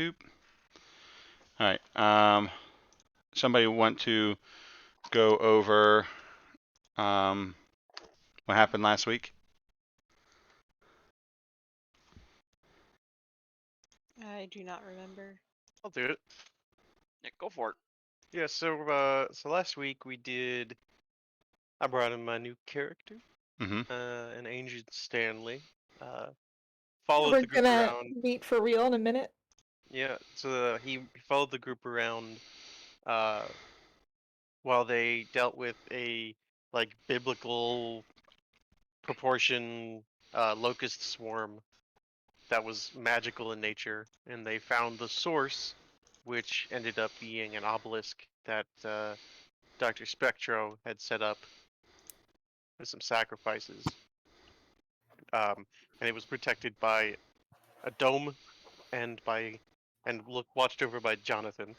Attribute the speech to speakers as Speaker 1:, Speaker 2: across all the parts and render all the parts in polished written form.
Speaker 1: Boop. All right. Somebody want to go over what happened last week?
Speaker 2: I do not remember.
Speaker 3: I'll do it.
Speaker 4: Yeah, go for it.
Speaker 3: Yeah, so last week I brought in my new character,
Speaker 1: Mm-hmm.
Speaker 3: an Agent Stanley. Followed
Speaker 5: We're
Speaker 3: the group
Speaker 5: gonna
Speaker 3: around.
Speaker 5: meet for real in a minute.
Speaker 3: Yeah, so he followed the group around uh, while they dealt with a like biblical proportion locust swarm that was magical in nature, and they found the source, which ended up being an obelisk that Dr. Spectro had set up with some sacrifices. And it was protected by a dome and watched over by Jonathan.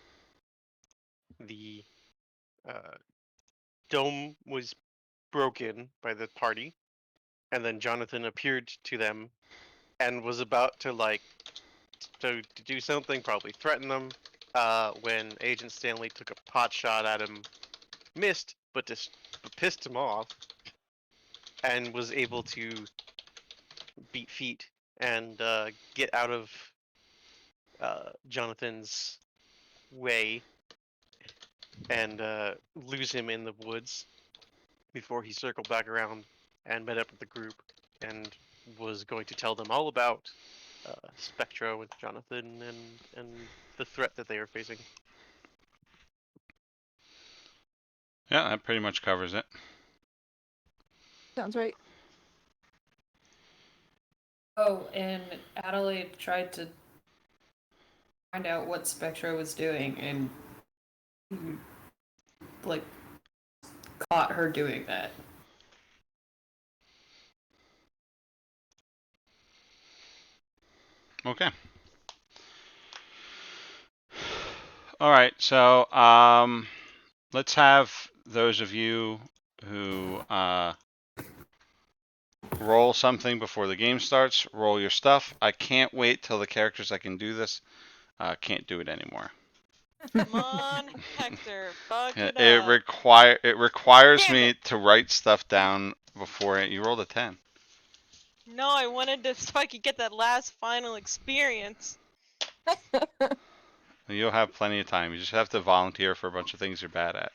Speaker 3: The uh, dome was broken by the party, and then Jonathan appeared to them and was about to do something, probably threaten them, when Agent Stanley took a pot shot at him, missed, but pissed him off, and was able to beat feet and get out of Jonathan's way and lose him in the woods before he circled back around and met up with the group and was going to tell them all about Spectro and Jonathan and the threat that they are facing.
Speaker 1: Yeah, that pretty much covers it.
Speaker 5: Sounds right.
Speaker 6: Oh, and Adelaide tried to find out what Spectra was doing and like caught her doing that.
Speaker 1: Okay. All right. So let's have those of you who roll something before the game starts. Roll your stuff. I can't wait till the characters I can do this. Can't do it anymore.
Speaker 2: Come on, Hector, fuck it
Speaker 1: It
Speaker 2: up.
Speaker 1: requires
Speaker 2: Damn
Speaker 1: me
Speaker 2: it.
Speaker 1: to write stuff down before you rolled a 10.
Speaker 2: No, I wanted to so I could get that last final experience.
Speaker 1: You'll have plenty of time. You just have to volunteer for a bunch of things you're bad at.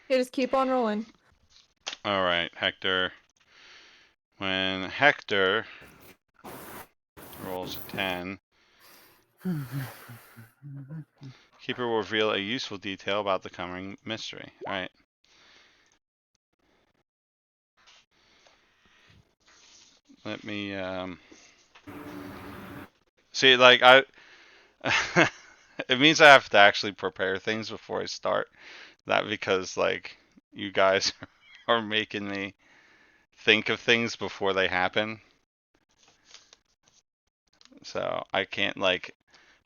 Speaker 5: You just keep on rolling.
Speaker 1: All right, Hector. When Hector rolls a 10, Keeper will reveal a useful detail about the coming mystery. All right. Let me see. Like it means I have to actually prepare things before I start. Not because like you guys are making me think of things before they happen. So I can't like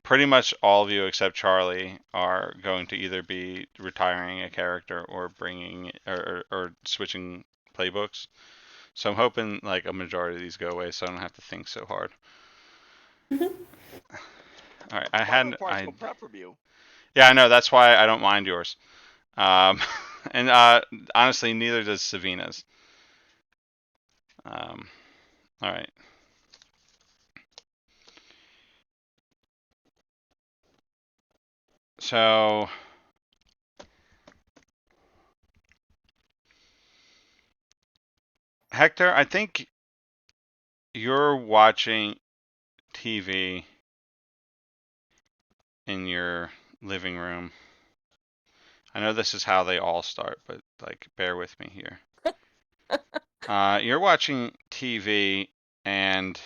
Speaker 1: pretty much all of you except Charlie are going to either be retiring a character or bringing or switching playbooks. So I'm hoping like a majority of these go away so I don't have to think so hard. All right,
Speaker 4: No prep from you.
Speaker 1: Yeah, I know. That's why I don't mind yours. And honestly, neither does Savina's. All right. So Hector, I think you're watching TV in your living room. I know this is how they all start, but like bear with me here. You're watching TV and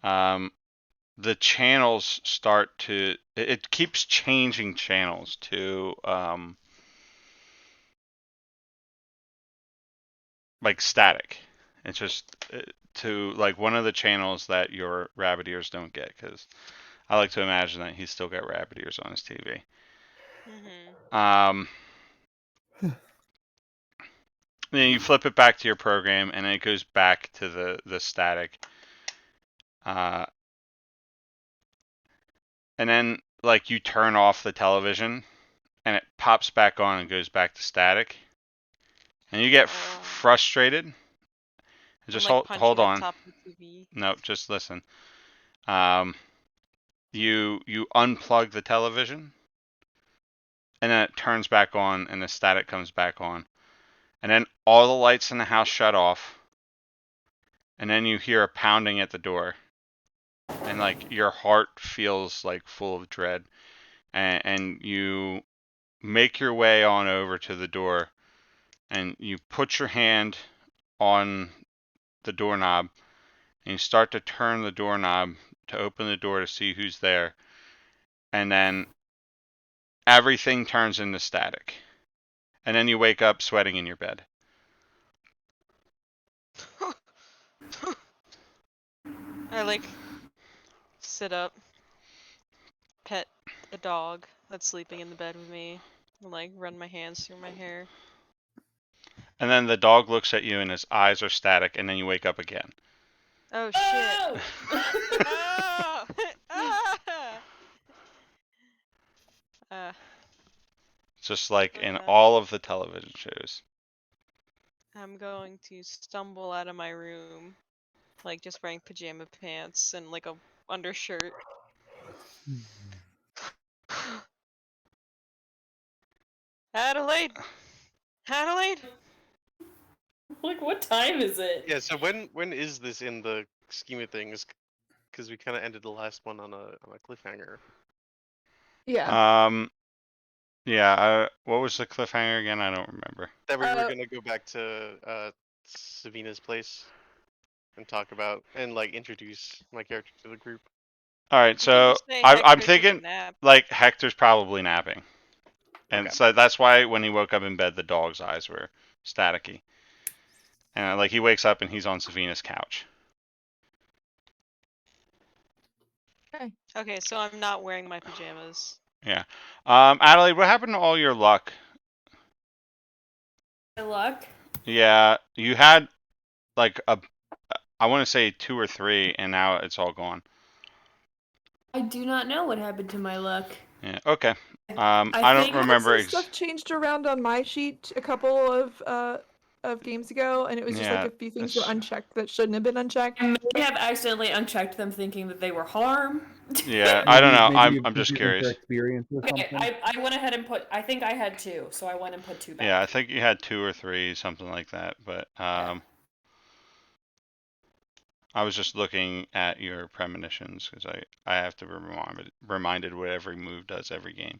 Speaker 1: the channels start to it keeps changing channels to like static. It's just to like one of the channels that your rabbit ears don't get because I like to imagine that he's still got rabbit ears on his TV. Then you flip it back to your program and it goes back to the static. and then like you turn off the television, and it pops back on and goes back to static, and you get
Speaker 2: Oh.
Speaker 1: frustrated. Just
Speaker 2: I'm like
Speaker 1: hold
Speaker 2: punching the
Speaker 1: on.
Speaker 2: top of the TV.
Speaker 1: No, just listen. You unplug the television, and then it turns back on, and the static comes back on, and then all the lights in the house shut off, and then you hear a pounding at the door, and like your heart feels like full of dread, and you make your way on over to the door, and you put your hand on the doorknob, and you start to turn the doorknob to open the door to see who's there, and then everything turns into static, and then you wake up sweating in your bed.
Speaker 2: I like sit up, pet a dog that's sleeping in the bed with me, and like run my hands through my hair.
Speaker 1: And then the dog looks at you and his eyes are static, and then you wake up again.
Speaker 2: Oh shit!
Speaker 6: Oh!
Speaker 2: Oh! Ah!
Speaker 1: Just like in
Speaker 2: Okay.
Speaker 1: all of the television shows.
Speaker 2: I'm going to stumble out of my room, like just wearing pajama pants and like a undershirt. Adelaide! Adelaide!
Speaker 6: Like, what time is it?
Speaker 3: Yeah. So when is this in the scheme of things? Because we kind of ended the last one on a cliffhanger.
Speaker 5: Yeah.
Speaker 1: Yeah. What was the cliffhanger again? I don't remember.
Speaker 3: That we were gonna go back to Savina's place and talk about and like introduce my character to the group.
Speaker 1: All right,
Speaker 2: You can
Speaker 1: so
Speaker 2: just say
Speaker 1: I'm
Speaker 2: Hector took a
Speaker 1: thinking
Speaker 2: nap.
Speaker 1: like Hector's probably napping, and
Speaker 3: Okay.
Speaker 1: so that's why when he woke up in bed, the dog's eyes were staticky, and like he wakes up and he's on Savina's couch.
Speaker 2: Okay, so I'm not wearing my pajamas.
Speaker 1: Yeah. Adelaide, what happened to all your luck?
Speaker 6: My luck?
Speaker 1: Yeah, you had like I want to say 2 or 3, and now it's all gone.
Speaker 6: I do not know what happened to my luck.
Speaker 1: Yeah. Okay.
Speaker 6: I
Speaker 1: I don't
Speaker 6: think-
Speaker 5: I had
Speaker 1: remember.
Speaker 5: some stuff changed around on my sheet a couple of games ago, and it was just like
Speaker 1: Yeah,
Speaker 5: a few things were
Speaker 1: it's-
Speaker 5: unchecked that shouldn't have been unchecked.
Speaker 6: I may have accidentally unchecked them thinking that they were harm.
Speaker 1: Yeah, I don't know.
Speaker 7: Maybe
Speaker 1: I'm just
Speaker 7: different
Speaker 1: curious.
Speaker 7: experience or
Speaker 6: Okay,
Speaker 7: something.
Speaker 6: I went ahead and put. I think I had 2, so I went and put 2 back.
Speaker 1: Yeah, I think you had 2 or 3, something like that. But I was just looking at your premonitions because I have to be reminded what every move does every game.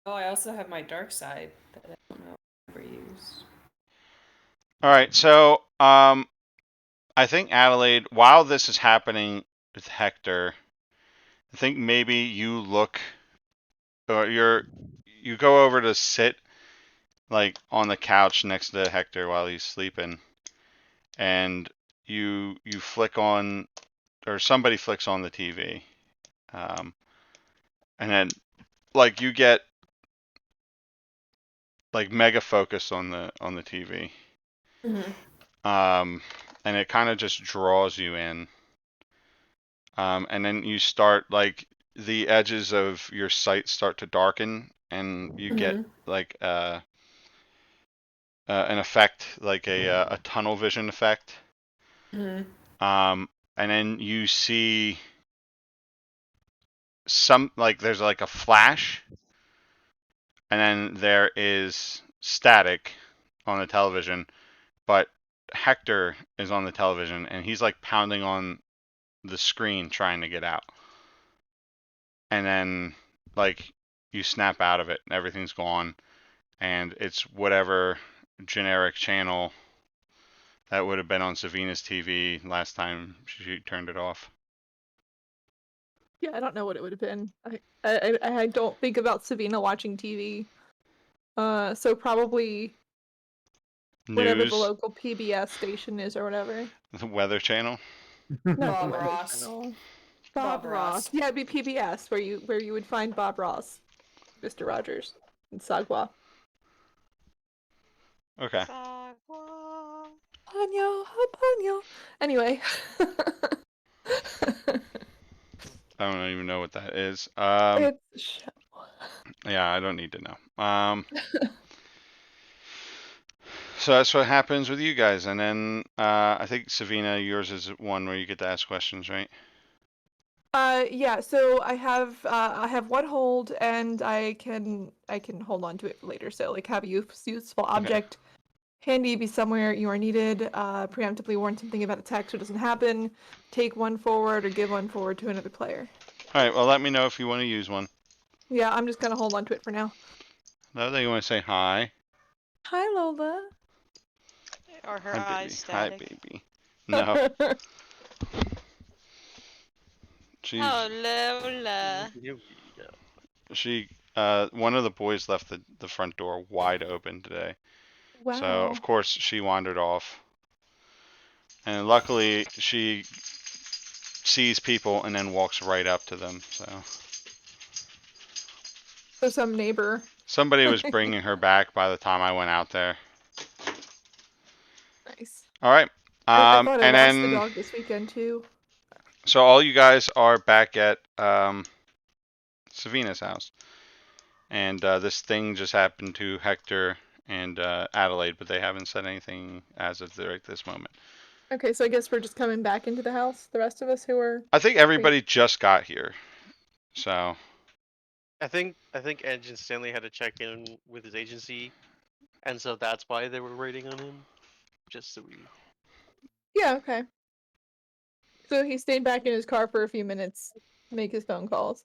Speaker 6: Oh, I also have my dark side that I don't know if I ever used.
Speaker 1: All right, so I think Adelaide, while this is happening with Hector, I think maybe you look, or you go over to sit like on the couch next to Hector while he's sleeping, and you flick on, or somebody flicks on the TV, and then like you get like mega focus on the TV, and it kind of just draws you in, and then you start like the edges of your sight start to darken, and you get like an effect like a tunnel vision effect. And then you see some like there's like a flash, and then there is static on the television, but Hector is on the television and he's like pounding on the screen trying to get out. And then like you snap out of it and everything's gone, and it's whatever generic channel that would have been on Savina's TV last time she turned it off.
Speaker 5: Yeah, I don't know what it would have been. I don't think about Savina watching TV. So probably whatever the
Speaker 1: News,
Speaker 5: local PBS station is or whatever.
Speaker 1: the Weather Channel.
Speaker 5: Not
Speaker 6: Bob
Speaker 5: the Weather
Speaker 6: Ross.
Speaker 5: Channel.
Speaker 6: Bob
Speaker 5: Bob Ross. Yeah, it'd be PBS where you would find Bob Ross, Mr. Rogers, and Sagwa.
Speaker 1: Okay.
Speaker 2: Sagwa.
Speaker 5: Ponyo, Ponyo. Anyway.
Speaker 1: I don't even know what that is.
Speaker 5: It's
Speaker 1: Yeah, I don't need to know. So that's what happens with you guys, and then I think Savina, yours is one where you get to ask questions, right?
Speaker 5: Yeah, so I have one hold and I can hold on to it for later. So like have a useful object handy, be somewhere you are needed, preemptively warn something about attack so it doesn't happen, take one forward or give one forward to another player.
Speaker 1: All right. Well, let me know if you want to use one.
Speaker 5: Yeah, I'm just gonna hold on to it for now.
Speaker 1: Another thing you want to say hi.
Speaker 5: Hi Lola.
Speaker 2: Are her
Speaker 1: Hi,
Speaker 2: eyes
Speaker 1: baby. Hi,
Speaker 2: static?
Speaker 1: baby. No, she's
Speaker 2: Oh, Lola.
Speaker 1: she. One of the boys left the front door wide open today, so of
Speaker 5: Wow.
Speaker 1: course she wandered off. And luckily she sees people and then walks right up to them. So
Speaker 5: So some neighbor.
Speaker 1: somebody was bringing her back by the time I went out there.
Speaker 5: Nice.
Speaker 1: All right.
Speaker 5: I thought I
Speaker 1: And
Speaker 5: lost the
Speaker 1: then
Speaker 5: dog this weekend too.
Speaker 1: so all you guys are back at Savina's house, and this thing just happened to Hector and Adelaide, but they haven't said anything as of right this moment.
Speaker 5: Okay, so I guess we're just coming back into the house, the rest of us who are...
Speaker 1: I think everybody just got here, so
Speaker 3: I think Agent Stanley had to check in with his agency, and so that's why they were waiting on him. Just so we.
Speaker 5: Yeah, okay. So he stayed back in his car for a few minutes, make his phone calls.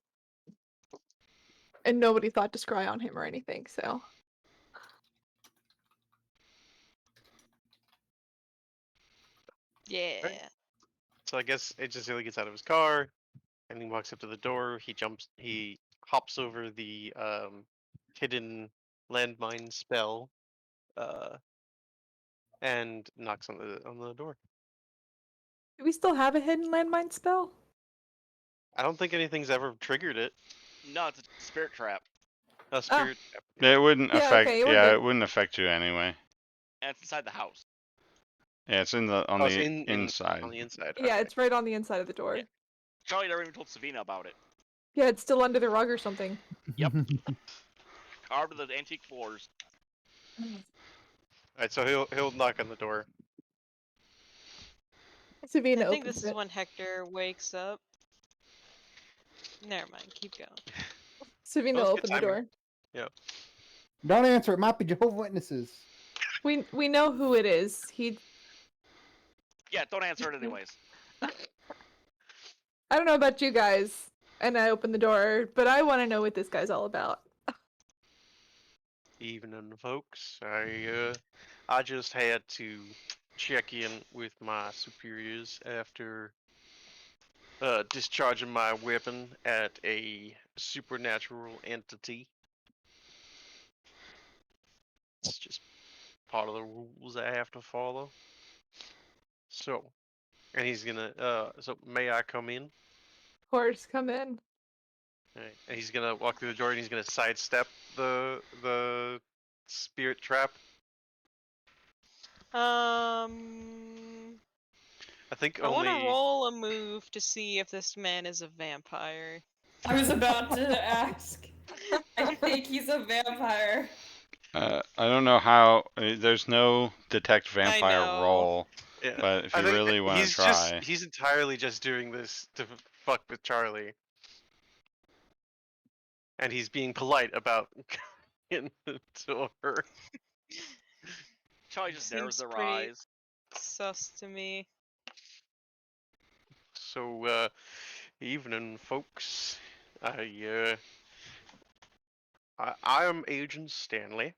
Speaker 5: And nobody thought to scry on him or anything, so...
Speaker 2: Yeah.
Speaker 3: So I guess Agent Stanley gets out of his car, and he walks up to the door. He hops over the hidden landmine spell, and knocks on the door.
Speaker 5: Do we still have a hidden landmine spell?
Speaker 3: I don't think anything's ever triggered it.
Speaker 4: No, it's a spirit trap,
Speaker 3: A spirit.
Speaker 1: it wouldn't
Speaker 5: Yeah,
Speaker 1: affect.
Speaker 5: okay, we're
Speaker 1: Yeah,
Speaker 5: good.
Speaker 1: it wouldn't affect you anyway.
Speaker 4: and it's inside the house.
Speaker 1: Yeah, it's on
Speaker 3: Oh, it's
Speaker 1: the
Speaker 3: in
Speaker 1: inside.
Speaker 3: on the inside.
Speaker 5: Yeah,
Speaker 3: Okay.
Speaker 5: it's right on the inside of the door.
Speaker 4: Yeah. Charlie never even told Savina about it.
Speaker 5: Yeah, it's still under the rug or something.
Speaker 4: Yep. Carved to the antique floors.
Speaker 3: Alright, so he'll knock on the door.
Speaker 5: Savina
Speaker 2: I think this
Speaker 5: opens
Speaker 2: is
Speaker 5: it.
Speaker 2: when Hector wakes up. Never mind, keep going.
Speaker 5: Savina
Speaker 3: That was good
Speaker 5: opened the
Speaker 3: timing.
Speaker 5: door.
Speaker 7: Don't answer. It might be Jehovah's Witnesses.
Speaker 5: We know who it is. He...
Speaker 4: Yeah, don't answer it anyways.
Speaker 5: I don't know about you guys, and I opened the door, but I want to know what this guy's all about.
Speaker 3: Evening, folks. I just had to check in with my superiors after discharging my weapon at a supernatural entity. It's just part of the rules I have to follow. So, and he's gonna. So may I come in?
Speaker 5: Of course, come in.
Speaker 3: Alright, and he's gonna walk through the door and he's gonna sidestep the spirit trap. I think
Speaker 2: I want to
Speaker 3: only.
Speaker 2: roll a move to see if this man is a vampire.
Speaker 6: I was about to ask. I think he's a vampire.
Speaker 1: I don't know how. There's no detect vampire
Speaker 2: know.
Speaker 1: roll,
Speaker 3: Yeah,
Speaker 1: but if
Speaker 3: I
Speaker 1: you
Speaker 3: think
Speaker 1: really want to
Speaker 3: he's
Speaker 1: try,
Speaker 3: he's entirely just doing this to fuck with Charlie, and he's being polite about getting to her.
Speaker 4: Charlie just narrows
Speaker 2: Seems
Speaker 4: their
Speaker 2: pretty
Speaker 4: eyes.
Speaker 2: sus to me.
Speaker 3: So, evening, folks. I am Agent Stanley.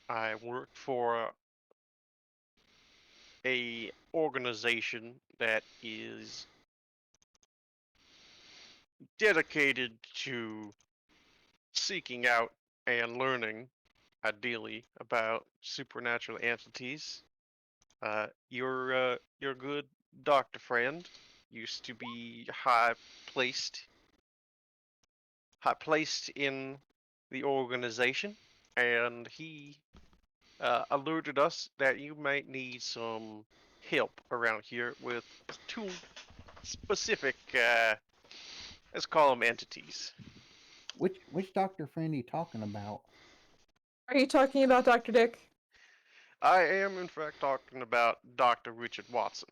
Speaker 3: I work for a organization that is dedicated to seeking out and learning, ideally, about supernatural entities. Your good doctor friend used to be high placed in the organization, and he alerted us that you might need some help around here with two specific Let's call them entities.
Speaker 7: Which Dr. Friend are you talking about?
Speaker 5: Are you talking about Dr. Dick?
Speaker 3: I am, in fact, talking about Dr. Richard Watson.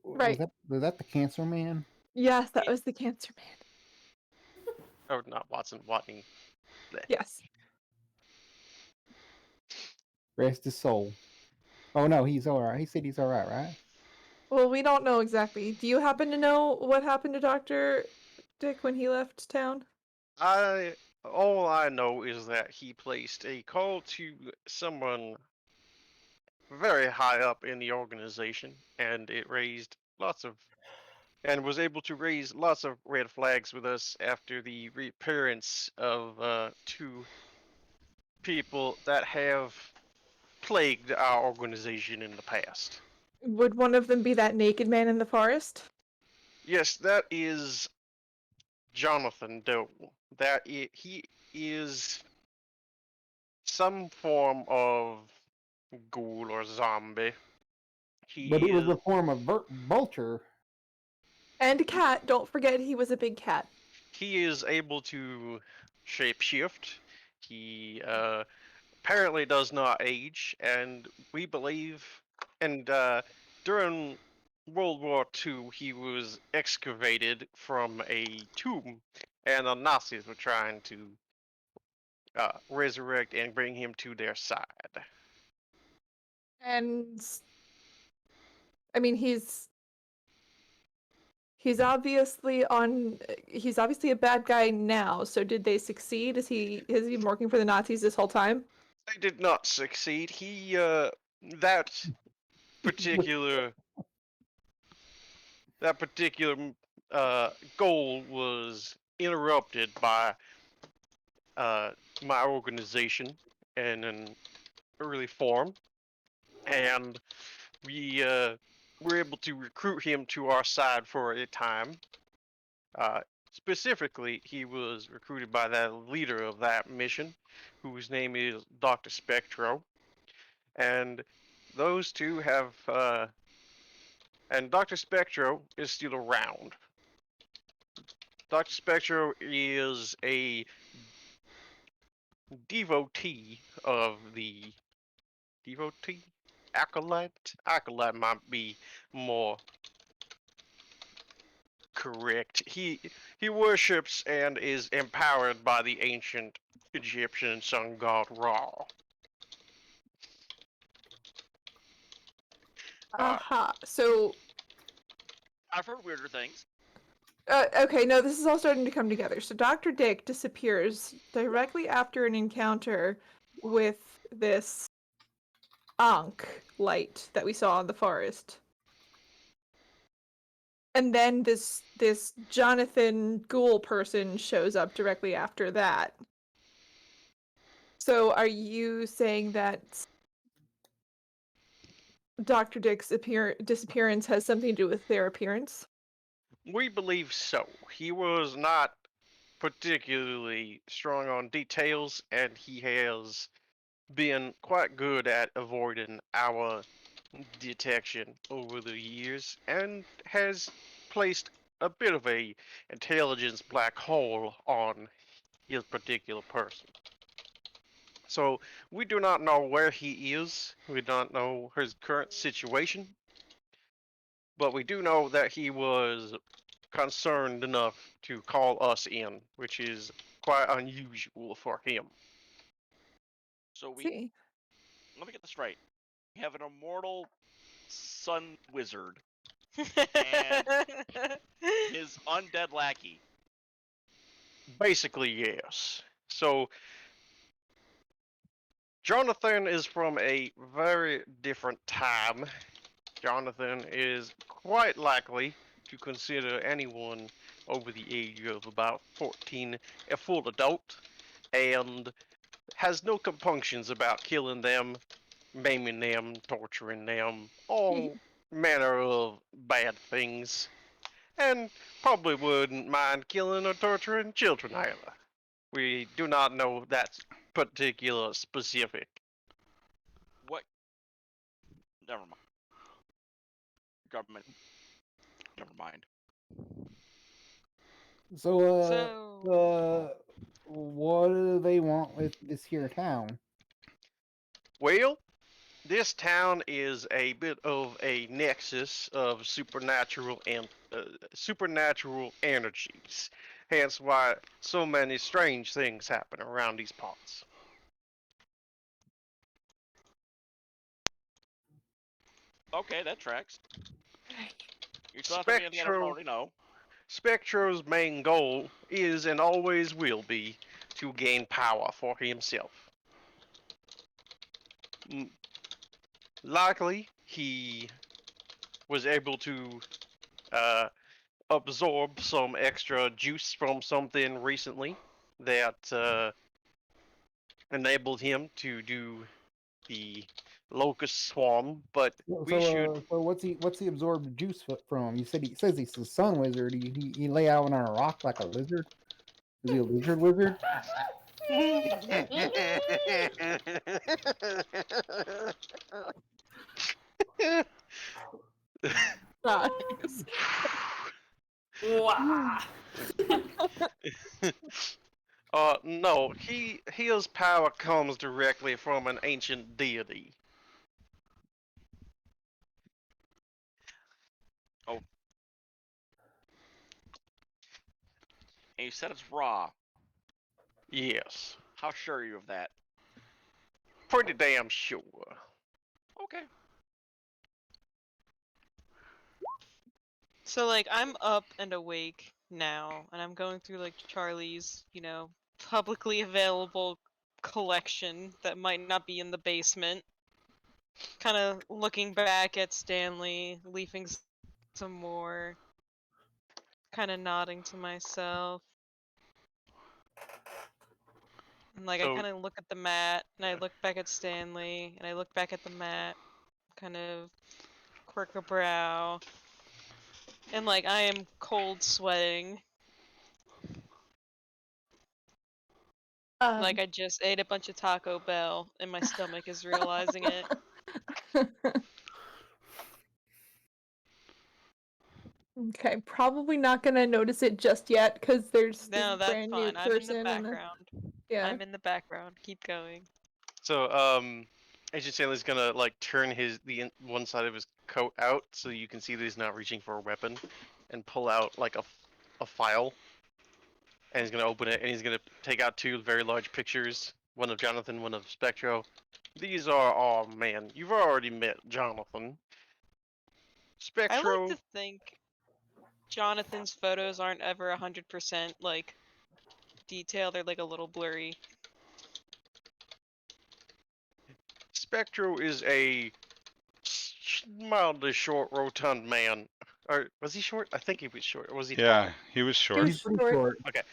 Speaker 5: Right.
Speaker 7: Was that the Cancer Man?
Speaker 5: Yes, that was the Cancer Man.
Speaker 3: Or not Watson, Watney.
Speaker 5: Yes.
Speaker 7: Rest his soul. Oh no, he's all right. He said he's all right, right?
Speaker 5: Well, we don't know exactly. Do you happen to know what happened to Dr. Dick when he left town?
Speaker 3: All I know is that he placed a call to someone very high up in the organization, and it raised lots of, and was able to raise lots of red flags with us after the reappearance of two people that have plagued our organization in the past.
Speaker 5: Would one of them be that naked man in the forest?
Speaker 3: Yes, that is Jonathan Doe. He is some form of ghoul or zombie.
Speaker 7: But
Speaker 3: He
Speaker 7: it was
Speaker 3: is
Speaker 7: a form of vulture.
Speaker 5: And a cat. Don't forget he was a big cat.
Speaker 3: he is able to shapeshift. He apparently does not age, and we believe, and during World War II, he was excavated from a tomb, and the Nazis were trying to resurrect and bring him to their side.
Speaker 5: And I mean he's obviously a bad guy now, so did they succeed? Has he been working for the Nazis this whole time?
Speaker 3: They did not succeed. That particular that particular goal was interrupted by my organization in an early form, and we were able to recruit him to our side for a time. Uh, Specifically, he was recruited by the leader of that mission, whose name is Dr. Spectro, and those two have and Dr. Spectro is still around. Dr. Spectro is a devotee of the devotee acolyte. Acolyte might be more correct. He worships and is empowered by the ancient Egyptian sun god Ra.
Speaker 5: Aha. So
Speaker 4: I've heard weirder things.
Speaker 5: okay, no, this is all starting to come together. So Dr. Dick disappears directly after an encounter with this Ankh light that we saw in the forest. And then this Jonathan Ghoul person shows up directly after that. So are you saying that Dr. Dick's disappearance has something to do with their appearance?
Speaker 3: We believe so. He was not particularly strong on details, and he has been quite good at avoiding our detection over the years, and has placed a bit of a intelligence black hole on his particular person. So we do not know where he is. We don't know his current situation, but we do know that he was concerned enough to call us in, which is quite unusual for him.
Speaker 4: So
Speaker 5: See.
Speaker 4: let me get this right. We have an immortal sun wizard,
Speaker 2: And
Speaker 4: his undead lackey.
Speaker 3: Basically, yes. So Jonathan is from a very different time. Jonathan is quite likely to consider anyone over the age of about 14 a full adult, and has no compunctions about killing them, maiming them, torturing them, all manner of bad things, and probably wouldn't mind killing or torturing children either. We do not know that particular specific.
Speaker 4: What? Never mind. Government. Never mind.
Speaker 2: So
Speaker 7: what do they want with this here town?
Speaker 3: Well, this town is a bit of a nexus of supernatural and supernatural energies. Hence why so many strange things happen around these parts.
Speaker 4: Okay, that tracks. You're telling me anything I don't already know.
Speaker 3: Spectro's main goal is and always will be to gain power for himself. Likely, he was able to uh, absorb some extra juice from something recently that enabled him to do the locust swarm. But we should.
Speaker 7: So what's he absorbed juice from? He says he's the sun wizard. He lay out on a rock like a lizard. Is he a lizard wizard?
Speaker 5: Nice.
Speaker 6: Wow.
Speaker 3: No, his power comes directly from an ancient deity.
Speaker 4: And you said it's raw.
Speaker 3: Yes,
Speaker 4: How sure are you of that?
Speaker 3: pretty damn sure.
Speaker 4: Okay.
Speaker 2: So like I'm up and awake now, and I'm going through like Charlie's, publicly available collection that might not be in the basement. Kind of looking back at Stanley, leafing some more, kind of nodding to myself. And like I
Speaker 3: So-
Speaker 2: kind of look at the mat, and I look back at Stanley, and I look back at the mat, kind of quirk a brow. And like I am cold sweating. Like I just ate a bunch of Taco Bell and my stomach is realizing it.
Speaker 5: Okay, probably not gonna notice it just yet because there's this
Speaker 2: No, that's
Speaker 5: brand new
Speaker 2: fine. I'm in the
Speaker 5: person and
Speaker 2: background.
Speaker 5: yeah.
Speaker 2: I'm in the background. Keep going.
Speaker 3: So, Agent Stanley's gonna like turn one side of his coat out so you can see that he's not reaching for a weapon, and pull out like a file. And he's gonna open it, and he's gonna take out two very large pictures, one of Jonathan, one of Spectro. These are, oh man, you've already met Jonathan.
Speaker 2: I
Speaker 3: Spectro,
Speaker 2: like to think Jonathan's photos aren't ever 100% like detailed. They're like a little blurry.
Speaker 3: Spectro is a mildly short, rotund man. Or was he short? I think he was short. Or was he
Speaker 1: Yeah,
Speaker 3: tall?
Speaker 1: he was
Speaker 5: He
Speaker 1: short.
Speaker 5: was
Speaker 7: He's pretty
Speaker 5: short.
Speaker 7: short.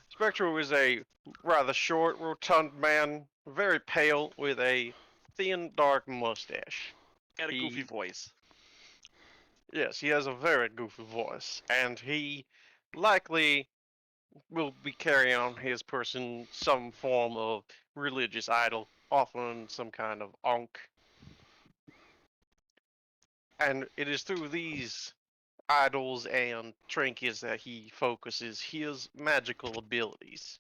Speaker 3: Spectro is a rather short, rotund man, very pale, with a thin, dark mustache.
Speaker 4: And a goofy
Speaker 3: He-
Speaker 4: voice.
Speaker 3: Yes, he has a very goofy voice, and he likely will be carrying on his person some form of religious idol, often some kind of ankh. And it is through these idols and trinkets that he focuses his magical abilities.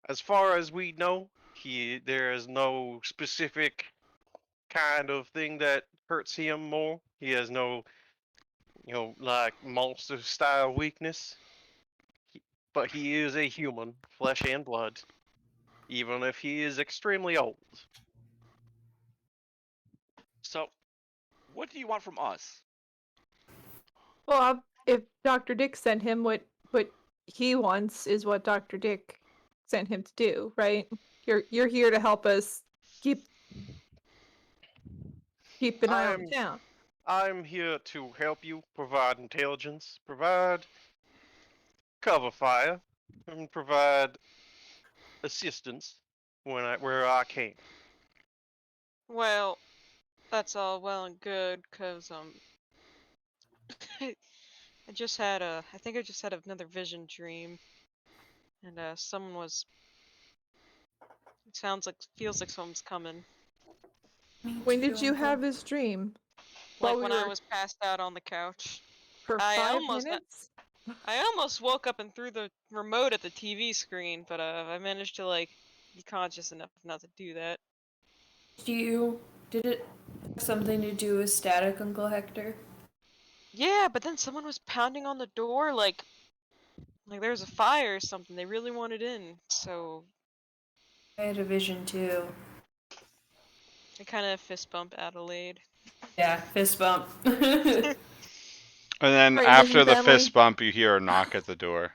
Speaker 3: As far as we know, there is no specific kind of thing that hurts him more. He has no, like monster style weakness. But he is a human, flesh and blood, even if he is extremely old.
Speaker 4: So, what do you want from us?
Speaker 5: Well, if Dr. Dick sent him, what he wants is what Dr. Dick sent him to do, right? You're here to help us keep an eye on the town.
Speaker 3: I'm here to help you provide intelligence, provide cover fire, and provide assistance where I can.
Speaker 2: Well, that's all well and good, cause I think I just had another vision dream, and someone was. It feels like someone's coming.
Speaker 5: When did you have this dream?
Speaker 2: Like
Speaker 5: While we
Speaker 2: when I
Speaker 5: were
Speaker 2: was passed out on the couch.
Speaker 5: for
Speaker 2: I
Speaker 5: 5
Speaker 2: almost.
Speaker 5: minutes?
Speaker 2: I almost woke up and threw the remote at the TV screen, but I managed to like be conscious enough not to do that.
Speaker 6: Did it have something to do with static, Uncle Hector?
Speaker 2: Yeah, but then someone was pounding on the door like there was a fire or something. They really wanted in, so
Speaker 6: I had a vision too.
Speaker 2: I kind of fist bump Adelaide.
Speaker 6: Yeah, fist bump.
Speaker 1: And then
Speaker 5: Alright,
Speaker 1: after
Speaker 5: moving
Speaker 1: the
Speaker 5: family.
Speaker 1: fist bump, you hear a knock at the door.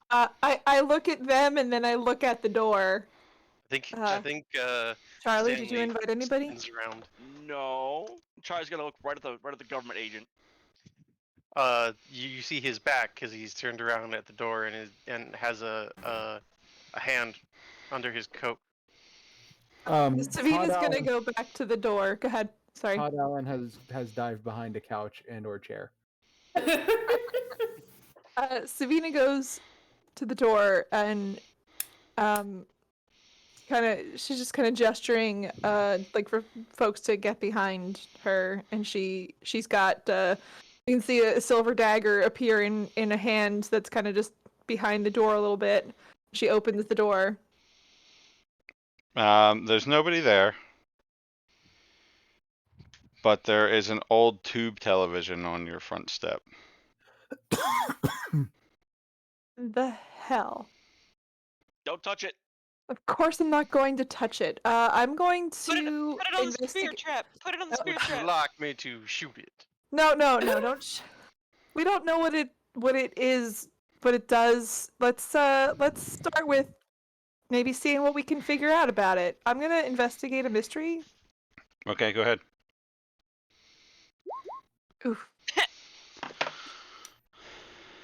Speaker 5: I look at them and then I look at the door.
Speaker 3: I think
Speaker 5: Charlie, did you
Speaker 3: Stanley
Speaker 5: invite anybody?
Speaker 3: spins around.
Speaker 4: No. Charlie's gonna look right at the government agent.
Speaker 3: You see his back because he's turned around at the door and has a hand under his coat.
Speaker 5: Savina's
Speaker 7: Todd
Speaker 5: gonna
Speaker 7: Allen,
Speaker 5: go back to the door. Go ahead. Sorry.
Speaker 7: Todd Allen has dived behind a couch and/or chair.
Speaker 5: Savina goes to the door and she's just kind of gesturing like for folks to get behind her, and she's got you can see a silver dagger appear in a hand that's kind of just behind the door a little bit. She opens the door.
Speaker 1: There's nobody there, but there is an old tube television on your front step.
Speaker 5: The hell.
Speaker 4: Don't touch it.
Speaker 5: Of course I'm not going to touch it. I'm going
Speaker 2: Put it
Speaker 5: to
Speaker 2: on the spirit
Speaker 5: investigate.
Speaker 2: trap. Put it on the
Speaker 5: Oh.
Speaker 2: spirit
Speaker 3: Would you
Speaker 2: trap.
Speaker 3: like me to shoot it?
Speaker 5: No, don't. We don't know what it is, but it does. Let's start with maybe seeing what we can figure out about it. I'm gonna investigate a mystery.
Speaker 1: Okay, go ahead.
Speaker 5: Oof.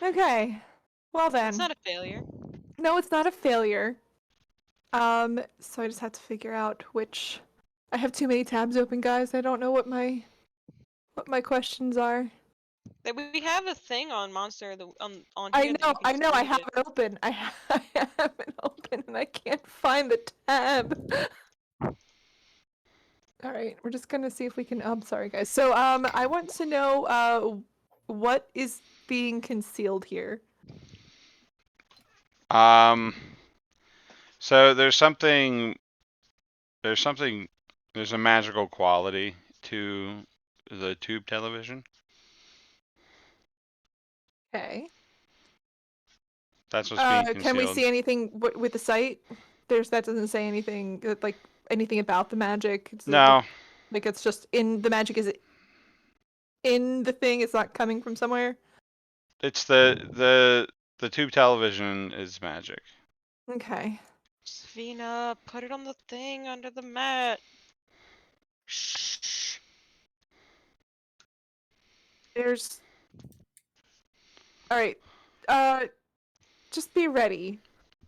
Speaker 5: Okay. Well then.
Speaker 2: It's not a failure.
Speaker 5: No, it's not a failure. So I just have to figure out which. I have too many tabs open, guys. I don't know what my questions are.
Speaker 2: We have a thing on Monster on
Speaker 5: I
Speaker 2: here that
Speaker 5: know,
Speaker 2: you can
Speaker 5: I
Speaker 2: just
Speaker 5: know. I
Speaker 2: read
Speaker 5: have
Speaker 2: it.
Speaker 5: it open. I have it open, and I can't find the tab. All right, we're just gonna see if we can. I'm sorry, guys. So, I want to know, what is being concealed here?
Speaker 1: So there's a magical quality to the tube television.
Speaker 5: Okay.
Speaker 1: That's what's being
Speaker 5: Can we
Speaker 1: concealed.
Speaker 5: see anything with the site? That doesn't say anything like anything about the magic.
Speaker 1: No,
Speaker 5: Like it's just in the magic. Is it in the thing? It's not coming from somewhere.
Speaker 1: it's the tube television is magic.
Speaker 5: Okay.
Speaker 2: Savina, put it on the thing under the mat.
Speaker 4: Shh.
Speaker 5: There's. All right. Just be ready.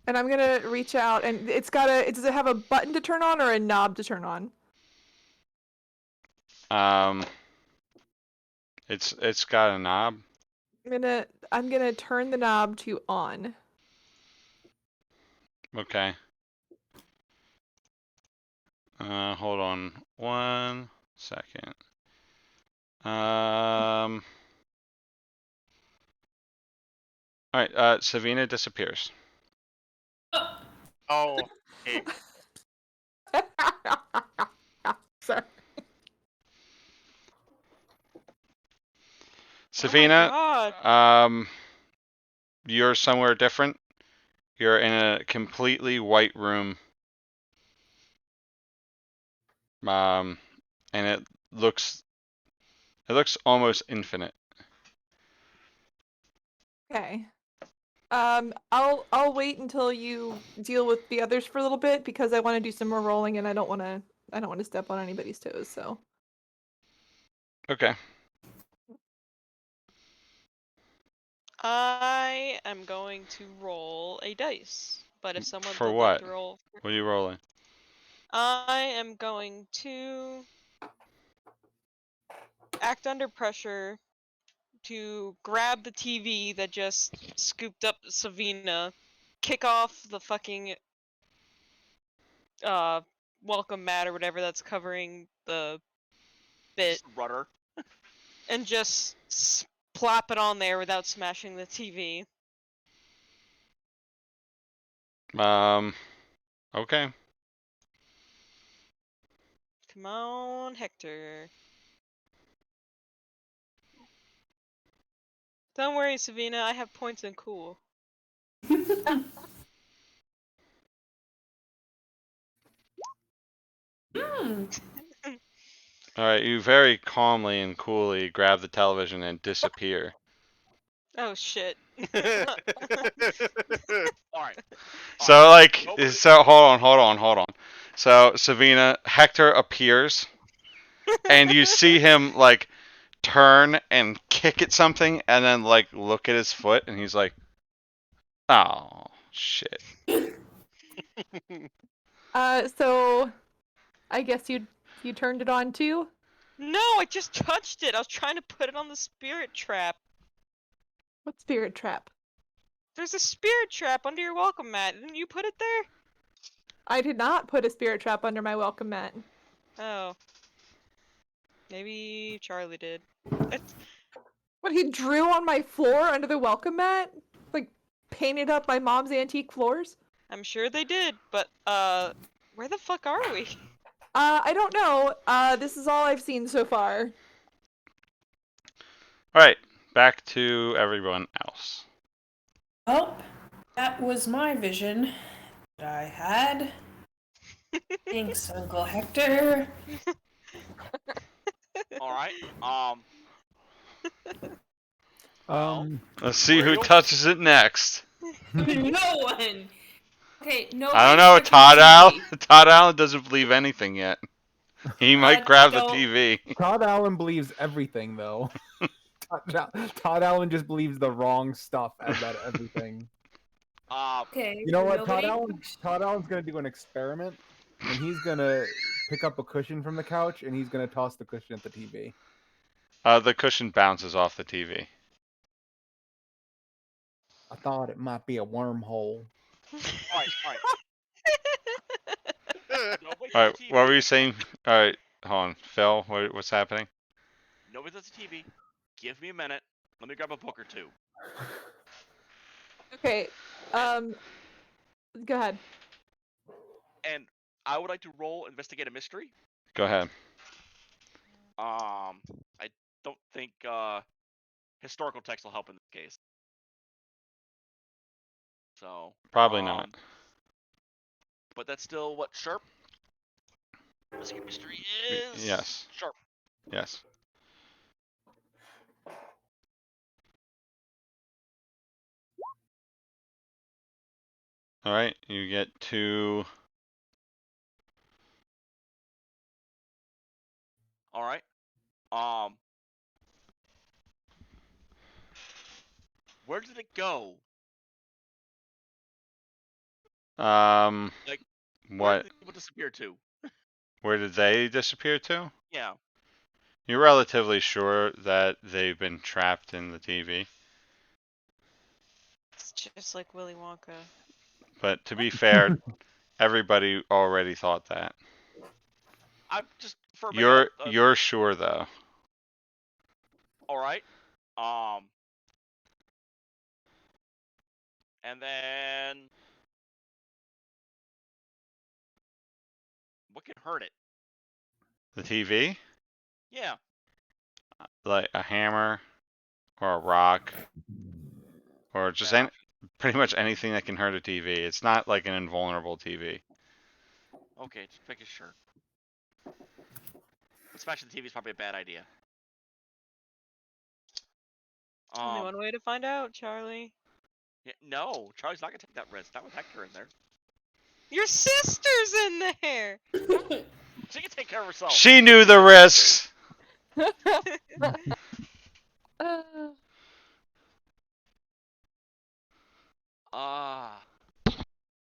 Speaker 5: And I'm gonna reach out, and does it have a button to turn on or a knob to turn on?
Speaker 1: It's got a knob.
Speaker 5: I'm gonna turn the knob to on.
Speaker 1: Okay. Hold on 1 second. All right. Savina disappears.
Speaker 3: Oh, okay.
Speaker 5: Sorry.
Speaker 1: Savina,
Speaker 2: Oh my god.
Speaker 1: you're somewhere different. You're in a completely white room. And it looks almost infinite.
Speaker 5: Okay. I'll wait until you deal with the others for a little bit because I want to do some more rolling and I don't want to step on anybody's toes. So.
Speaker 1: Okay.
Speaker 2: I am going to roll a dice. But if someone
Speaker 1: For
Speaker 2: would
Speaker 1: what?
Speaker 2: like to roll,
Speaker 1: What are you rolling?
Speaker 2: I am going to act under pressure to grab the TV that just scooped up Savina, kick off the fucking welcome mat or whatever that's covering the bit,
Speaker 4: Rudder.
Speaker 2: and just plop it on there without smashing the TV.
Speaker 1: Okay.
Speaker 2: Come on, Hector. Don't worry, Savina, I have points in cool.
Speaker 6: Hmm.
Speaker 1: Alright, you very calmly and coolly grab the television and disappear.
Speaker 2: Oh shit.
Speaker 4: All right.
Speaker 1: So, like,
Speaker 4: Nobody-
Speaker 1: so hold on. So, Savina, Hector appears, and you see him, like, turn and kick at something, and then, like, look at his foot, and he's like, oh, shit.
Speaker 5: So I guess you turned it on too?
Speaker 2: No, I just touched it. I was trying to put it on the spirit trap.
Speaker 5: What spirit trap?
Speaker 2: There's a spirit trap under your welcome mat. Didn't you put it there?
Speaker 5: I did not put a spirit trap under my welcome mat.
Speaker 2: Oh. Maybe Charlie did.
Speaker 5: What, he drew on my floor under the welcome mat? Like, painted up my mom's antique floors?
Speaker 2: I'm sure they did, but, where the fuck are we?
Speaker 5: I don't know. This is all I've seen so far.
Speaker 1: Alright, back to everyone else.
Speaker 6: Well, that was my vision that I had. Thanks, Uncle Hector.
Speaker 4: All right.
Speaker 1: Let's see who
Speaker 4: Real?
Speaker 1: touches it next.
Speaker 6: No one. Okay, no.
Speaker 1: I don't know, Todd Allen. Todd Allen doesn't believe anything yet. He might grab the
Speaker 6: don't-
Speaker 1: TV.
Speaker 7: Todd Allen believes everything, though. Todd Allen just believes the wrong stuff about everything.
Speaker 6: Okay.
Speaker 7: You know what?
Speaker 6: nobody-
Speaker 7: Todd Allen's gonna do an experiment, and he's gonna pick up a cushion from the couch, and he's gonna toss the cushion at the TV.
Speaker 1: The cushion bounces off the TV.
Speaker 7: I thought it might be a wormhole.
Speaker 4: All right. Nobody
Speaker 1: Alright,
Speaker 4: touches the
Speaker 1: what
Speaker 4: TV.
Speaker 1: were you saying? Alright, hold on. Phil, what's happening?
Speaker 4: Nobody touches the TV. Give me a minute. Let me grab a book or two.
Speaker 5: Okay, go ahead.
Speaker 4: And I would like to roll investigate a mystery.
Speaker 1: Go ahead.
Speaker 4: I don't think historical text will help in this case. So
Speaker 1: Probably not.
Speaker 4: But that's still what sharp. Investigate mystery is
Speaker 1: Yes.
Speaker 4: sharp.
Speaker 1: Yes. Alright, you get to...
Speaker 4: All right. Where did it go? Like, Where
Speaker 1: What?
Speaker 4: did the people disappear to?
Speaker 1: Where did they disappear to?
Speaker 4: Yeah.
Speaker 1: You're relatively sure that they've been trapped in the TV.
Speaker 2: It's just like Willy Wonka.
Speaker 1: But to be fair, everybody already thought that.
Speaker 4: I'm just for a minute.
Speaker 1: You're sure though.
Speaker 4: All right. And then what can hurt it?
Speaker 1: The TV?
Speaker 4: Yeah.
Speaker 1: Like a hammer or a rock or just
Speaker 4: Yeah.
Speaker 1: pretty much anything that can hurt a TV. It's not like an invulnerable TV.
Speaker 4: Okay, just making sure. Smashing the TV is probably a bad idea.
Speaker 2: Only one way to find out, Charlie.
Speaker 4: Yeah, no, Charlie's not gonna take that risk. Not with Hector in there.
Speaker 2: Your sister's in there!
Speaker 4: She can take care of herself.
Speaker 1: She knew the risks.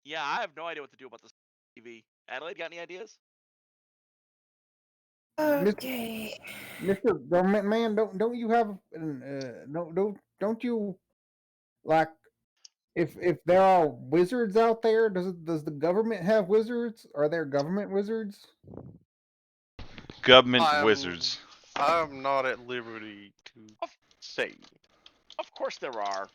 Speaker 4: Yeah, I have no idea what to do about this TV. Adelaide, got any ideas?
Speaker 6: Okay.
Speaker 7: Mr. Government Man, don't you have don't you like if there are wizards out there, does the government have wizards? Are there government wizards?
Speaker 1: Government wizards.
Speaker 3: I'm not at liberty to saying.
Speaker 4: Of course there are.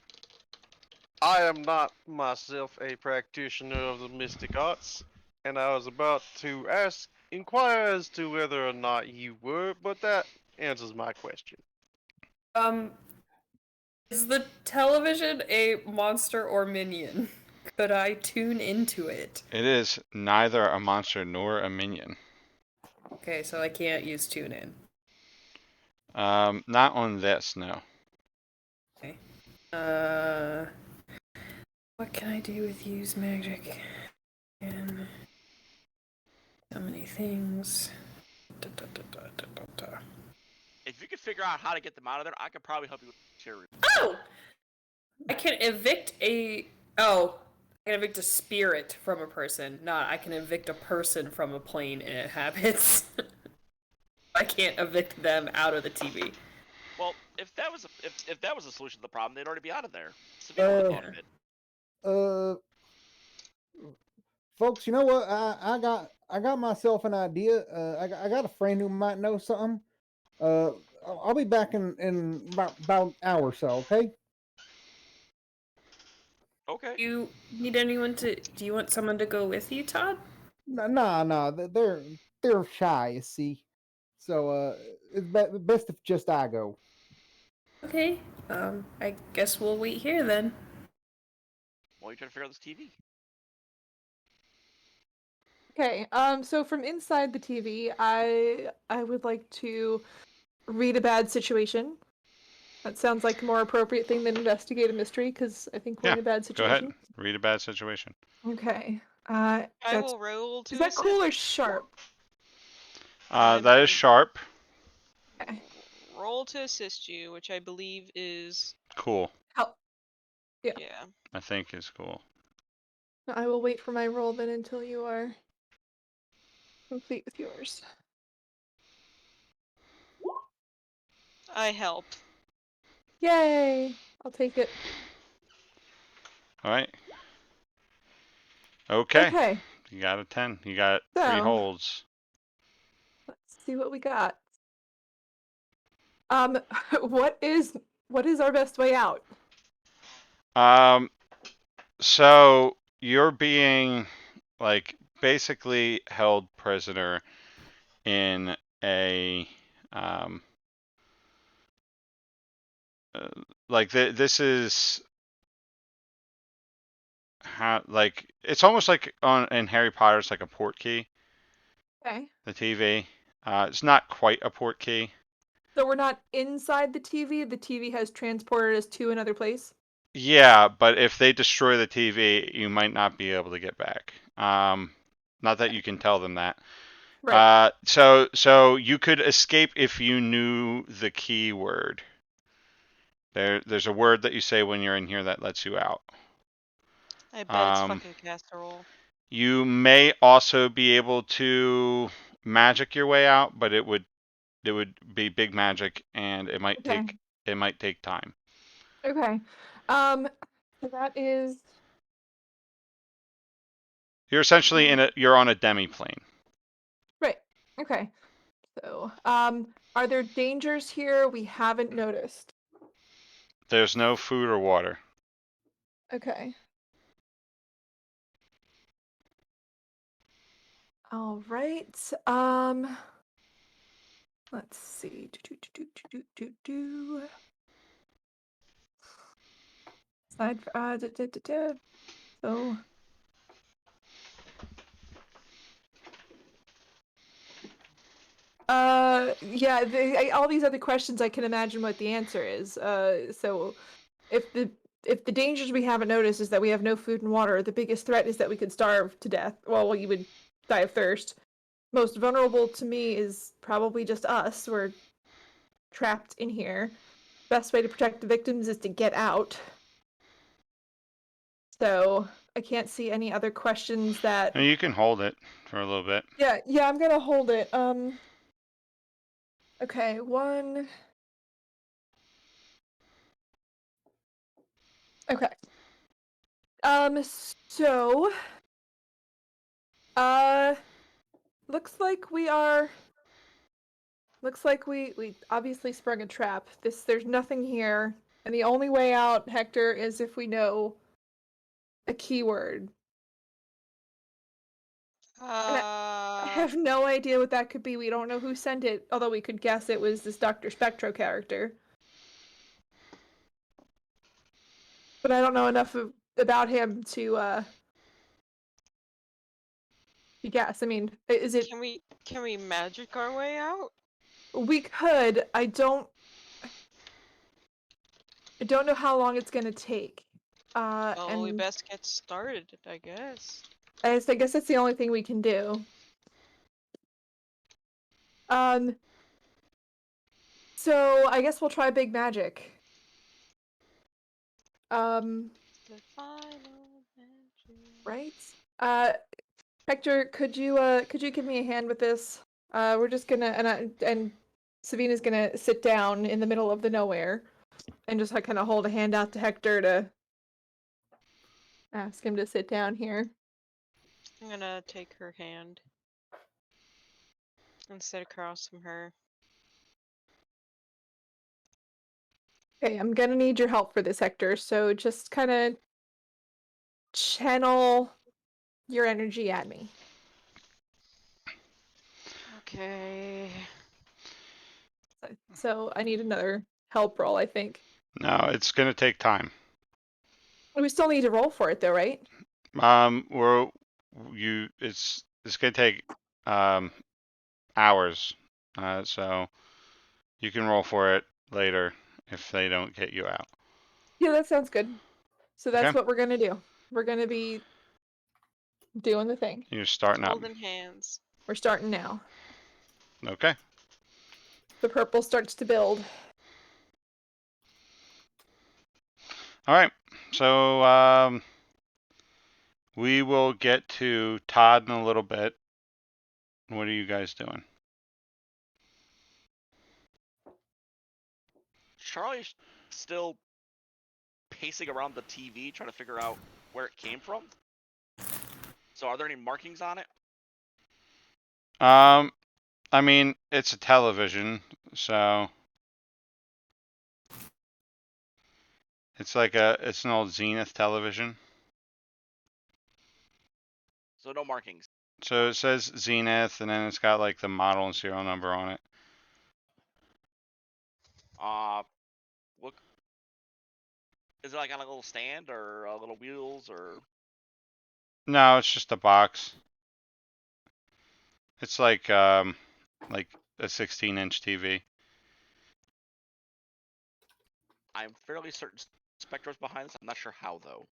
Speaker 3: I am not myself a practitioner of the mystic arts, and I was about to inquire as to whether or not you were, but that answers my question.
Speaker 6: Is the television a monster or minion? Could I tune into it?
Speaker 1: It is neither a monster nor a minion.
Speaker 6: Okay, so I can't use tune in.
Speaker 1: Not on this, no.
Speaker 6: Okay. What can I do with use magic? And so many things.
Speaker 4: If you could figure out how to get them out of there, I could probably help you with material.
Speaker 6: Oh! I can evict a. Oh. I can evict a spirit from a person. Not I can evict a person from a plane and it habits. I can't evict them out of the TV.
Speaker 4: Well, if that was a solution to the problem, they'd already be out of there. Savino thought of it.
Speaker 7: Folks, you know what? I got myself an idea. I got a friend who might know something. I'll be back in about an hour or so. Okay.
Speaker 4: Okay.
Speaker 6: You need anyone to? Do you want someone to go with you, Todd?
Speaker 7: Nah. They're shy. You see. So it's best if just I go.
Speaker 6: Okay. I guess we'll wait here then.
Speaker 4: Well, you trying to figure out this TV.
Speaker 5: Okay, so from inside the TV, I would like to read a bad situation. That sounds like a more appropriate thing than investigate a mystery, because I think we're in a bad
Speaker 1: Go
Speaker 5: situation.
Speaker 1: ahead. Read a bad situation.
Speaker 5: Okay.
Speaker 2: I
Speaker 5: That's,
Speaker 2: will roll to
Speaker 5: is that
Speaker 2: assist.
Speaker 5: cool or sharp?
Speaker 1: That is sharp.
Speaker 5: Okay.
Speaker 2: Roll to assist you, which I believe is
Speaker 1: Cool.
Speaker 5: Help. Yeah.
Speaker 2: yeah.
Speaker 1: I think is cool.
Speaker 5: I will wait for my roll then until you are complete with yours.
Speaker 2: I help.
Speaker 5: Yay! I'll take it.
Speaker 1: All right. Okay.
Speaker 5: Okay.
Speaker 1: You got a 10. You got
Speaker 5: So-
Speaker 1: 3 holds.
Speaker 5: Let's see what we got. What is our best way out?
Speaker 1: So you're being like basically held prisoner in a like this is how like it's almost like on in Harry Potter it's like a port key,
Speaker 5: Okay.
Speaker 1: the TV. It's not quite a port key.
Speaker 5: So we're not inside the TV. The TV has transported us to another place.
Speaker 1: Yeah, but if they destroy the TV, you might not be able to get back. Not that you can tell them that.
Speaker 5: Right.
Speaker 1: So you could escape if you knew the key word. There's a word that you say when you're in here that lets you out.
Speaker 2: I bet it's fucking casserole.
Speaker 1: You may also be able to magic your way out, but it would be big magic and it might take time.
Speaker 5: Okay. So that is
Speaker 1: You're essentially you're on a demi-plane.
Speaker 5: right. Okay. So, are there dangers here we haven't noticed?
Speaker 1: There's no food or water.
Speaker 5: Okay. All right. Let's see. Side. So. Yeah. All these other questions, I can imagine what the answer is. So, if the dangers we haven't noticed is that we have no food and water, the biggest threat is that we could starve to death. Well, you would die of thirst. Most vulnerable to me is probably just us. We're trapped in here. Best way to protect the victims is to get out. So I can't see any other questions that.
Speaker 1: I mean, you can hold it for a little bit.
Speaker 5: Yeah, I'm gonna hold it. Okay, one. Okay. So. Looks like we are looks like we obviously sprung a trap. There's nothing here, and the only way out, Hector, is if we know a keyword. I have no idea what that could be. We don't know who sent it, although we could guess it was this Dr. Spectro character. But I don't know enough about him to guess. I mean, is it?
Speaker 2: Can we magic our way out?
Speaker 5: We could. I don't know how long it's gonna take.
Speaker 2: Well, we
Speaker 5: And
Speaker 2: best get started, I guess.
Speaker 5: I guess that's the only thing we can do. So I guess we'll try big magic.
Speaker 2: The final magic.
Speaker 5: Right? Hector, could you give me a hand with this? We're just gonna and Savina's gonna sit down in the middle of the nowhere and just kind of hold a hand out to Hector to ask him to sit down here.
Speaker 2: I'm gonna take her hand and sit across from her.
Speaker 5: Okay, I'm gonna need your help for this, Hector. So just kind of channel your energy at me.
Speaker 2: Okay.
Speaker 5: So I need another help roll, I think.
Speaker 1: No, it's gonna take time.
Speaker 5: We still need to roll for it, though, right?
Speaker 1: It's gonna take hours. So you can roll for it later if they don't get you out.
Speaker 5: Yeah, that sounds good. So that's
Speaker 1: Okay.
Speaker 5: what we're gonna do. We're gonna be doing the thing.
Speaker 1: You're starting up.
Speaker 2: Holding hands.
Speaker 5: We're starting now.
Speaker 1: Okay.
Speaker 5: The purple starts to build.
Speaker 1: All right. So we will get to Todd in a little bit. What are you guys doing?
Speaker 4: Charlie's still pacing around the TV trying to figure out where it came from. So are there any markings on it?
Speaker 1: I mean, it's a television, so it's an old Zenith television.
Speaker 4: So no markings.
Speaker 1: So it says Zenith, and then it's got like the model and serial number on it.
Speaker 4: Look. Is it like on a little stand or little wheels or?
Speaker 1: No, it's just a box. It's like a 16-inch TV.
Speaker 4: I'm fairly certain Spectro's behind this. I'm not sure how though.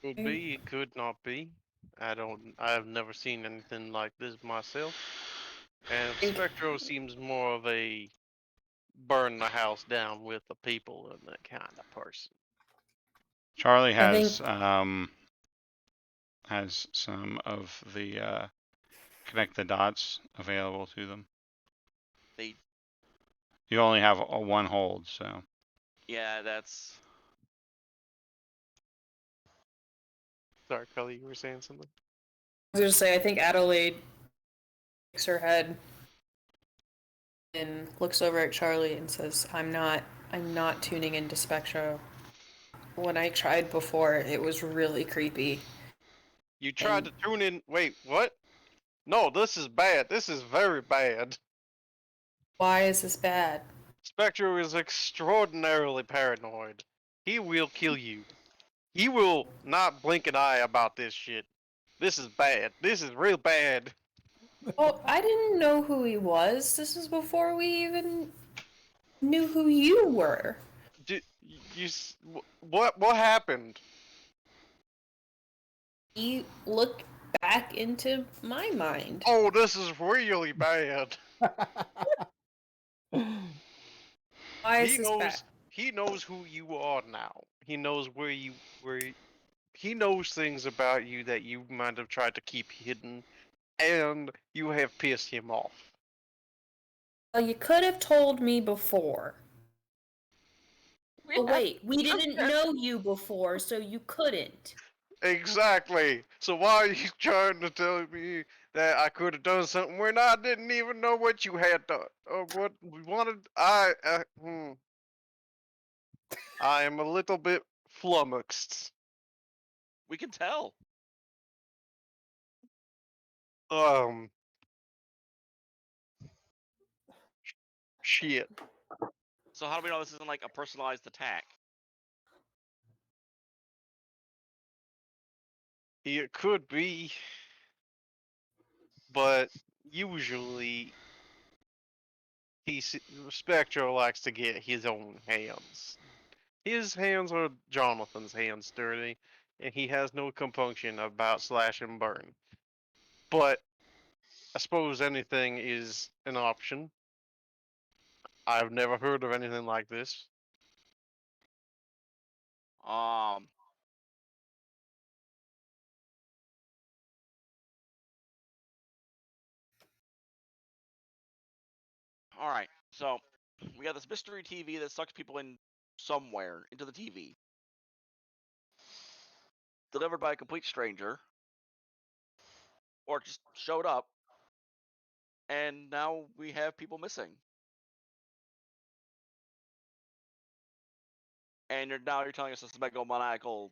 Speaker 3: Could be, it could not be. I've never seen anything like this myself. And Spectro seems more of a burn the house down with the people and that kind of person.
Speaker 1: Charlie
Speaker 6: I
Speaker 1: has some of the connect the dots available to them. You only have a one hold, so.
Speaker 4: Yeah, that's.
Speaker 3: Sorry, Kelly, you were saying something?
Speaker 6: I was gonna say, I think Adelaide shakes her head and looks over at Charlie and says, I'm not tuning into Spectro. When I tried before, it was really creepy.
Speaker 3: You tried to tune in. Wait, what? No, this is bad. This is very bad.
Speaker 6: Why is this bad?
Speaker 3: Spectro is extraordinarily paranoid. He will kill you. He will not blink an eye about this shit. This is bad. This is real bad.
Speaker 6: Well, I didn't know who he was. This was before we even knew who you were.
Speaker 3: What happened?
Speaker 6: He looked back into my mind.
Speaker 3: Oh, this is really bad.
Speaker 6: Why is this bad?
Speaker 3: He knows who you are now. He knows he knows things about you that you might have tried to keep hidden, and you have pissed him off.
Speaker 6: Well, you could have told me before. Oh, wait, we didn't know you before, so you couldn't.
Speaker 3: Exactly. So why are you trying to tell me that I could have done something when I didn't even know what you had done or what we wanted. I am a little bit flummoxed.
Speaker 4: We can tell.
Speaker 3: Shit.
Speaker 4: So how do we know this isn't like a personalized attack?
Speaker 3: It could be, but usually Spectro likes to get his own hands. His hands are Jonathan's hands dirty, and he has no compunction about slash and burn. But I suppose anything is an option. I've never heard of anything like this.
Speaker 4: Um. All right. So we got this mystery TV that sucks people in somewhere into the TV, delivered by a complete stranger, or just showed up, and now we have people missing. And now you're telling us this megalomaniacal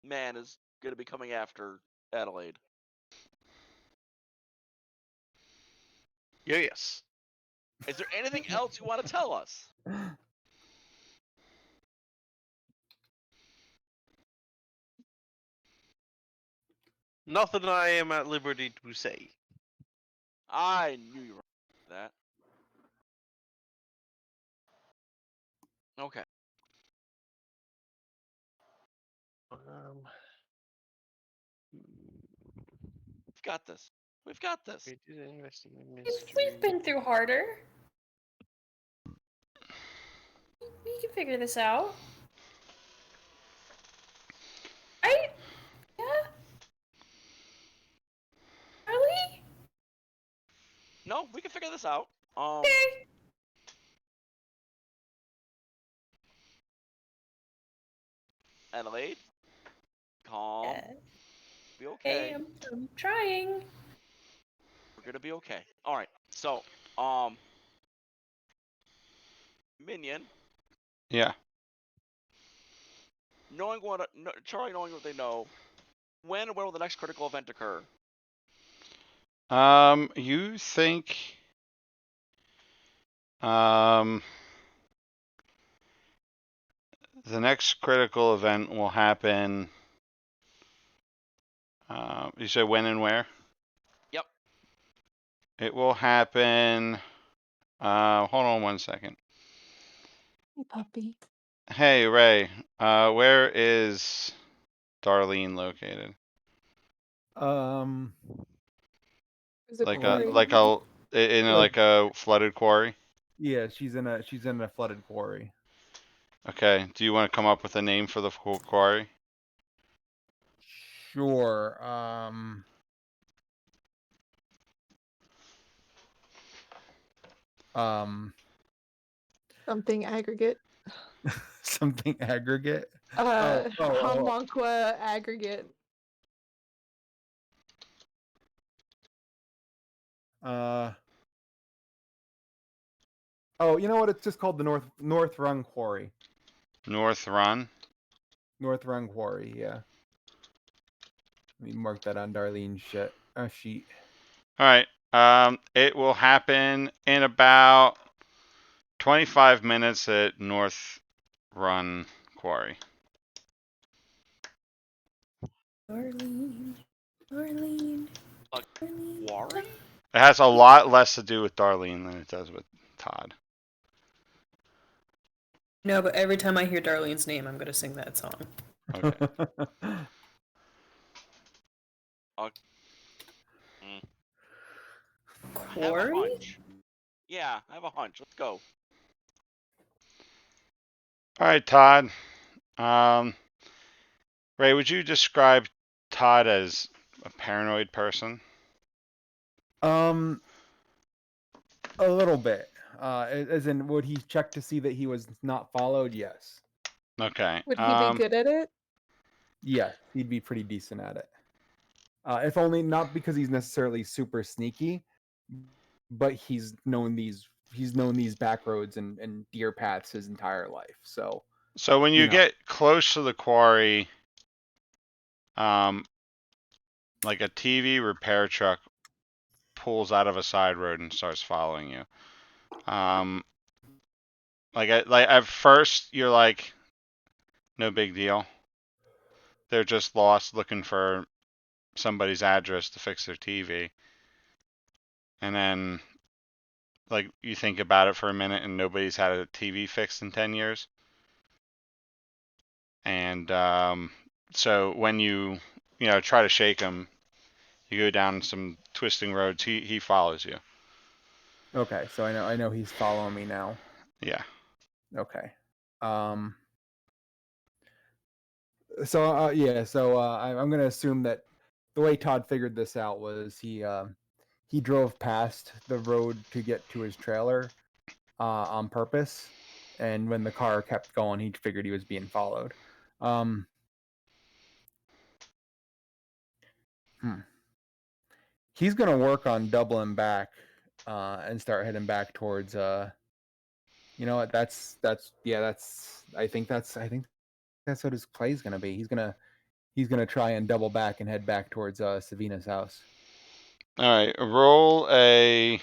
Speaker 4: man is going to be coming after Adelaide.
Speaker 3: Yes.
Speaker 4: Is there anything else you want to tell us?
Speaker 3: Nothing I am at liberty to say.
Speaker 4: I knew you were that. Okay. We've got this. We've got this.
Speaker 3: We did investigate
Speaker 6: We've been through harder. We can figure this out. Right? Yeah? Really?
Speaker 4: No, we can figure this out.
Speaker 6: Okay.
Speaker 4: Adelaide, calm.
Speaker 6: Yeah.
Speaker 4: Be okay.
Speaker 6: Okay, I'm trying.
Speaker 4: We're gonna be okay. All right. So, Minion,
Speaker 1: Yeah.
Speaker 4: Charlie knowing what they know, when and where will the next critical event occur?
Speaker 1: You think the next critical event will happen. You said when and where?
Speaker 4: Yep.
Speaker 1: It will happen. Hold on 1 second.
Speaker 5: Hey, puppy.
Speaker 1: Hey, Ray. Where is Darlene located?
Speaker 5: There's a
Speaker 1: Like
Speaker 5: quarry.
Speaker 1: like a flooded quarry?
Speaker 7: Yeah, she's in a flooded quarry.
Speaker 1: Okay. Do you want to come up with a name for the quarry?
Speaker 7: Sure.
Speaker 5: Something aggregate.
Speaker 7: Something aggregate. Oh.
Speaker 5: Homunqua aggregate.
Speaker 7: Oh, you know what? It's just called the North Run Quarry.
Speaker 1: North Run?
Speaker 7: North Run Quarry, yeah. Let me mark that on Darlene's sheet.
Speaker 1: All right. It will happen in about 25 minutes at North Run Quarry.
Speaker 6: Darlene. Darlene.
Speaker 4: A quarry?
Speaker 1: It has a lot less to do with Darlene than it does with Todd.
Speaker 6: No, but every time I hear Darlene's name, I'm gonna sing that song.
Speaker 1: Okay.
Speaker 4: I have a
Speaker 6: Quarry?
Speaker 4: hunch. Yeah, I have a hunch. Let's go.
Speaker 1: All right, Todd. Ray, would you describe Todd as a paranoid person?
Speaker 7: A little bit. As in, would he check to see that he was not followed? Yes.
Speaker 1: Okay.
Speaker 5: Would he be good at it?
Speaker 7: Yes, he'd be pretty decent at it. If only not because he's necessarily super sneaky, but he's known these back roads and deer paths his entire life. So
Speaker 1: So when you get close to the quarry, like a TV repair truck pulls out of a side road and starts following you. Like at first you're like, no big deal. They're just lost looking for somebody's address to fix their TV. And then like you think about it for a minute and nobody's had a TV fixed in 10 years. And so when you try to shake him, you go down some twisting roads, he follows you.
Speaker 7: okay, so I know he's following me now.
Speaker 1: Yeah.
Speaker 7: Okay. So yeah, so I'm gonna assume that the way Todd figured this out was he drove past the road to get to his trailer on purpose, and when the car kept going, he figured he was being followed. He's gonna work on doubling back and start heading back towards you know what, that's I think that's what his play's gonna be. He's gonna try and double back and head back towards Savina's house.
Speaker 1: All right, roll a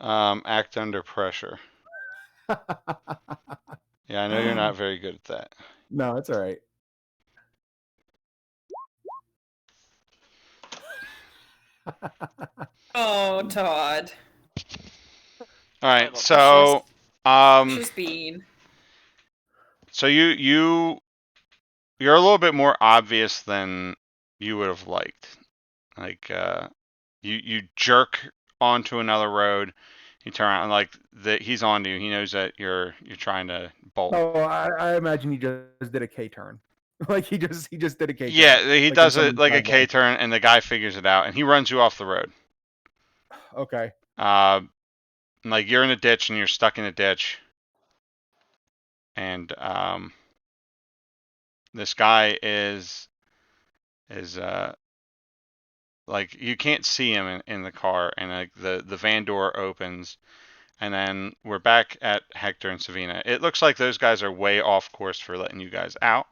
Speaker 1: act under pressure. Yeah, I know you're not very good at that.
Speaker 7: No, it's all right.
Speaker 6: Oh, Todd.
Speaker 1: All right,
Speaker 4: Just-
Speaker 1: so
Speaker 6: Just being.
Speaker 1: so you're a little bit more obvious than you would have liked. Like you jerk onto another road, you turn around and like he's on you. He knows that you're trying to bolt.
Speaker 7: Oh, I imagine he just did a K turn. Like he just did a K turn.
Speaker 1: Yeah, he
Speaker 7: Like
Speaker 1: does
Speaker 7: in
Speaker 1: it like a
Speaker 7: some
Speaker 1: K turn, and the guy figures it out, and he runs you off the road.
Speaker 7: Okay.
Speaker 1: Like you're in a ditch, and you're stuck in a ditch, and this guy is like you can't see him in the car, and like the van door opens, and then we're back at Hector and Savina. It looks like those guys are way off course for letting you guys out.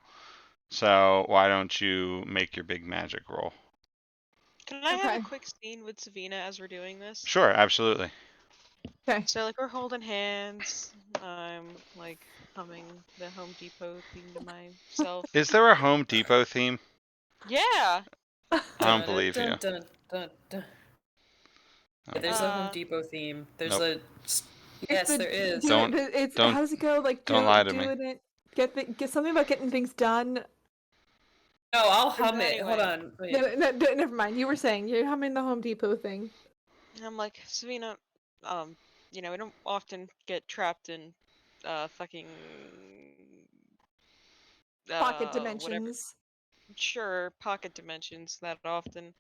Speaker 1: So why don't you make your big magic roll?
Speaker 2: Can I have
Speaker 5: Okay.
Speaker 2: a quick scene with Savina as we're doing this?
Speaker 1: Sure, absolutely.
Speaker 5: Okay.
Speaker 2: So like we're holding hands. I'm like humming the Home Depot theme to myself.
Speaker 1: Is there a Home Depot theme?
Speaker 2: Yeah.
Speaker 1: I don't believe you.
Speaker 6: Dun, dun, dun, dun. Yeah, there's a Home Depot theme. There's
Speaker 1: Nope.
Speaker 6: yes, there is.
Speaker 1: Don't- don't-
Speaker 5: how does it go? Like
Speaker 1: don't lie to me.
Speaker 5: doing it. Get something about getting things done.
Speaker 6: No, I'll hum it. Hold
Speaker 2: Anyway.
Speaker 6: on. Wait.
Speaker 5: No, never mind. You were saying you're humming the Home Depot thing.
Speaker 2: And I'm like, Savina, we don't often get trapped in fucking
Speaker 5: Pocket
Speaker 2: whatever.
Speaker 5: dimensions.
Speaker 2: Sure, pocket dimensions that often.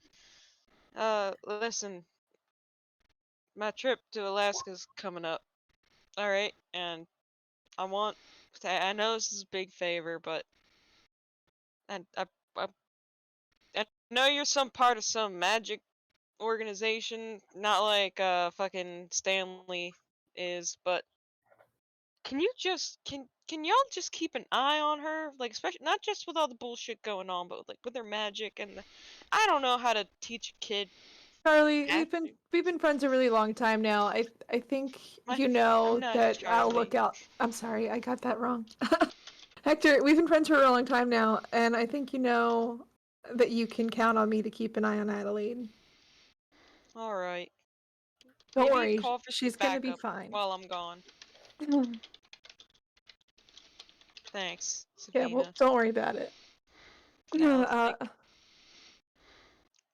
Speaker 2: Listen, my trip to Alaska's coming up. All right, and I know this is a big favor, but and I know you're some part of some magic organization, not like fucking Stanley is, but can y'all just keep an eye on her, like especially not just with all the bullshit going on, but like with her magic and I don't know how to teach a kid.
Speaker 5: Charlie,
Speaker 2: Magic.
Speaker 5: we've been friends a really long time now. I think
Speaker 2: My-
Speaker 5: you know
Speaker 2: I'm not
Speaker 5: that I'll
Speaker 2: Charlie.
Speaker 5: look out. I'm sorry, I got that wrong. Hector, we've been friends for a long time now, and I think you know that you can count on me to keep an eye on Adelaide.
Speaker 2: All right.
Speaker 5: Don't
Speaker 2: Maybe
Speaker 5: worry,
Speaker 2: call for some
Speaker 5: she's gonna be
Speaker 2: backup
Speaker 5: fine.
Speaker 2: while I'm gone. Thanks,
Speaker 5: Yeah,
Speaker 2: Sabina.
Speaker 5: well, don't worry about it.
Speaker 2: Now,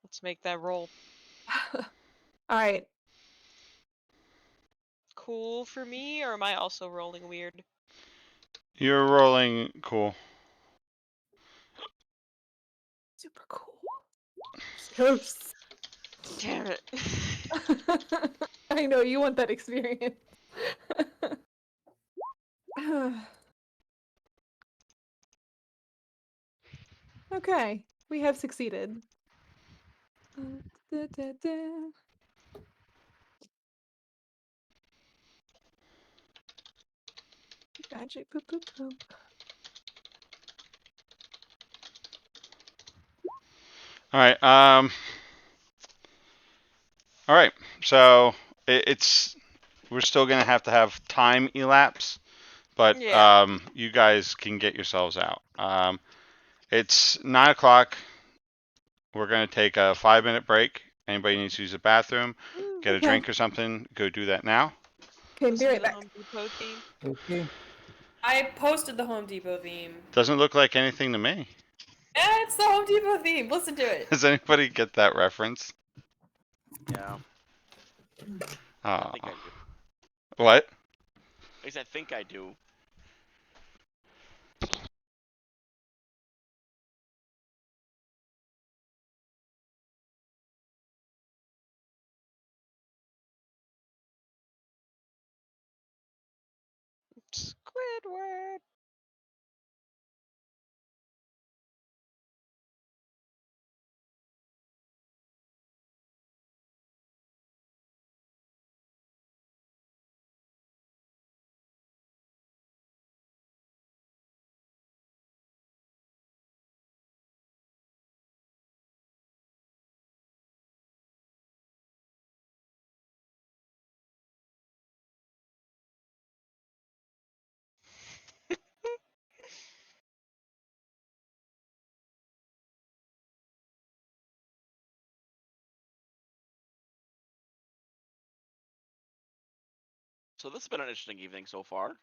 Speaker 2: let's make that roll.
Speaker 5: All right.
Speaker 2: Cool for me, or am I also rolling weird?
Speaker 1: You're rolling cool.
Speaker 5: Super cool. Ghosts.
Speaker 2: Damn it.
Speaker 5: I know you want that experience. Okay, we have succeeded. Da, da, da. Magic poop poop poop.
Speaker 1: All right. All right. So it's we're still gonna have to have time elapse, but
Speaker 2: Yeah.
Speaker 1: you guys can get yourselves out. It's 9 o'clock. We're gonna take a 5-minute break. Anybody needs to use the bathroom, get a
Speaker 5: Okay.
Speaker 1: drink or something, go do that now.
Speaker 5: Okay, be
Speaker 2: Listen to
Speaker 5: right
Speaker 2: the
Speaker 5: back.
Speaker 2: Home Depot theme.
Speaker 7: Okay.
Speaker 6: I posted the Home Depot theme.
Speaker 1: Doesn't look like anything to me.
Speaker 6: Yeah, it's the Home Depot theme. Listen to it.
Speaker 1: Does anybody get that reference?
Speaker 4: Yeah, I
Speaker 1: Oh,
Speaker 4: think I do.
Speaker 1: what?
Speaker 4: At least I think I do.
Speaker 2: Squidward.
Speaker 4: So this has been an interesting evening so far.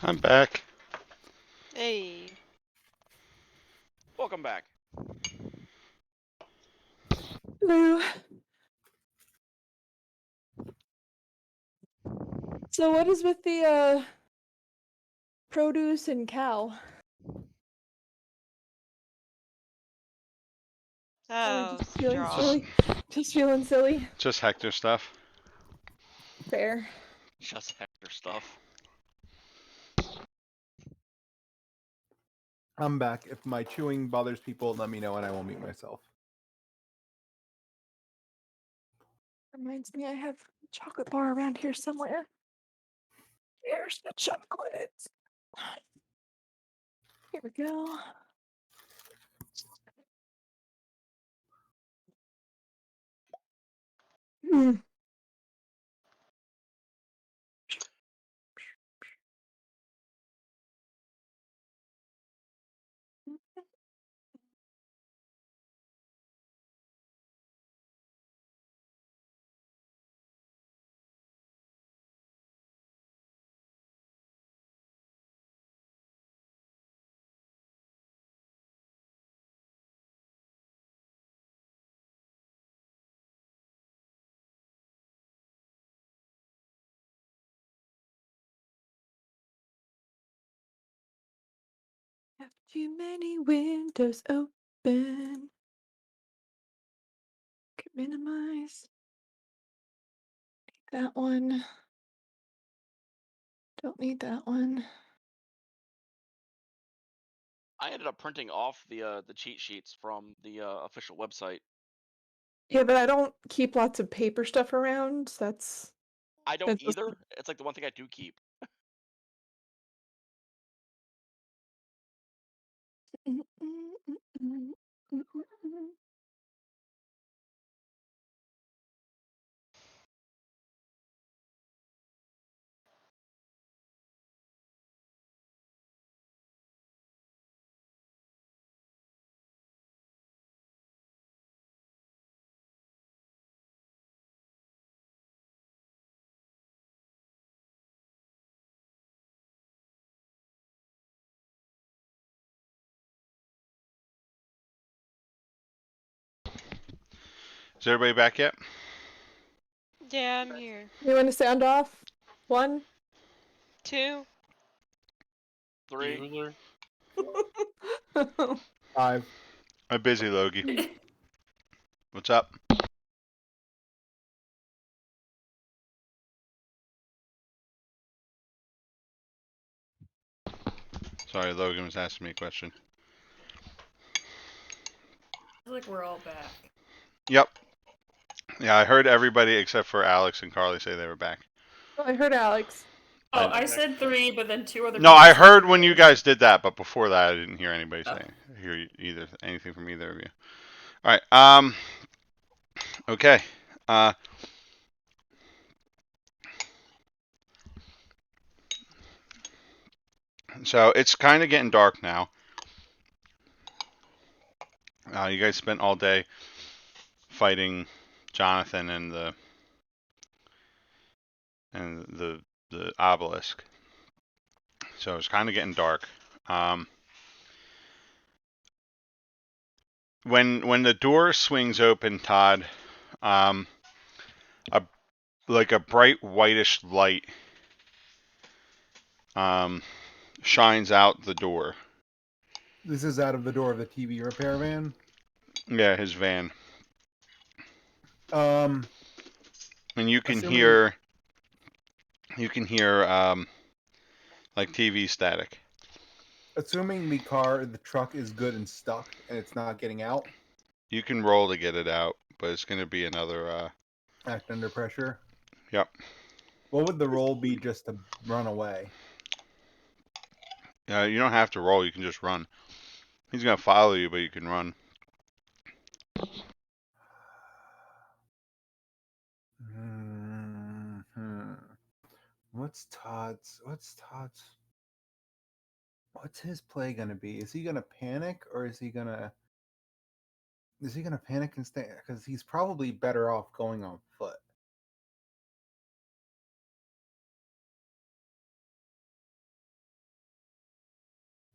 Speaker 1: I'm back.
Speaker 2: Hey.
Speaker 4: Welcome back.
Speaker 5: Hello. So what is with the produce and cow?
Speaker 2: Oh,
Speaker 5: Just feeling
Speaker 2: straw.
Speaker 5: silly. Just feeling silly.
Speaker 1: Just Hector stuff.
Speaker 5: Fair.
Speaker 4: Just Hector stuff.
Speaker 8: I'm back. If my chewing bothers people, let me know and I will mute myself.
Speaker 5: Reminds me I have a chocolate bar around here somewhere. Here's the chocolate. Here we go. Mm. Have too many windows open. Can minimize. Need that one. Don't need that one.
Speaker 4: I ended up printing off the cheat sheets from the official website.
Speaker 5: Yeah, but I don't keep lots of paper stuff around. That's
Speaker 4: I don't
Speaker 5: that's just-
Speaker 4: either. It's like the one thing I do keep.
Speaker 1: Is everybody back yet?
Speaker 2: Yeah, I'm here.
Speaker 5: You want to sound off? 1,
Speaker 2: 2.
Speaker 4: 3.
Speaker 3: Bueller.
Speaker 8: 5.
Speaker 1: I'm busy, Logie. What's up? Sorry, Logan was asking me a question.
Speaker 6: Like we're all back.
Speaker 1: Yep. Yeah, I heard everybody except for Alex and Carly say they were back.
Speaker 5: I heard Alex.
Speaker 6: Oh,
Speaker 1: I-
Speaker 6: I said 3, but then 2 other
Speaker 1: No,
Speaker 6: people
Speaker 1: I
Speaker 6: said
Speaker 1: heard
Speaker 6: 3
Speaker 1: when you
Speaker 6: already.
Speaker 1: guys did that, but before that, I didn't hear anybody
Speaker 6: Oh.
Speaker 1: hear either anything from either of you. All right. Okay. So it's kind of getting dark now. You guys spent all day fighting Jonathan and the obelisk. So it's kind of getting dark. When the door swings open, Todd, like a bright whitish light shines out the door.
Speaker 8: This is out of the door of the TV repair van.
Speaker 1: Yeah, his van.
Speaker 8: Um,
Speaker 1: And you can
Speaker 8: Assuming-
Speaker 1: hear like TV static.
Speaker 8: assuming the truck is good and stuck and it's not getting out,
Speaker 1: You can roll to get it out, but it's going to be another
Speaker 8: act under pressure.
Speaker 1: Yep.
Speaker 8: What would the roll be just to run away?
Speaker 1: You don't have to roll, you can just run. He's going to follow you, but you can run.
Speaker 8: What's his play gonna be? Is he gonna panic or is he gonna panic and stay? Because he's probably better off going on foot.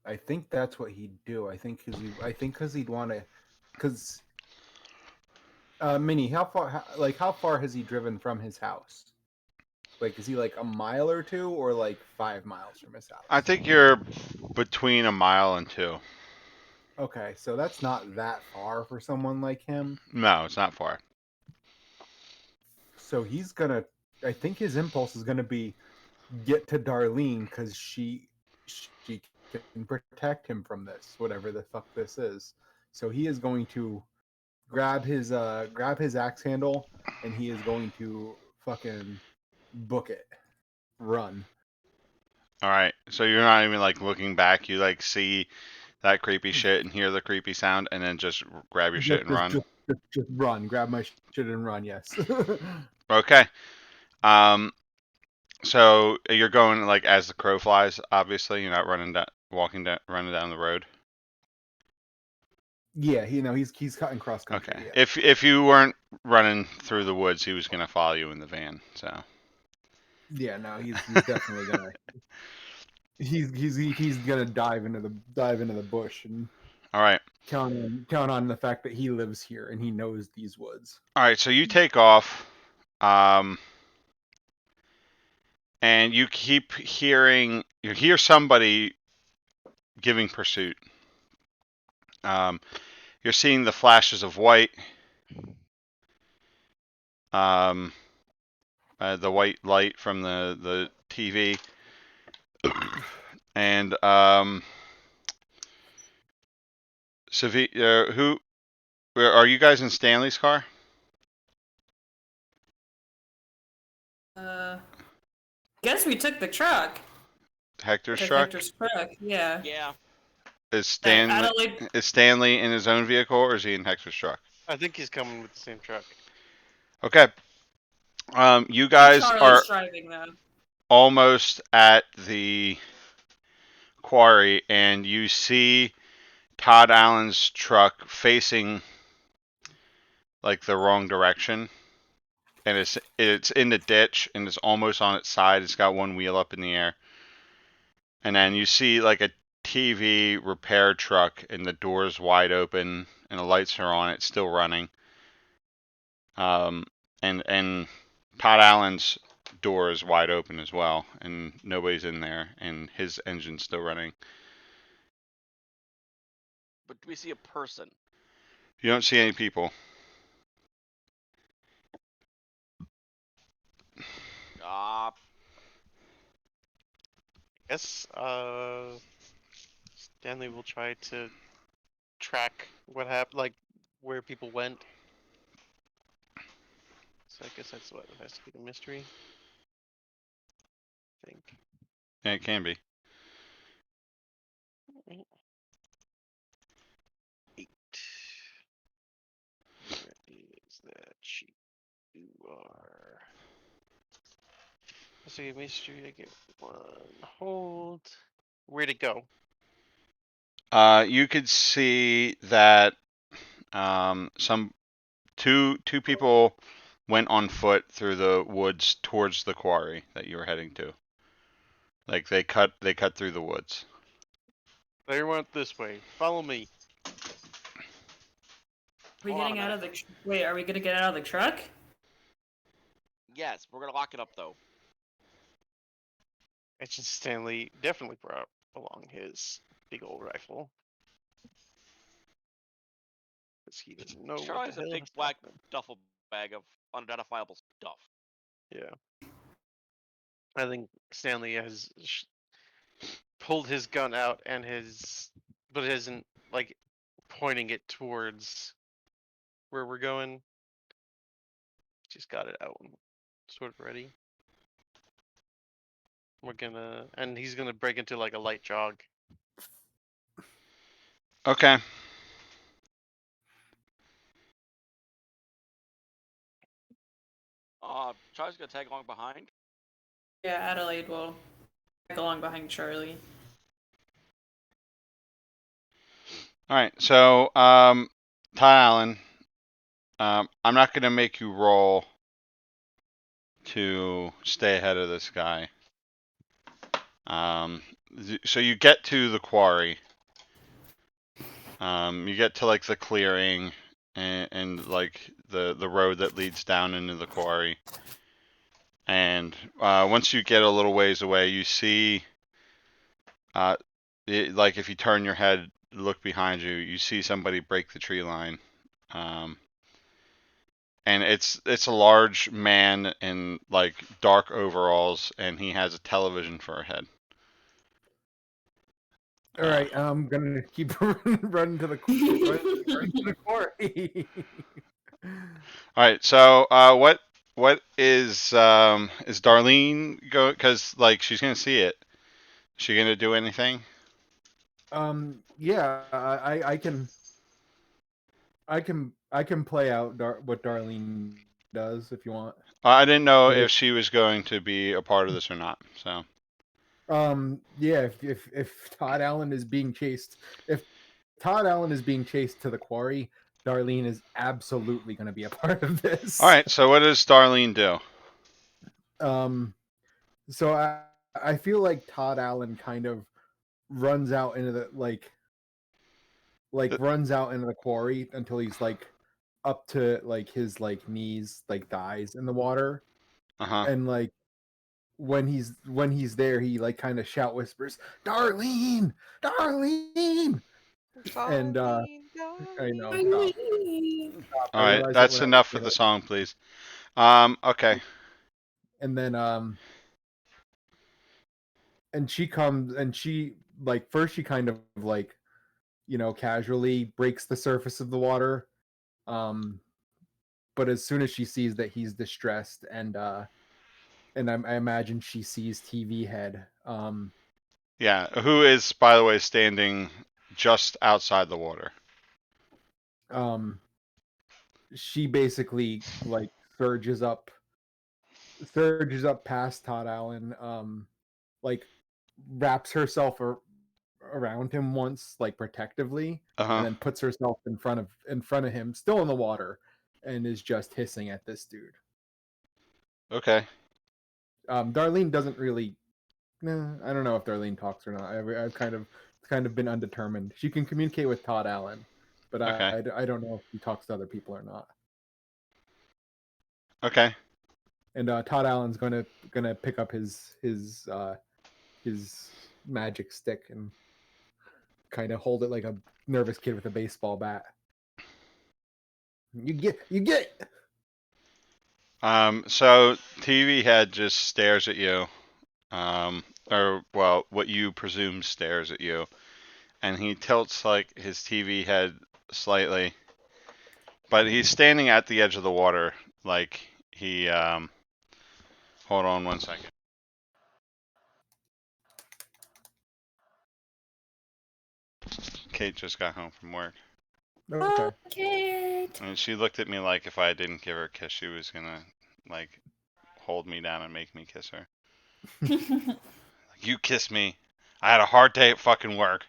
Speaker 8: I think that's what he'd do. I think because he'd want to, because Minnie, how far has he driven from his house? Like, is he like a mile or 2, or like 5 miles from his house?
Speaker 1: I think you're between a mile and 2.
Speaker 8: Okay, so that's not that far for someone like him.
Speaker 1: No, it's not far.
Speaker 8: So he's gonna. I think his impulse is gonna be get to Darlene because she can protect him from this, whatever the fuck this is. So he is going to grab his axe handle and he is going to fucking book it, run.
Speaker 1: All right. So you're not even like looking back. You like see that creepy shit and hear the creepy sound, and then just grab your shit and run.
Speaker 8: Just run, grab my shit and run. Yes.
Speaker 1: Okay. So you're going like as the crow flies. Obviously, you're not running running down the road.
Speaker 8: Yeah, he's cutting cross country.
Speaker 1: Okay.
Speaker 8: Yeah.
Speaker 1: If you weren't running through the woods, he was gonna follow you in the van. So.
Speaker 8: Yeah, no, he's definitely gonna. He's gonna dive into the bush and
Speaker 1: All right.
Speaker 8: count on the fact that he lives here and he knows these woods.
Speaker 1: All right. So you take off. And you hear somebody giving pursuit. You're seeing the flashes of white, the white light from the TV, and who are you guys in Stanley's car?
Speaker 6: Guess we took the truck.
Speaker 1: Hector's
Speaker 6: Took
Speaker 1: truck?
Speaker 6: Hector's truck. Yeah.
Speaker 4: Yeah.
Speaker 1: Is Stanley in his own vehicle, or is he in Hector's truck?
Speaker 3: I think he's coming with the same truck.
Speaker 1: Okay. You guys
Speaker 6: Charlie's
Speaker 1: are
Speaker 6: driving though.
Speaker 1: almost at the quarry, and you see Todd Allen's truck facing like the wrong direction, and it's in the ditch, and it's almost on its side. It's got one wheel up in the air, and then you see like a TV repair truck, and the door's wide open, and the lights are on. It's still running. And Todd Allen's door is wide open as well, and nobody's in there, and his engine's still running.
Speaker 4: But do we see a person?
Speaker 1: You don't see any people.
Speaker 3: Guess Stanley will try to track what happened, like where people went. So I guess that's what has to be the mystery. I think.
Speaker 1: Yeah, it can be.
Speaker 3: 8. Where is that sheet? You are. Let's see, mystery. I get 1 hold. Where'd it go?
Speaker 1: You could see that some two people went on foot through the woods towards the quarry that you were heading to. Like they cut through the woods.
Speaker 3: They went this way. Follow me.
Speaker 6: Are we
Speaker 4: Hold on a
Speaker 6: getting out of
Speaker 4: minute.
Speaker 6: the? Wait, are we gonna get out of the truck?
Speaker 4: Yes, we're gonna lock it up though.
Speaker 3: Agent Stanley definitely brought along his big old rifle. Because he doesn't know
Speaker 4: Charlie
Speaker 3: what
Speaker 4: has
Speaker 3: the
Speaker 4: a
Speaker 3: hell
Speaker 4: big
Speaker 3: has
Speaker 4: black
Speaker 3: happened.
Speaker 4: duffel bag of unidentifiable stuff.
Speaker 3: Yeah. I think Stanley has pulled his gun out and but it isn't like pointing it towards where we're going. Just got it out and sort of ready. And he's gonna break into like a light jog.
Speaker 1: Okay.
Speaker 4: Charlie's gonna tag along behind.
Speaker 6: Yeah, Adelaide will tag along behind Charlie.
Speaker 1: All right. So, Todd Allen, I'm not gonna make you roll to stay ahead of this guy. So you get to the quarry. You get to like the clearing and like the road that leads down into the quarry. And once you get a little ways away, you see, like if you turn your head, look behind you, you see somebody break the tree line. And it's a large man in like dark overalls, and he has a television for a head.
Speaker 7: All right, I'm gonna keep running to the running to the quarry.
Speaker 1: All right, so what is Darlene go? Because like she's gonna see it. Is she gonna do anything?
Speaker 7: Yeah, I can play out what Darlene does if you want.
Speaker 1: I didn't know
Speaker 7: But
Speaker 1: if she was going to be a part of this or not. So
Speaker 7: yeah, if Todd Allen is being chased, if Todd Allen is being chased to the quarry, Darlene is absolutely going to be a part of this.
Speaker 1: all right, so what does Darlene do?
Speaker 7: So I feel like Todd Allen kind of runs out into the runs out into the quarry until he's like up to like his like knees, like thighs in the water,
Speaker 1: Uh huh.
Speaker 7: and like when he's there, he like kind of shout whispers, "Darlene, Darlene!" And
Speaker 2: Darlene,
Speaker 7: I know,
Speaker 2: Darlene.
Speaker 7: stop.
Speaker 1: All
Speaker 7: I
Speaker 1: right,
Speaker 7: realized it
Speaker 1: that's
Speaker 7: when I was
Speaker 1: enough for
Speaker 7: saying
Speaker 1: the
Speaker 7: it.
Speaker 1: song, please. Okay.
Speaker 7: And then and she comes and she like first she kind of like casually breaks the surface of the water, um but as soon as she sees that he's distressed and I imagine she sees TV head,
Speaker 1: Yeah, who is, by the way, standing just outside the water.
Speaker 7: um she basically like surges up past Todd Allen, like wraps herself around him once, like protectively,
Speaker 1: Uh
Speaker 7: and
Speaker 1: huh.
Speaker 7: then puts herself in front of him, still in the water, and is just hissing at this dude.
Speaker 1: Okay.
Speaker 7: Darlene doesn't really. I don't know if Darlene talks or not. I've kind of been undetermined. She can communicate with Todd Allen, but
Speaker 1: Okay.
Speaker 7: I don't know if he talks to other people or not.
Speaker 1: Okay.
Speaker 7: And Todd Allen's gonna pick up his magic stick and kind of hold it like a nervous kid with a baseball bat. You get.
Speaker 1: So TV head just stares at you. Or well, what you presume stares at you, and he tilts like his TV head slightly, but he's standing at the edge of the water, like he. Hold on one second. Kate just got home from work,
Speaker 7: Okay.
Speaker 6: Kate.
Speaker 1: and she looked at me like if I didn't give her a kiss, she was gonna like hold me down and make me kiss her. Like, you kiss me. I had a hard day at fucking work.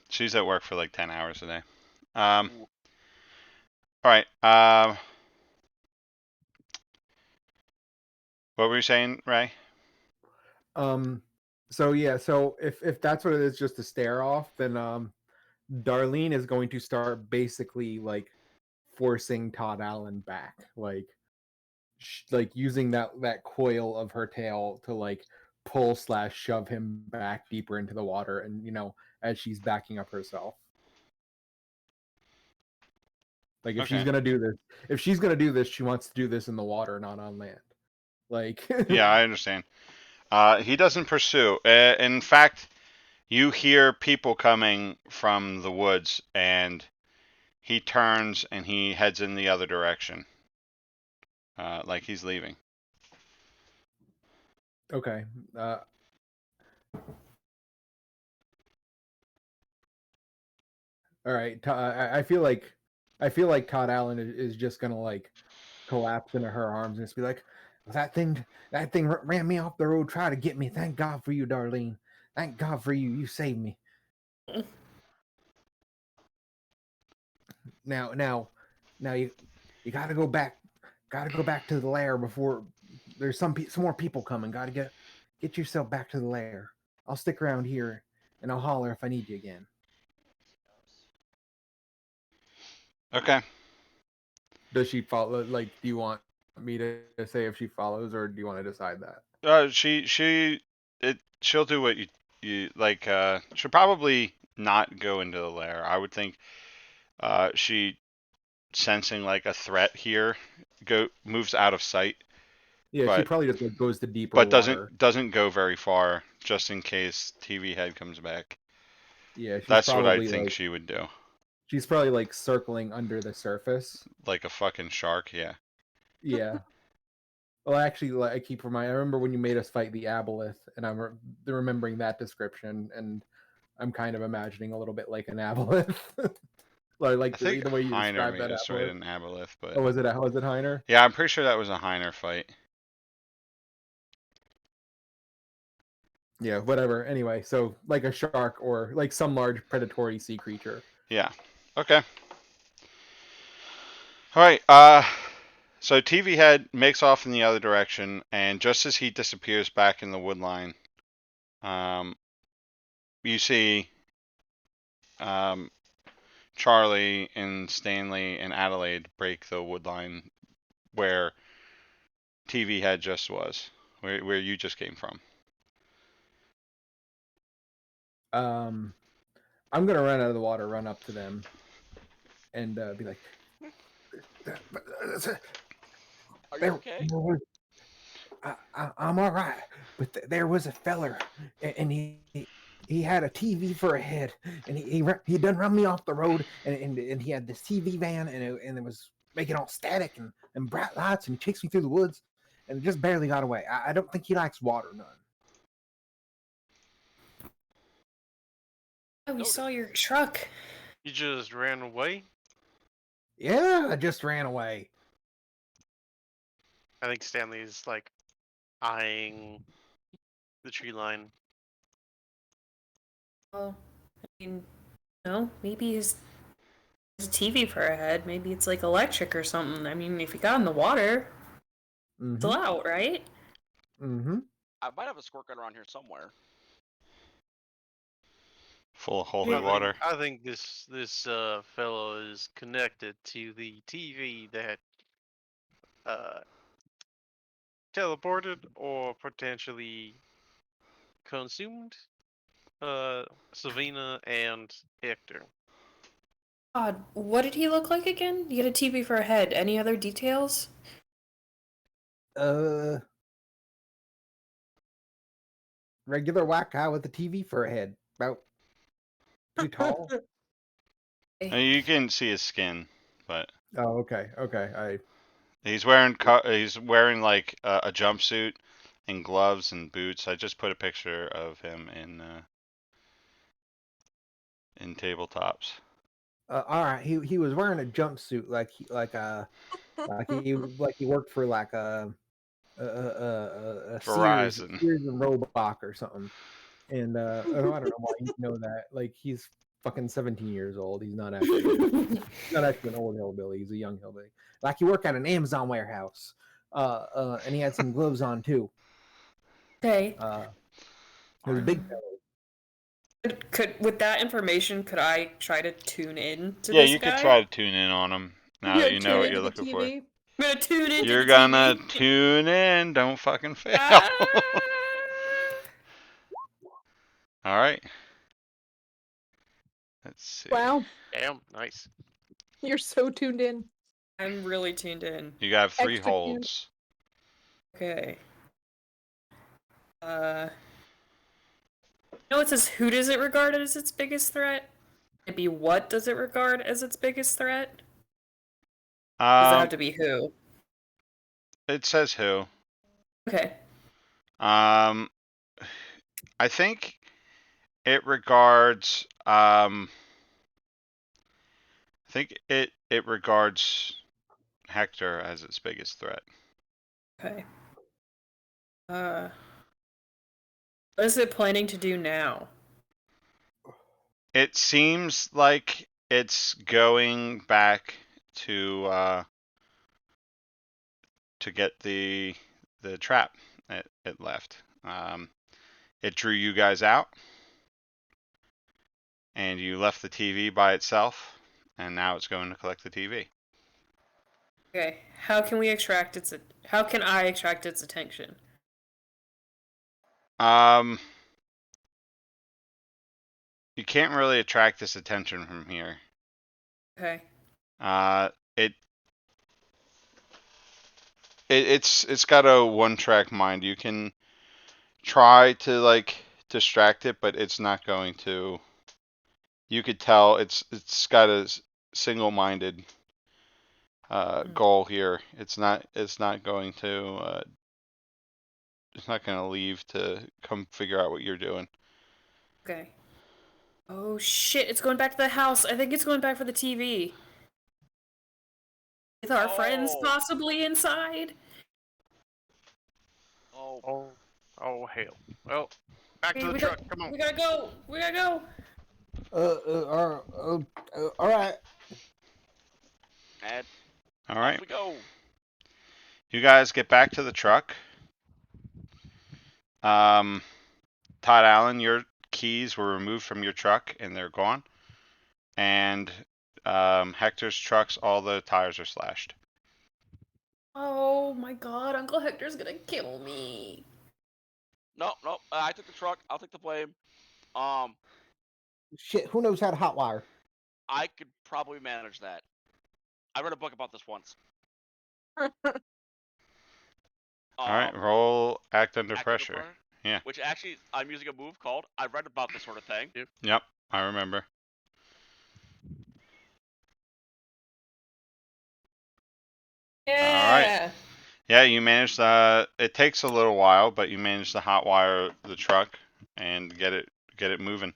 Speaker 1: She's at work for like 10 hours a day. All right. What were you saying, Ray?
Speaker 7: So yeah, so if that's what it is, just a stare off, then Darlene is going to start basically like forcing Todd Allen back, like using that coil of her tail to like pull/shove him back deeper into the water, and as she's backing up herself. Like if she's
Speaker 1: Okay.
Speaker 7: gonna do this, she wants to do this in the water, not on land. Like
Speaker 1: Yeah, I understand. He doesn't pursue. In fact, you hear people coming from the woods, and he turns and he heads in the other direction, like he's leaving.
Speaker 7: okay. All right. I feel like Todd Allen is just gonna like collapse into her arms and just be like, that thing ran me off the road, try to get me. Thank God for you, Darlene. Thank God for you. You saved me. Now you gotta go back. Gotta go back to the lair before there's some more people coming. Gotta get yourself back to the lair. I'll stick around here and I'll holler if I need you again.
Speaker 1: Okay.
Speaker 7: Does she follow? Like, do you want me to say if she follows, or do you want to decide that?
Speaker 1: She'll do what you like. She'll probably not go into the lair. I would think. She sensing like a threat here, moves out of sight,
Speaker 7: Yeah, she
Speaker 1: but
Speaker 7: probably just like goes to deeper water.
Speaker 1: doesn't go very far, just in case TV head comes back.
Speaker 7: Yeah,
Speaker 1: That's what I think she would do.
Speaker 7: she's probably like circling under the surface.
Speaker 1: Like a fucking shark, yeah.
Speaker 7: Yeah. Well, actually, like, I keep reminding. I remember when you made us fight the aboleth, and I'm remembering that description, and I'm kind of imagining a little bit like an aboleth, like
Speaker 1: I think
Speaker 7: the way you
Speaker 1: Heiner
Speaker 7: described
Speaker 1: made
Speaker 7: that
Speaker 1: us fight
Speaker 7: aboleth.
Speaker 1: an aboleth, but
Speaker 7: Oh, was it Heiner?
Speaker 1: yeah, I'm pretty sure that was a Heiner fight.
Speaker 7: Yeah, whatever. Anyway, so like a shark or like some large predatory sea creature.
Speaker 1: Yeah. Okay. All right. So TV head makes off in the other direction, and just as he disappears back in the wood line, you see um, Charlie and Stanley and Adelaide break the wood line where TV head just was. where you just came from.
Speaker 7: I'm gonna run out of the water, run up to them, and be like,
Speaker 4: Are you okay?
Speaker 7: I'm all right, but there was a feller, and he had a TV for a head, and he done run me off the road, and he had this TV van, and it was making all static and bright lights, and he chased me through the woods, and just barely got away. I don't think he likes water none.
Speaker 6: Oh, we
Speaker 4: Noted.
Speaker 6: saw your truck.
Speaker 3: You just ran away?
Speaker 7: Yeah, I just ran away.
Speaker 3: I think Stanley's like eyeing the tree line.
Speaker 6: Well, I mean, no, maybe his TV for a head. Maybe it's like electric or something. I mean, if he got in the water, it's
Speaker 7: Mm-hmm.
Speaker 6: out, right?
Speaker 7: Mm-hmm.
Speaker 4: I might have a squirt gun around here somewhere.
Speaker 1: Full of holy
Speaker 3: I
Speaker 1: water.
Speaker 3: think this fellow is connected to the TV that teleported or potentially consumed Savina and Hector.
Speaker 6: God, what did he look like again? He had a TV for a head. Any other details?
Speaker 7: Regular white guy with a TV for a head, about pretty tall.
Speaker 1: And you can see his skin, but
Speaker 7: Oh, okay, okay.
Speaker 1: he's wearing like a jumpsuit and gloves and boots. I just put a picture of him in tabletops.
Speaker 7: All right. He was wearing a jumpsuit, like he worked for like a Sears
Speaker 1: Verizon.
Speaker 7: and Roebuck or something. And I don't know why you know that. Like he's fucking 17 years old. He's not actually an old hillbilly. He's a young hillbilly. Like he worked at an Amazon warehouse. And he had some gloves on too.
Speaker 6: Okay.
Speaker 7: It was a big fellow.
Speaker 6: Could with that information, could I try to tune in to
Speaker 1: Yeah,
Speaker 6: this
Speaker 1: you
Speaker 6: guy?
Speaker 1: could try to tune in on him now that you know what you're looking for.
Speaker 6: I'm gonna tune into
Speaker 1: You're
Speaker 6: the
Speaker 1: gonna
Speaker 6: TV.
Speaker 1: tune in. Don't fucking fail.
Speaker 6: Ah!
Speaker 1: All right. Let's see.
Speaker 5: Wow,
Speaker 3: Damn, nice.
Speaker 5: you're so tuned in.
Speaker 6: I'm really tuned in.
Speaker 1: You got 3
Speaker 5: Extra tuned.
Speaker 1: holds.
Speaker 6: Okay. No, it says who does it regard as its biggest threat? Maybe what does it regard as its biggest threat? Does it have to be who?
Speaker 1: It says who.
Speaker 6: Okay.
Speaker 1: I think it regards. I think it regards Hector as its biggest threat.
Speaker 6: Okay. What is it planning to do now?
Speaker 1: It seems like it's going back to get the trap it left. It drew you guys out, and you left the TV by itself, and now it's going to collect the TV.
Speaker 6: Okay. How can we extract its? How can I attract its attention?
Speaker 1: You can't really attract this attention from here.
Speaker 6: Okay.
Speaker 1: It's got a one-track mind. You can try to like distract it, but it's not going to. You could tell it's got a single-minded goal here. It's not going to. It's not going to leave to come figure out what you're doing.
Speaker 6: Okay. Oh shit! It's going back to the house. I think it's going back for the TV. With our friends
Speaker 4: Oh.
Speaker 6: possibly inside.
Speaker 4: Oh,
Speaker 3: Oh hell. Well, back to
Speaker 6: Okay,
Speaker 3: the
Speaker 6: we
Speaker 3: truck.
Speaker 6: got-
Speaker 3: Come on.
Speaker 6: We gotta go. We gotta go.
Speaker 7: All right.
Speaker 4: and
Speaker 1: All right.
Speaker 4: off we go.
Speaker 1: You guys get back to the truck. Todd Allen, your keys were removed from your truck and they're gone. And Hector's trucks, all the tires are slashed.
Speaker 6: Oh my god, Uncle Hector's gonna kill me.
Speaker 4: No, no. I took the truck. I'll take the blame. Um,
Speaker 7: Shit, who knows how to hotwire?
Speaker 4: I could probably manage that. I read a book about this once.
Speaker 1: All right,
Speaker 4: Um,
Speaker 1: roll act under
Speaker 4: Act Under
Speaker 1: pressure.
Speaker 4: Pressure,
Speaker 1: Yeah.
Speaker 4: which actually I'm using a move called. I read about this sort of thing.
Speaker 1: Yep, I remember.
Speaker 6: Yeah.
Speaker 1: Yeah, you managed. It takes a little while, but you managed to hotwire the truck and get it moving.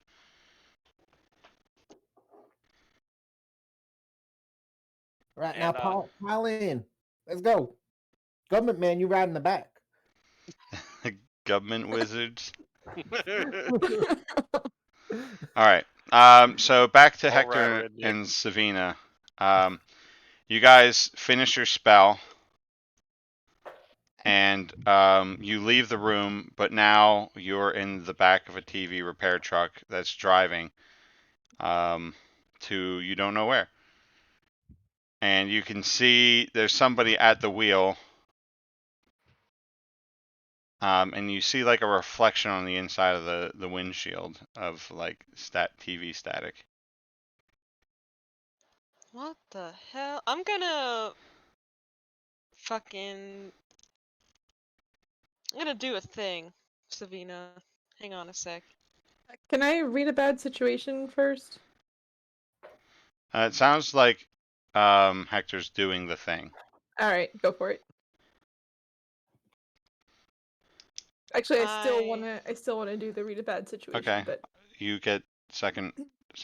Speaker 7: Right now,
Speaker 4: And
Speaker 7: pile in. Let's go. Government man, you ride in the back.
Speaker 1: Government wizards.
Speaker 4: uh,
Speaker 1: All right. So back to
Speaker 3: All right,
Speaker 1: Hector
Speaker 3: redneck.
Speaker 1: and Savina. You guys finish your spell, and you leave the room, but now you're in the back of a TV repair truck that's driving to you don't know where. And you can see there's somebody at the wheel, and you see like a reflection on the inside of the windshield of like TV static.
Speaker 2: What the hell? I'm gonna fucking. I'm gonna do a thing, Savina. Hang on a sec.
Speaker 5: Can I read a bad situation first?
Speaker 1: It sounds like Hector's doing the thing.
Speaker 5: All right, go for it. Actually, I still wanna do the read a bad situation,
Speaker 1: Okay,
Speaker 5: but
Speaker 1: you get second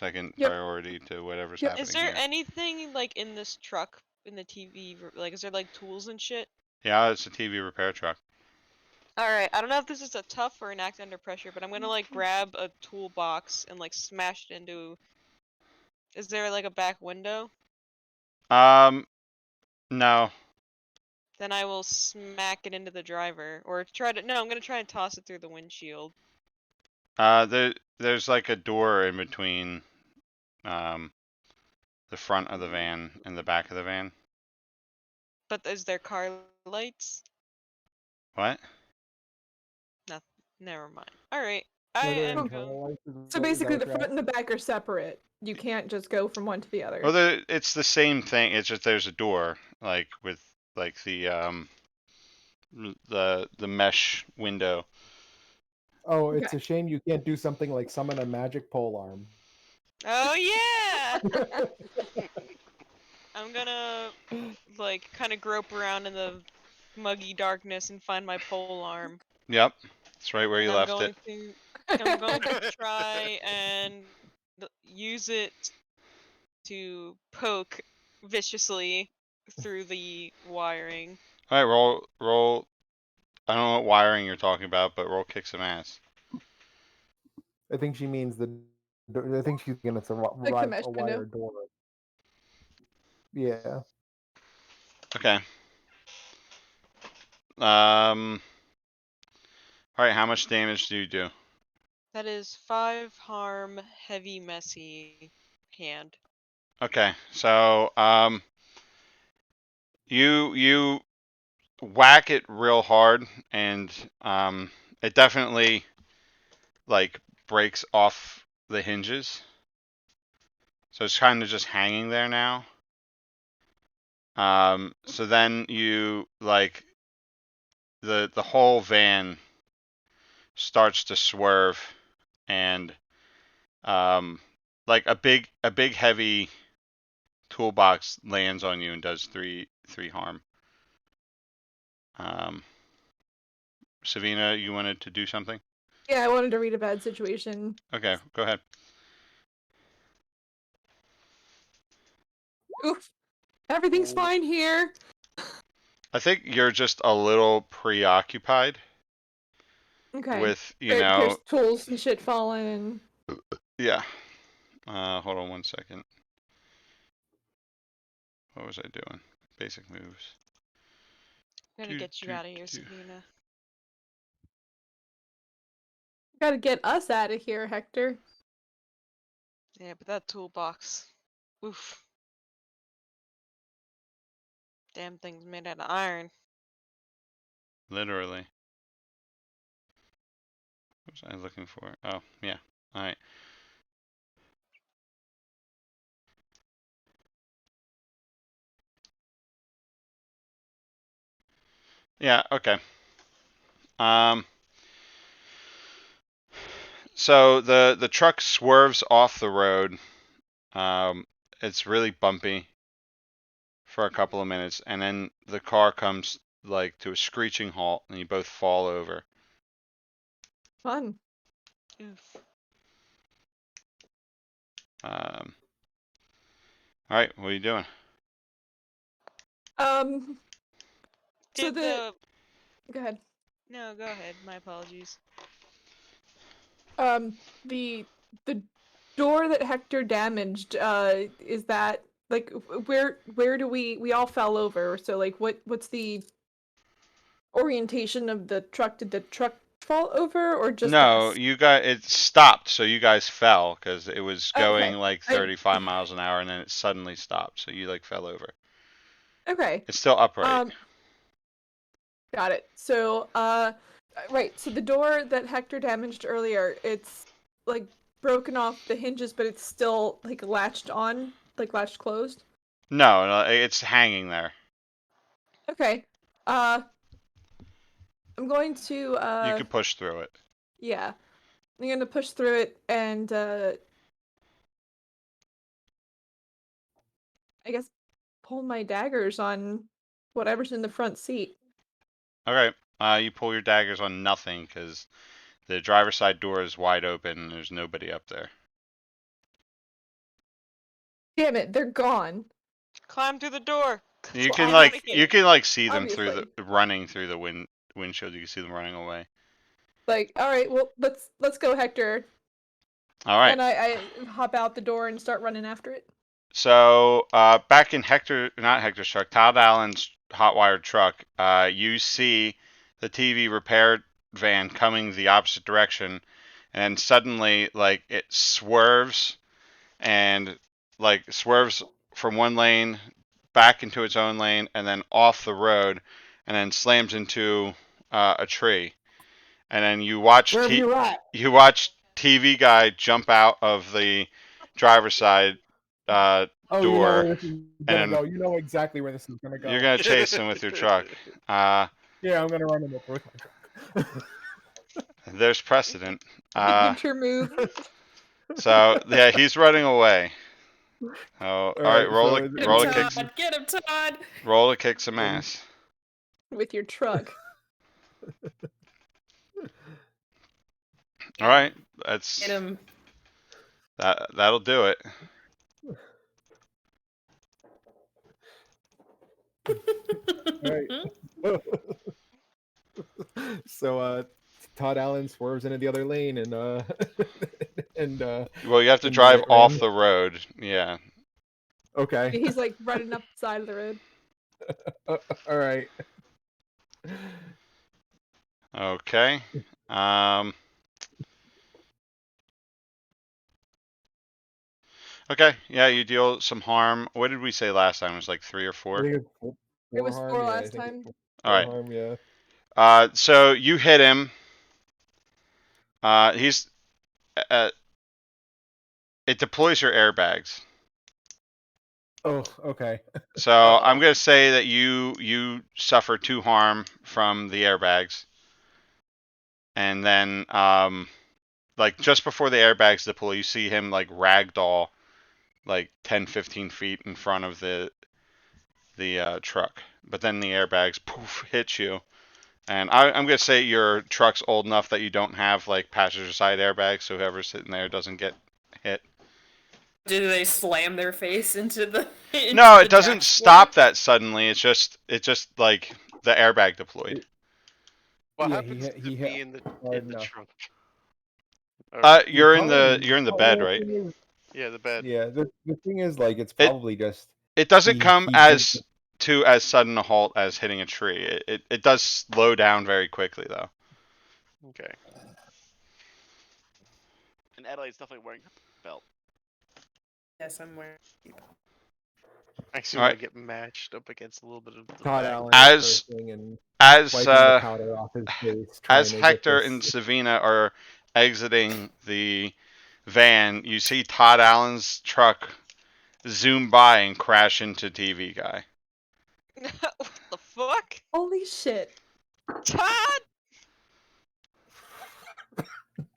Speaker 5: Yep.
Speaker 1: priority to whatever's
Speaker 5: Yep.
Speaker 1: happening
Speaker 2: Is there
Speaker 1: here.
Speaker 2: anything like in this truck in the TV? Like, is there like tools and shit?
Speaker 1: Yeah, it's a TV repair truck.
Speaker 2: All right. I don't know if this is a tough or an act under pressure, but I'm gonna like grab a toolbox and like smash it into. Is there like a back window?
Speaker 1: No.
Speaker 2: Then I will smack it into the driver, or try to. No, I'm gonna try and toss it through the windshield.
Speaker 1: There's like a door in between um the front of the van and the back of the van.
Speaker 2: But is there car lights?
Speaker 1: What?
Speaker 2: No, never mind. All right.
Speaker 7: Are
Speaker 2: I
Speaker 7: there
Speaker 2: am
Speaker 7: any
Speaker 2: going.
Speaker 7: tail lights?
Speaker 5: so
Speaker 7: Is
Speaker 5: basically
Speaker 7: that
Speaker 5: the
Speaker 7: what you're
Speaker 5: front and the back are separate. You can't just go from one to the other.
Speaker 1: Well, it's the same thing. It's just there's a door like with like the mesh window.
Speaker 7: Oh, it's
Speaker 5: Okay.
Speaker 7: a shame you can't do something like summon a magic pole arm.
Speaker 2: Oh yeah! I'm gonna like kind of grope around in the muggy darkness and find my pole arm,
Speaker 1: Yep, it's right where
Speaker 2: and
Speaker 1: you left it.
Speaker 2: I'm going to try and use it to poke viciously through the wiring.
Speaker 1: All right, roll. I don't know what wiring you're talking about, but roll kick some ass.
Speaker 7: I think she means the. I think she's gonna
Speaker 5: Like the
Speaker 7: survive
Speaker 5: mesh
Speaker 7: a
Speaker 5: window.
Speaker 7: wire door. Yeah.
Speaker 1: Okay. All right. How much damage do you do?
Speaker 2: That is 5 harm, heavy, messy hand.
Speaker 1: Okay, so you whack it real hard, and it definitely like breaks off the hinges. So it's kind of just hanging there now. So then you like the whole van starts to swerve, and like a big heavy toolbox lands on you and does three harm. Savina, you wanted to do something?
Speaker 5: Yeah, I wanted to read a bad situation.
Speaker 1: Okay, go ahead.
Speaker 5: Oof. Everything's fine here.
Speaker 1: I think you're just a little preoccupied
Speaker 5: Okay.
Speaker 1: with,
Speaker 5: There's tools and shit falling.
Speaker 1: yeah. Hold on 1 second. What was I doing? Basic moves.
Speaker 2: I'm gonna get you out of here, Sabina.
Speaker 5: Gotta get us out of here, Hector.
Speaker 2: Yeah, but that toolbox. Oof. Damn thing's made out of iron.
Speaker 1: Literally. was I looking for? Oh, yeah. All right. Yeah, okay. So the truck swerves off the road. It's really bumpy for a couple of minutes, and then the car comes like to a screeching halt, and you both fall over.
Speaker 5: Fun.
Speaker 2: Oof.
Speaker 1: All right, what are you doing?
Speaker 5: So
Speaker 2: Did
Speaker 5: the
Speaker 2: the
Speaker 5: go ahead.
Speaker 2: no, go ahead. My apologies.
Speaker 5: The door that Hector damaged, is that like where do we all fell over? So like what's the orientation of the truck? Did the truck fall over or just
Speaker 1: No,
Speaker 5: us?
Speaker 1: you got it stopped, so you guys fell because it was going
Speaker 5: Okay.
Speaker 1: like 35 miles an hour, and then it suddenly stopped, so you like fell over.
Speaker 5: Okay.
Speaker 1: It's still upright.
Speaker 5: Got it. So right, so the door that Hector damaged earlier, it's like broken off the hinges, but it's still like latched on, like latched closed.
Speaker 1: No, it's hanging there.
Speaker 5: Okay. Uh I'm going to
Speaker 1: You could push through it.
Speaker 5: yeah. I'm gonna push through it and I guess pull my daggers on whatever's in the front seat.
Speaker 1: Okay. You pull your daggers on nothing because the driver's side door is wide open and there's nobody up there.
Speaker 5: Damn it, they're gone.
Speaker 2: Climb through the door.
Speaker 1: You
Speaker 2: Climb
Speaker 1: can
Speaker 2: outta
Speaker 1: like
Speaker 2: here.
Speaker 1: see them through
Speaker 5: Obviously.
Speaker 1: the running through the windshield. You can see them running away.
Speaker 5: Like, all right, well, let's go, Hector.
Speaker 1: All right.
Speaker 5: And I hop out the door and start running after it.
Speaker 1: So back in not Hector's truck, Todd Allen's hot wired truck, you see the TV repair van coming the opposite direction, and suddenly like it swerves and like swerves from one lane back into its own lane and then off the road, and then slams into a tree. And then
Speaker 7: Where you at?
Speaker 1: you watch TV guy jump out of the driver's side
Speaker 8: Oh, you know
Speaker 1: door,
Speaker 8: where this is
Speaker 1: and
Speaker 8: gonna
Speaker 1: then
Speaker 8: go. You know exactly where this is gonna
Speaker 1: you're
Speaker 8: go.
Speaker 1: gonna chase him with your truck.
Speaker 8: Yeah, I'm gonna run him over with my truck.
Speaker 1: There's precedent.
Speaker 5: Signature move.
Speaker 1: So yeah, he's running away. Oh, all right,
Speaker 8: Alright, so is
Speaker 6: Get him,
Speaker 1: roll to kick,
Speaker 6: Todd. Get him, Todd.
Speaker 1: roll to kick some ass.
Speaker 5: With your truck.
Speaker 1: All right,
Speaker 6: Get him.
Speaker 1: that'll do it.
Speaker 8: Alright. So Todd Allen swerves into the other lane and and
Speaker 1: Well, you have to
Speaker 8: in the
Speaker 1: drive
Speaker 8: right
Speaker 1: off
Speaker 8: lane.
Speaker 1: the road. Yeah.
Speaker 8: Okay.
Speaker 5: He's like running up the side of the road.
Speaker 8: All right.
Speaker 1: Okay. Okay. Yeah, you deal some harm. What did we say last time? It was like 3 or
Speaker 8: I
Speaker 1: 4.
Speaker 8: think it's
Speaker 5: It was
Speaker 8: harm.
Speaker 5: 4
Speaker 8: Yeah, I
Speaker 5: last
Speaker 8: think
Speaker 5: time.
Speaker 8: it's
Speaker 1: All
Speaker 8: four
Speaker 1: right.
Speaker 8: harm. Yeah.
Speaker 1: So you hit him. He's. It deploys your airbags.
Speaker 8: Oh, okay.
Speaker 1: So I'm gonna say that you suffer 2 harm from the airbags, and then like just before the airbags deploy, you see him like ragdoll like 10-15 feet in front of the truck. But then the airbags poof hit you, and I'm gonna say your truck's old enough that you don't have like passenger side airbags, so whoever's sitting there doesn't get hit.
Speaker 6: Do they slam their face into the? Into
Speaker 1: No,
Speaker 6: the
Speaker 1: it doesn't
Speaker 6: dashboard?
Speaker 1: stop that suddenly. It's just like the airbag deployed.
Speaker 3: What
Speaker 8: Yeah,
Speaker 3: happens to
Speaker 8: he
Speaker 3: me
Speaker 8: hit
Speaker 3: in the
Speaker 8: hard enough.
Speaker 3: trunk? Or,
Speaker 1: You're in
Speaker 7: Probably-
Speaker 1: the
Speaker 7: oh,
Speaker 1: bed,
Speaker 7: well,
Speaker 1: right?
Speaker 7: thing is-
Speaker 3: yeah, the bed.
Speaker 7: Yeah, the thing is, like, it's
Speaker 1: It
Speaker 7: probably just
Speaker 1: it doesn't come
Speaker 7: he
Speaker 1: as sudden a halt as hitting a tree. It does slow down very quickly though.
Speaker 3: Okay.
Speaker 4: And Adelaide's definitely wearing her belt.
Speaker 6: Yes, I'm wearing.
Speaker 3: I assume
Speaker 1: Alright.
Speaker 3: I get matched up against a little bit of the
Speaker 8: Todd
Speaker 3: bag.
Speaker 8: Allen
Speaker 1: As
Speaker 8: cursing and
Speaker 1: as
Speaker 8: wiping the powder off his face, trying
Speaker 1: as
Speaker 8: to get
Speaker 1: Hector
Speaker 8: this.
Speaker 1: and Savina are exiting the van, you see Todd Allen's truck zoom by and crash into TV guy.
Speaker 2: What the fuck?
Speaker 5: Holy shit.
Speaker 2: Todd!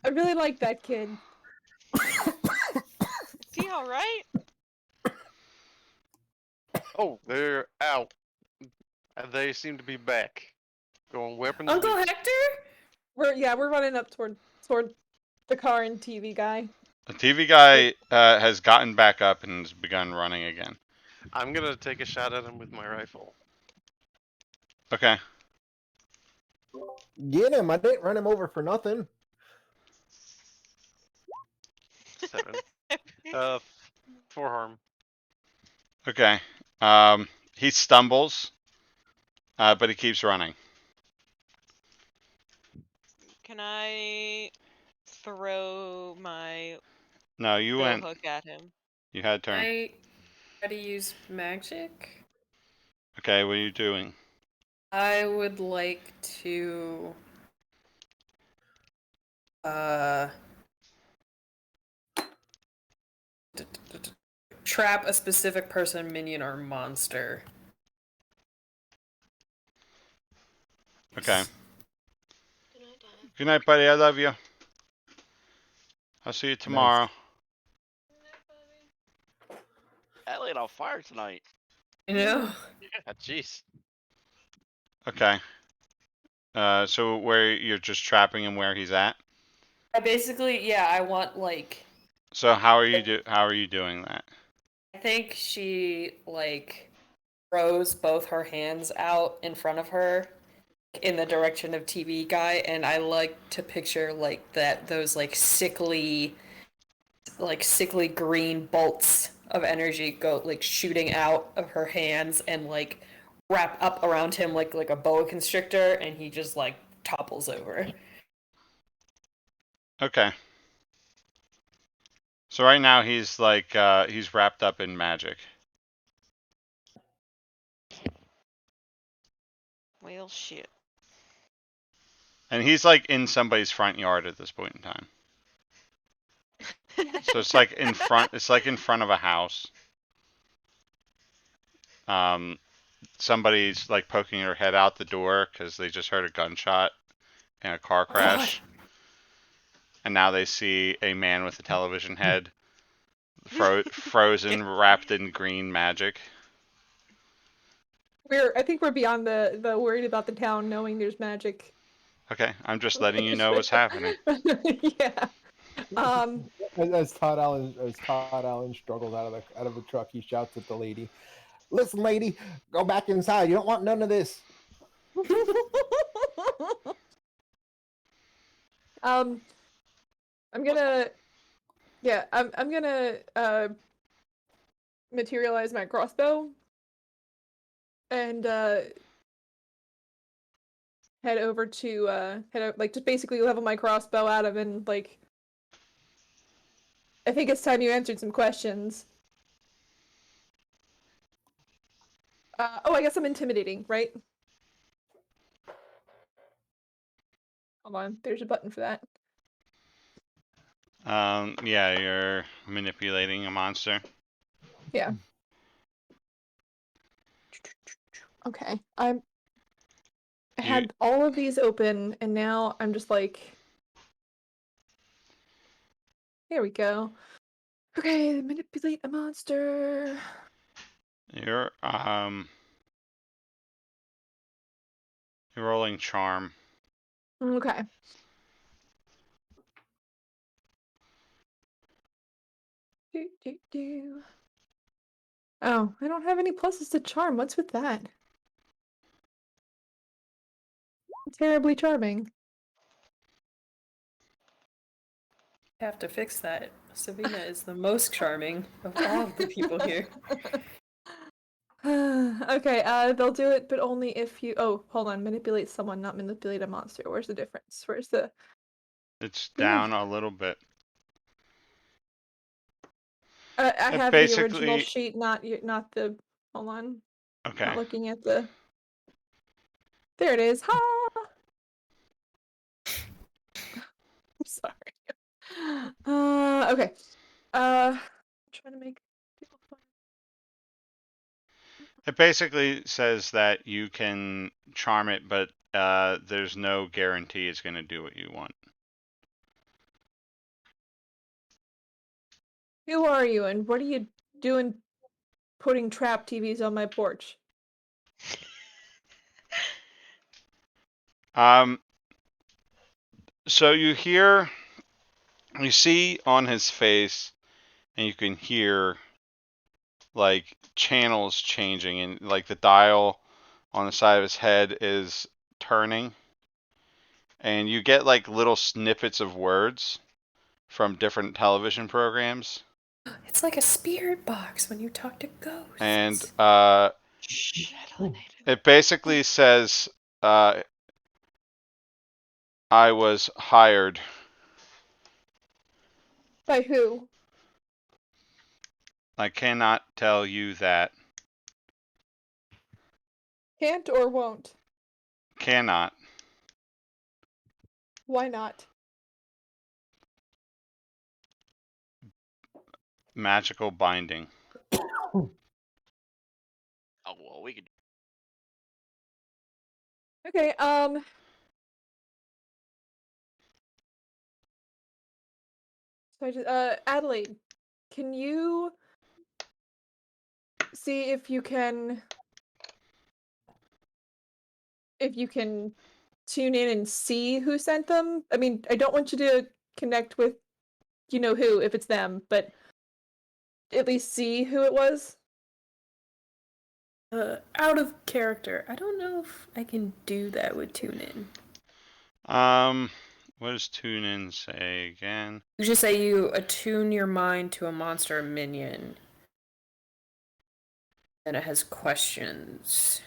Speaker 5: I really like that kid.
Speaker 2: Is he alright?
Speaker 3: Oh, they're out. And they seem to be back. Going weapons
Speaker 6: Uncle
Speaker 3: loose.
Speaker 6: Hector?
Speaker 5: We're running up toward the car and TV guy.
Speaker 1: The TV guy has gotten back up and has begun running again.
Speaker 3: I'm gonna take a shot at him with my rifle.
Speaker 1: Okay.
Speaker 7: Get him! I didn't run him over for nothing.
Speaker 3: 7. 4 harm.
Speaker 1: Okay. He stumbles, but he keeps running.
Speaker 2: Can I throw my
Speaker 1: No, you
Speaker 2: bill
Speaker 1: went.
Speaker 2: hook at him?
Speaker 1: You had a turn.
Speaker 6: I try to use magic.
Speaker 1: Okay, what are you doing?
Speaker 6: I would like to trap a specific person, minion, or monster.
Speaker 1: Okay. Good night, buddy. I love you. I'll see you tomorrow.
Speaker 4: Ellie on fire tonight.
Speaker 6: You know?
Speaker 3: Yeah, jeez.
Speaker 1: Okay. So where you're just trapping him where he's at?
Speaker 6: I basically, yeah, I want like.
Speaker 1: So how are you doing that?
Speaker 6: I think she like throws both her hands out in front of her in the direction of TV guy, and I like to picture like those like sickly green bolts of energy go like shooting out of her hands and like wrap up around him like a boa constrictor, and he just like topples over.
Speaker 1: Okay. So right now he's like he's wrapped up in magic.
Speaker 2: Well, shit.
Speaker 1: And he's like in somebody's front yard at this point in time. So it's like in front of a house. Somebody's like poking their head out the door because they just heard a gunshot and a car crash. And now they see a man with a television head frozen, wrapped in green magic.
Speaker 5: I think we're beyond the worried about the town knowing there's magic.
Speaker 1: Okay, I'm just letting you know what's happening.
Speaker 5: Yeah.
Speaker 7: As Todd Allen struggles out of the truck, he shouts at the lady, "Listen, lady, go back inside. You don't want none of this."
Speaker 5: I'm gonna materialize my crossbow and head over to just basically level my crossbow at him and like I think it's time you answered some questions. I guess I'm intimidating, right? Hold on, there's a button for that.
Speaker 1: Yeah, you're manipulating a monster.
Speaker 5: Yeah. Okay, I had all of these open, and now I'm just like, there we go. Okay, manipulate a monster.
Speaker 1: You're rolling charm.
Speaker 5: Okay. Oh, I don't have any pluses to charm. What's with that? Terribly charming.
Speaker 6: Have to fix that. Savina is the most charming of all of the people here.
Speaker 5: Okay, they'll do it, but only if you. Oh, hold on. Manipulate someone, not manipulate a monster. Where's the difference? Where's the.
Speaker 1: It's down a little bit.
Speaker 5: I have the original
Speaker 1: basically-
Speaker 5: sheet, not the. Hold on.
Speaker 1: Okay.
Speaker 5: Not looking at the. There it is. Ha! I'm sorry. Okay. I'm trying to make people fun.
Speaker 1: It basically says that you can charm it, but there's no guarantee it's going to do what you want.
Speaker 5: Who are you, and what are you doing putting trap TVs on my porch?
Speaker 1: So you see on his face, and you can hear like channels changing, and like the dial on the side of his head is turning, and you get like little snippets of words from different television programs,
Speaker 6: It's like a spirit box when you talk to ghosts.
Speaker 1: and
Speaker 2: Shit,
Speaker 1: it basically says, I was hired.
Speaker 5: By who?
Speaker 1: I cannot tell you that.
Speaker 5: Can't or won't?
Speaker 1: Cannot.
Speaker 5: Why not?
Speaker 1: Magical binding.
Speaker 4: Oh well, we could.
Speaker 5: Okay, so I just, Adelaide, can you see if you can tune in and see who sent them? I mean, I don't want you to connect with you know who if it's them, but at least see who it was.
Speaker 6: Out of character. I don't know if I can do that with TuneIn.
Speaker 1: What does tune in say again?
Speaker 6: You just say you attune your mind to a monster or minion. And it has questions.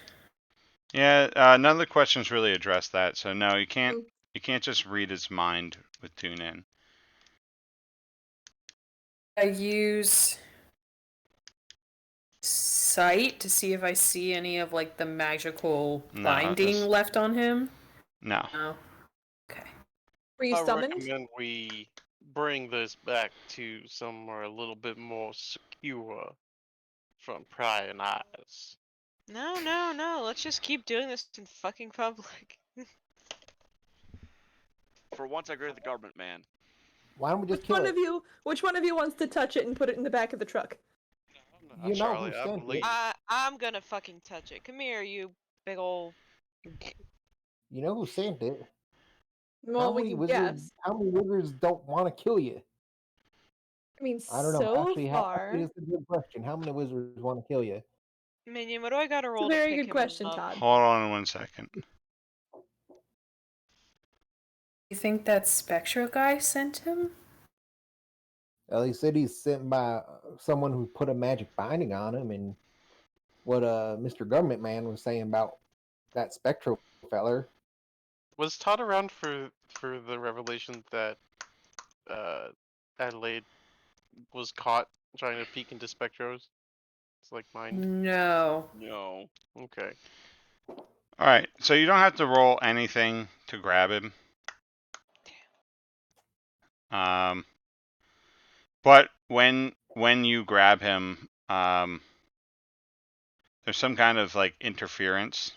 Speaker 1: Yeah, none of the questions really address that, so no, you can't.
Speaker 5: Oh.
Speaker 1: You can't just read his mind with tune in.
Speaker 6: I use sight to see if I see any of like the magical
Speaker 1: No,
Speaker 6: binding
Speaker 1: that's-
Speaker 6: left on him.
Speaker 1: No.
Speaker 6: Oh. Okay.
Speaker 5: Were you
Speaker 3: I
Speaker 5: summoned?
Speaker 3: recommend we bring this back to somewhere a little bit more secure from prying eyes.
Speaker 2: No. Let's just keep doing this in fucking public.
Speaker 4: For once, I agree with the government, man.
Speaker 7: Why don't we just
Speaker 5: Which
Speaker 7: kill
Speaker 5: one
Speaker 7: it?
Speaker 5: of you? Which one of you wants to touch it and put it in the back of the truck?
Speaker 7: You know
Speaker 3: Charlie,
Speaker 7: who
Speaker 3: I
Speaker 7: sent
Speaker 3: believe.
Speaker 7: it.
Speaker 2: I'm gonna fucking touch it. Come here, you big ol'.
Speaker 7: You know who sent it.
Speaker 5: Well, we can guess.
Speaker 7: How many wizards don't want to kill you?
Speaker 5: I mean,
Speaker 7: I don't know.
Speaker 5: so
Speaker 7: Actually,
Speaker 5: far,
Speaker 7: it's a good question. How many wizards want to kill you?
Speaker 2: Minion, what do I gotta
Speaker 5: it's a
Speaker 2: roll to
Speaker 5: very
Speaker 2: pick
Speaker 5: good
Speaker 2: him
Speaker 5: question,
Speaker 2: up?
Speaker 5: Todd.
Speaker 1: Hold on 1 second.
Speaker 6: You think that Spectral guy sent him?
Speaker 7: Well, he said he's sent by someone who put a magic binding on him, and what Mr. Government Man was saying about that spectral feller.
Speaker 3: Was Todd around for the revelation that Adelaide was caught trying to peek into Spectros? It's like mine.
Speaker 6: No.
Speaker 4: No.
Speaker 3: Okay.
Speaker 1: Alright, so you don't have to roll anything to grab him. But when you grab him, there's some kind of like interference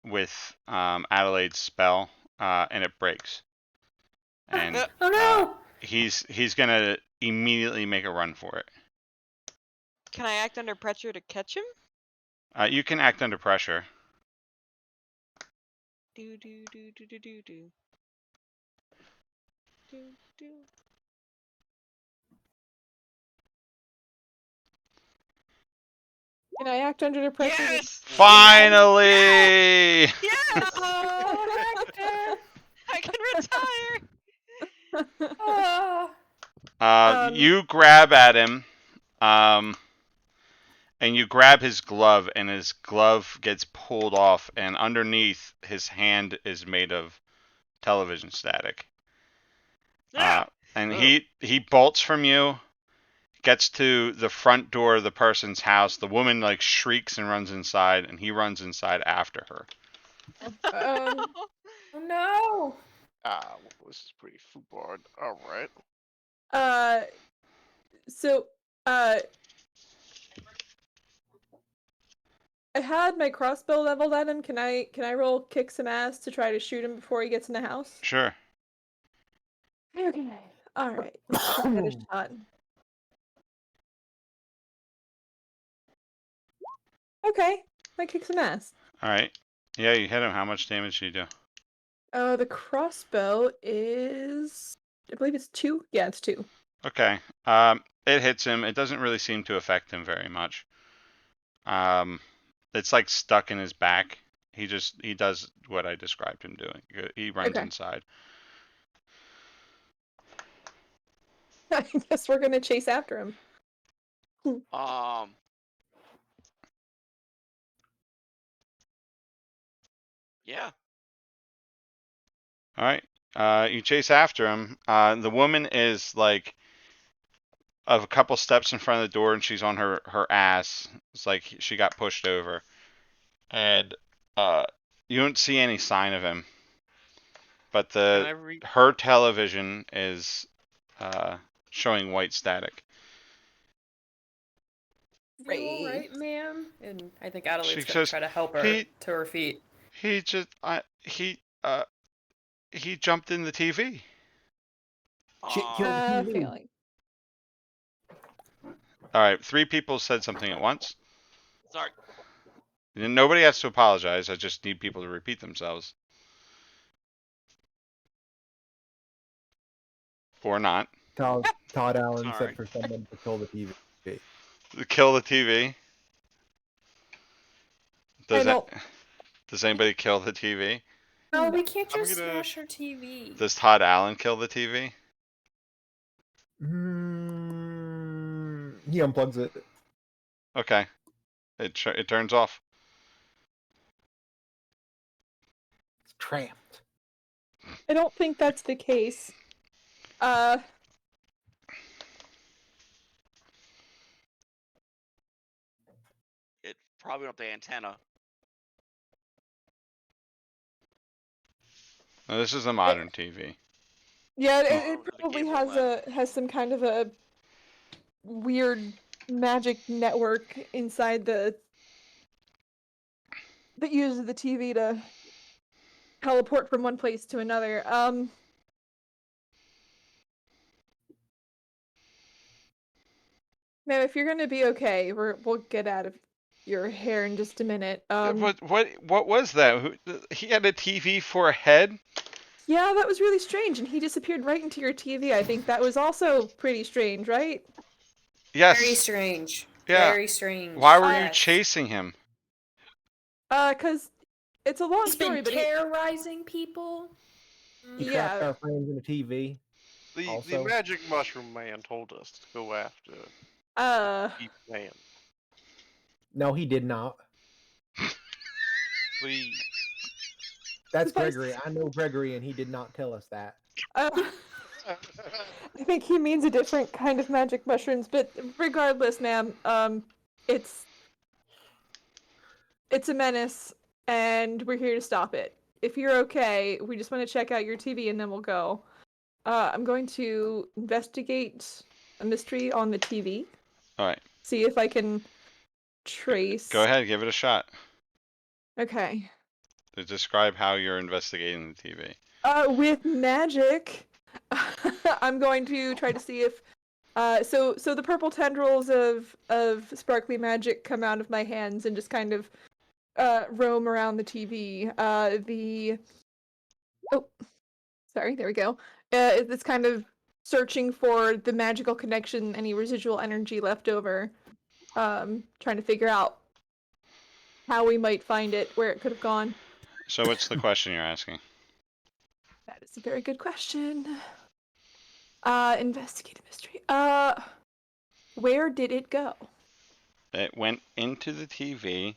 Speaker 1: with Adelaide's spell, and it breaks. And
Speaker 6: Oh no!
Speaker 1: he's gonna immediately make a run for it.
Speaker 2: Can I act under pressure to catch him?
Speaker 1: You can act under pressure.
Speaker 2: Do.
Speaker 5: Can I act under the pressure?
Speaker 2: Yes!
Speaker 1: Finally!
Speaker 2: Yes!
Speaker 6: Oh, Hector!
Speaker 2: I can retire!
Speaker 1: You grab at him, and you grab his glove, and his glove gets pulled off, and underneath his hand is made of television static. And he bolts from you, gets to the front door of the person's house. The woman like shrieks and runs inside, and he runs inside after her.
Speaker 6: Oh no!
Speaker 3: Well, this is pretty foodboard. All right.
Speaker 5: So, I had my crossbow leveled at him. Can I roll kick some ass to try to shoot him before he gets in the house?
Speaker 1: Sure.
Speaker 5: Okay. All right. Let's give it a shot. Okay. I kick some ass.
Speaker 1: All right. Yeah, you hit him. How much damage do you do?
Speaker 5: The crossbow is, I believe it's 2. Yeah, it's 2.
Speaker 1: Okay. It hits him. It doesn't really seem to affect him very much. It's like stuck in his back. He does what I described him doing. He runs
Speaker 5: Okay.
Speaker 1: inside.
Speaker 5: I guess we're gonna chase after him.
Speaker 4: Yeah.
Speaker 1: All right. You chase after him. The woman is like a couple steps in front of the door, and she's on her ass. It's like she got pushed over, and you don't see any sign of him. But
Speaker 3: Can I read?
Speaker 1: her television is showing white static.
Speaker 6: You alright, ma'am? And I think
Speaker 1: She
Speaker 6: Adelaide's gonna
Speaker 1: says,
Speaker 6: try to help her
Speaker 1: "He-
Speaker 6: to her feet.
Speaker 1: He jumped in the TV."
Speaker 8: Shit killed the TV.
Speaker 5: Failing.
Speaker 1: All right, 3 people said something at once.
Speaker 4: Sorry.
Speaker 1: Nobody has to apologize. I just need people to repeat themselves. Or not.
Speaker 8: Todd Allen
Speaker 4: All
Speaker 8: said
Speaker 4: right.
Speaker 8: for someone to kill the TV.
Speaker 1: Kill the TV.
Speaker 5: I don't.
Speaker 1: Does anybody kill the TV?
Speaker 6: No, we can't
Speaker 3: I'm
Speaker 6: just
Speaker 3: gonna-
Speaker 6: smash her TV.
Speaker 1: Does Todd Allen kill the TV?
Speaker 8: He unplugs it.
Speaker 1: Okay. It turns off.
Speaker 8: It's trapped.
Speaker 5: I don't think that's the case.
Speaker 4: It probably went up the antenna.
Speaker 1: No, this is a modern TV.
Speaker 5: Yeah,
Speaker 4: Oh,
Speaker 5: it
Speaker 4: the
Speaker 5: probably
Speaker 4: cable
Speaker 5: has some kind of a weird magic network inside that uses the TV to teleport from one place to another. Ma'am, if you're gonna be okay, we'll get out of your hair in just a minute.
Speaker 1: What was that? He had a TV for a head?
Speaker 5: Yeah, that was really strange, and he disappeared right into your TV. I think that was also pretty strange, right?
Speaker 1: Yes.
Speaker 6: Very strange.
Speaker 1: Yeah.
Speaker 6: Very strange.
Speaker 1: Why were you
Speaker 6: Yes.
Speaker 1: chasing him?
Speaker 5: 'Cause it's a long
Speaker 6: He's
Speaker 5: story,
Speaker 6: been
Speaker 5: but
Speaker 6: terrorizing people.
Speaker 8: He
Speaker 5: Yeah.
Speaker 8: trapped our friends in a TV.
Speaker 3: The
Speaker 8: Also-
Speaker 3: magic mushroom man told us to go after Deep Man.
Speaker 8: No, he did not.
Speaker 3: The
Speaker 8: That's
Speaker 5: But-
Speaker 8: Gregory. I know Gregory, and he did not tell us that.
Speaker 5: I think he means a different kind of magic mushrooms, but regardless, ma'am, it's a menace, and we're here to stop it. If you're okay, we just want to check out your TV, and then we'll go. I'm going to investigate a mystery on the TV.
Speaker 1: All right.
Speaker 5: See if I can trace.
Speaker 1: Go ahead, give it a shot.
Speaker 5: Okay.
Speaker 1: Describe how you're investigating the TV.
Speaker 5: With magic, I'm going to try to see if, so the purple tendrils of sparkly magic come out of my hands and just kind of, roam around the TV. Sorry, there we go. It's kind of searching for the magical connection, any residual energy left over. Trying to figure out how we might find it, where it could have gone.
Speaker 1: So what's the question you're asking?
Speaker 5: That is a very good question. Investigate a mystery. Where did it go?
Speaker 1: It went into the TV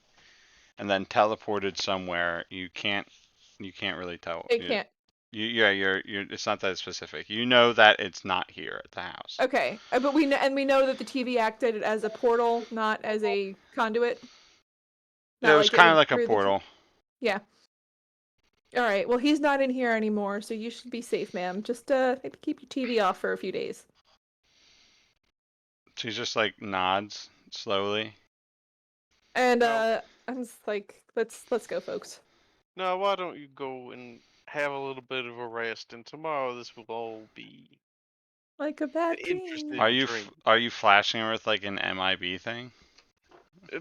Speaker 1: and then teleported somewhere. You can't really tell.
Speaker 5: It can't.
Speaker 1: You're it's not that specific. You know that it's not here at the house.
Speaker 5: Okay, but we know that the TV acted as a portal, not as a conduit.
Speaker 1: Yeah, it was kind of like a
Speaker 5: through the
Speaker 1: portal.
Speaker 5: Yeah. All right. Well, he's not in here anymore, so you should be safe, ma'am. Just maybe keep your TV off for a few days.
Speaker 1: She just like nods slowly.
Speaker 5: And
Speaker 3: No.
Speaker 5: I'm just like, let's go, folks.
Speaker 3: Now, why don't you go and have a little bit of a rest, and tomorrow this will all be
Speaker 5: Like a
Speaker 3: an
Speaker 5: bad dream.
Speaker 3: interesting dream.
Speaker 1: Are you flashing her with like an MIB thing?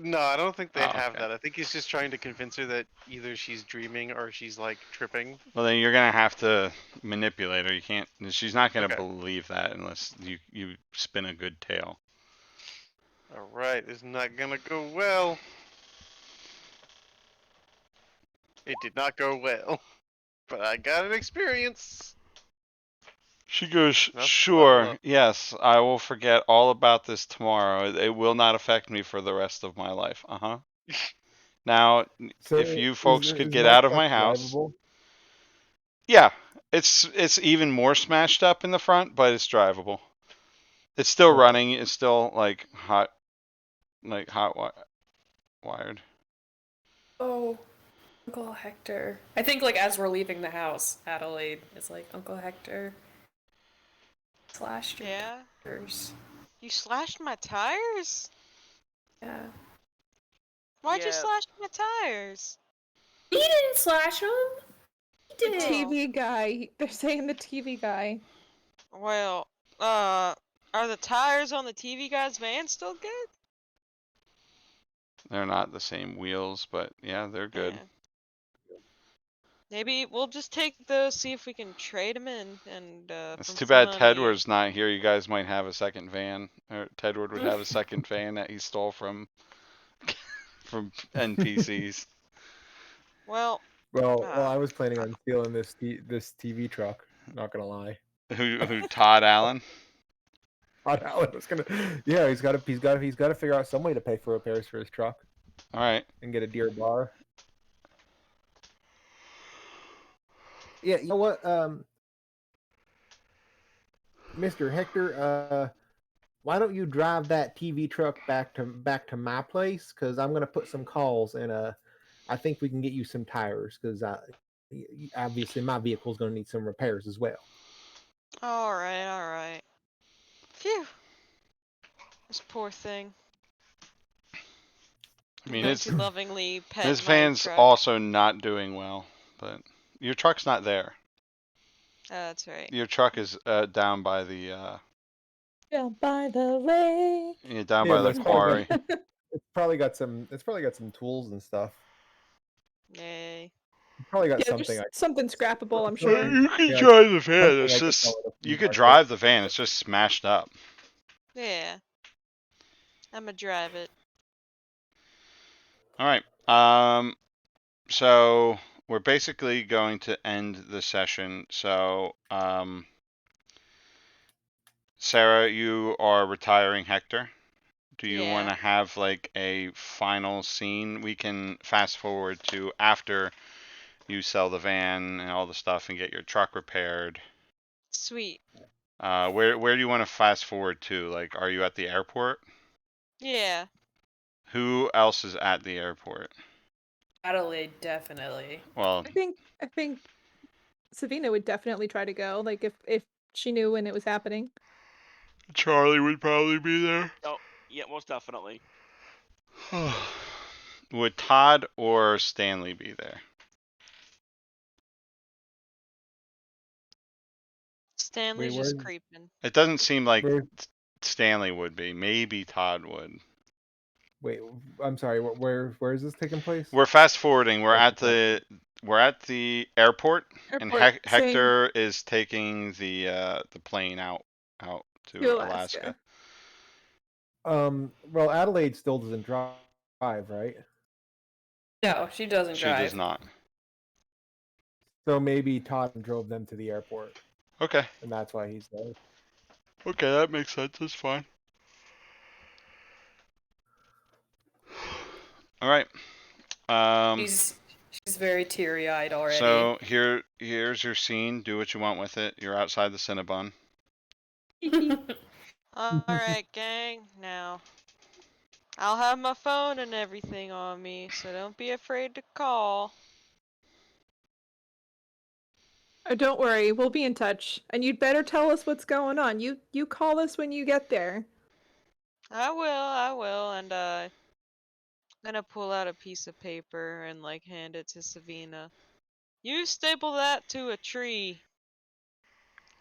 Speaker 3: No, I don't think they
Speaker 1: Oh,
Speaker 3: have
Speaker 1: okay.
Speaker 3: that. I think he's just trying to convince her that either she's dreaming or she's like tripping.
Speaker 1: Well, then you're gonna have to manipulate her. You can't. She's not gonna
Speaker 3: Okay.
Speaker 1: believe that unless you spin a good tale.
Speaker 3: All right, it's not gonna go well. It did not go well, but I got an experience.
Speaker 1: She goes,
Speaker 3: That's
Speaker 1: sure,
Speaker 3: level up.
Speaker 1: yes, I will forget all about this tomorrow. It will not affect me for the rest of my life. Uh-huh. Now,
Speaker 8: So
Speaker 1: if you folks could
Speaker 8: is
Speaker 1: get
Speaker 8: my
Speaker 1: out of
Speaker 8: truck
Speaker 1: my house.
Speaker 8: drivable?
Speaker 1: Yeah, it's even more smashed up in the front, but it's drivable. It's still
Speaker 8: Okay.
Speaker 1: running. It's still like hot wired.
Speaker 6: Oh, Uncle Hector. I think like as we're leaving the house, Adelaide is like, Uncle Hector slashed your
Speaker 2: Yeah?
Speaker 6: tires.
Speaker 2: You slashed my tires?
Speaker 6: Yeah.
Speaker 2: Why'd you
Speaker 4: Yeah.
Speaker 2: slash my tires?
Speaker 6: He didn't slash him. He
Speaker 5: The
Speaker 6: did.
Speaker 5: TV guy. They're saying the TV guy.
Speaker 2: Well, are the tires on the TV guy's van still good?
Speaker 1: They're not the same wheels, but yeah, they're good.
Speaker 2: Yeah. Maybe we'll just take those, see if we can trade them in, and
Speaker 1: It's
Speaker 2: from
Speaker 1: too
Speaker 2: some
Speaker 1: bad
Speaker 2: money.
Speaker 1: Tedward's not here. You guys might have a second van, or Tedward would have a second van that he stole from NPCs.
Speaker 2: Well,
Speaker 8: Well, I
Speaker 2: uh,
Speaker 8: was planning on stealing this TV truck. Not gonna lie.
Speaker 1: Who Todd Allen?
Speaker 8: Todd Allen was gonna. Yeah, he's got to figure out some way to pay for repairs for his truck
Speaker 1: All right.
Speaker 8: and get a deer bar. Yeah, you know what, Mr. Hector, why don't you drive that TV truck back to my place? Because I'm gonna put some calls and I think we can get you some tires because obviously my vehicle's gonna need some repairs as well.
Speaker 2: alright, alright. Phew. This poor thing.
Speaker 1: I
Speaker 2: I'm
Speaker 1: mean,
Speaker 2: going
Speaker 1: it's
Speaker 2: to lovingly pet
Speaker 1: this
Speaker 2: my
Speaker 1: van's
Speaker 2: truck.
Speaker 1: also not doing well, but your truck's not there.
Speaker 2: That's right.
Speaker 1: Your truck is down by the
Speaker 5: Down by the lake.
Speaker 1: down
Speaker 8: Yeah,
Speaker 1: by
Speaker 8: but
Speaker 1: the quarry.
Speaker 8: it's probably got some tools and stuff.
Speaker 2: Yay.
Speaker 8: It's probably got
Speaker 5: Yeah,
Speaker 8: something
Speaker 5: there's
Speaker 8: I
Speaker 5: something scrappable, I'm sure.
Speaker 1: You can
Speaker 8: yeah,
Speaker 1: drive the van.
Speaker 8: something
Speaker 1: It's
Speaker 8: I could
Speaker 1: just
Speaker 8: sell at a
Speaker 1: you
Speaker 8: flea
Speaker 1: could
Speaker 8: market.
Speaker 1: drive the van. It's just smashed up.
Speaker 2: Yeah. I'ma drive it.
Speaker 1: All right. So we're basically going to end the session. So, Sarah, you are retiring Hector. Do you want to
Speaker 2: Yeah.
Speaker 1: have like a final scene? We can fast forward to after you sell the van and all the stuff and get your truck repaired.
Speaker 2: Sweet.
Speaker 1: Where do you want to fast forward to? Like, are you at the airport?
Speaker 2: Yeah.
Speaker 1: Who else is at the airport?
Speaker 6: Adelaide, definitely.
Speaker 1: Well,
Speaker 5: I think Savina would definitely try to go, like if she knew when it was happening.
Speaker 1: Charlie would probably be there.
Speaker 4: Oh, yeah, most definitely.
Speaker 1: Would Todd or Stanley be there?
Speaker 2: Stanley's
Speaker 8: Wait,
Speaker 2: just creeping.
Speaker 1: It doesn't seem like
Speaker 8: where,
Speaker 1: Stanley would be. Maybe Todd would.
Speaker 8: wait, I'm sorry. Where is this taking place?
Speaker 1: We're fast forwarding. We're at the airport, and
Speaker 5: Airport, saying
Speaker 1: Hector is taking the plane out to
Speaker 5: to
Speaker 1: Alaska.
Speaker 5: Alaska.
Speaker 8: Well, Adelaide still doesn't drive, right?
Speaker 6: No, she doesn't
Speaker 1: She
Speaker 6: drive.
Speaker 1: does not.
Speaker 8: So maybe Todd drove them to the airport,
Speaker 1: Okay.
Speaker 8: and that's why he's there.
Speaker 1: Okay, that makes sense. That's fine. All right.
Speaker 6: She's very teary-eyed already.
Speaker 1: So here's your scene. Do what you want with it. You're outside the Cinnabon.
Speaker 2: Alright, gang. Now, I'll have my phone and everything on me, so don't be afraid to call.
Speaker 5: Don't worry, we'll be in touch. And you'd better tell us what's going on. You call us when you get there.
Speaker 2: I will, and I'm gonna pull out a piece of paper and like hand it to Savina. You staple that to a tree.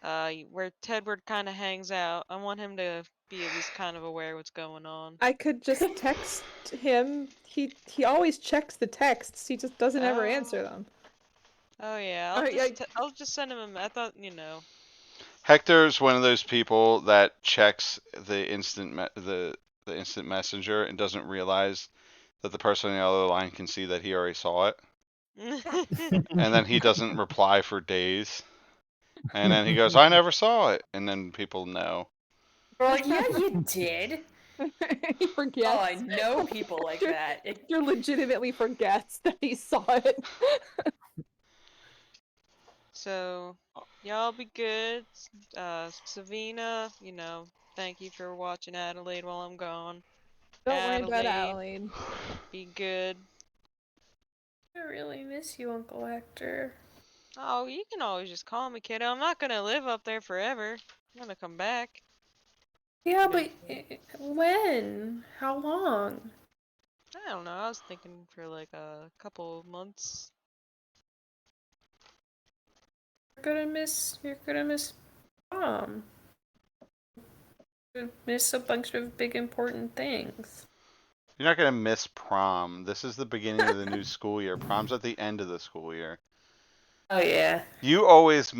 Speaker 2: Where Tedward kind of hangs out. I want him to be at least kind of aware what's going on.
Speaker 5: I could just text him. He always checks the texts. He just doesn't ever answer them.
Speaker 2: Oh yeah, I'll just send him a. I thought
Speaker 1: Hector's one of those people that checks the the instant messenger and doesn't realize that the person on the other line can see that he already saw it, and then he doesn't reply for days, and then he goes, "I never saw it," and then people know.
Speaker 6: We're like, yeah, you did.
Speaker 5: He forgets.
Speaker 6: Oh, I know people like that.
Speaker 5: Hector legitimately forgets that he saw it.
Speaker 2: So, y'all be good. Savina, thank you for watching Adelaide while I'm gone.
Speaker 5: Don't worry about Adelaide.
Speaker 2: Be good.
Speaker 6: I really miss you, Uncle Hector.
Speaker 2: Oh, you can always just call me, kiddo. I'm not gonna live up there forever. I'm gonna come back.
Speaker 6: Yeah, but when? How long?
Speaker 2: I don't know. I was thinking for like a couple of months.
Speaker 6: You're gonna miss prom. You're gonna miss a bunch of big important things.
Speaker 1: You're not gonna miss prom. This is the beginning of the new school year. Prom's at the end of the school year.
Speaker 6: Oh yeah.
Speaker 1: You always,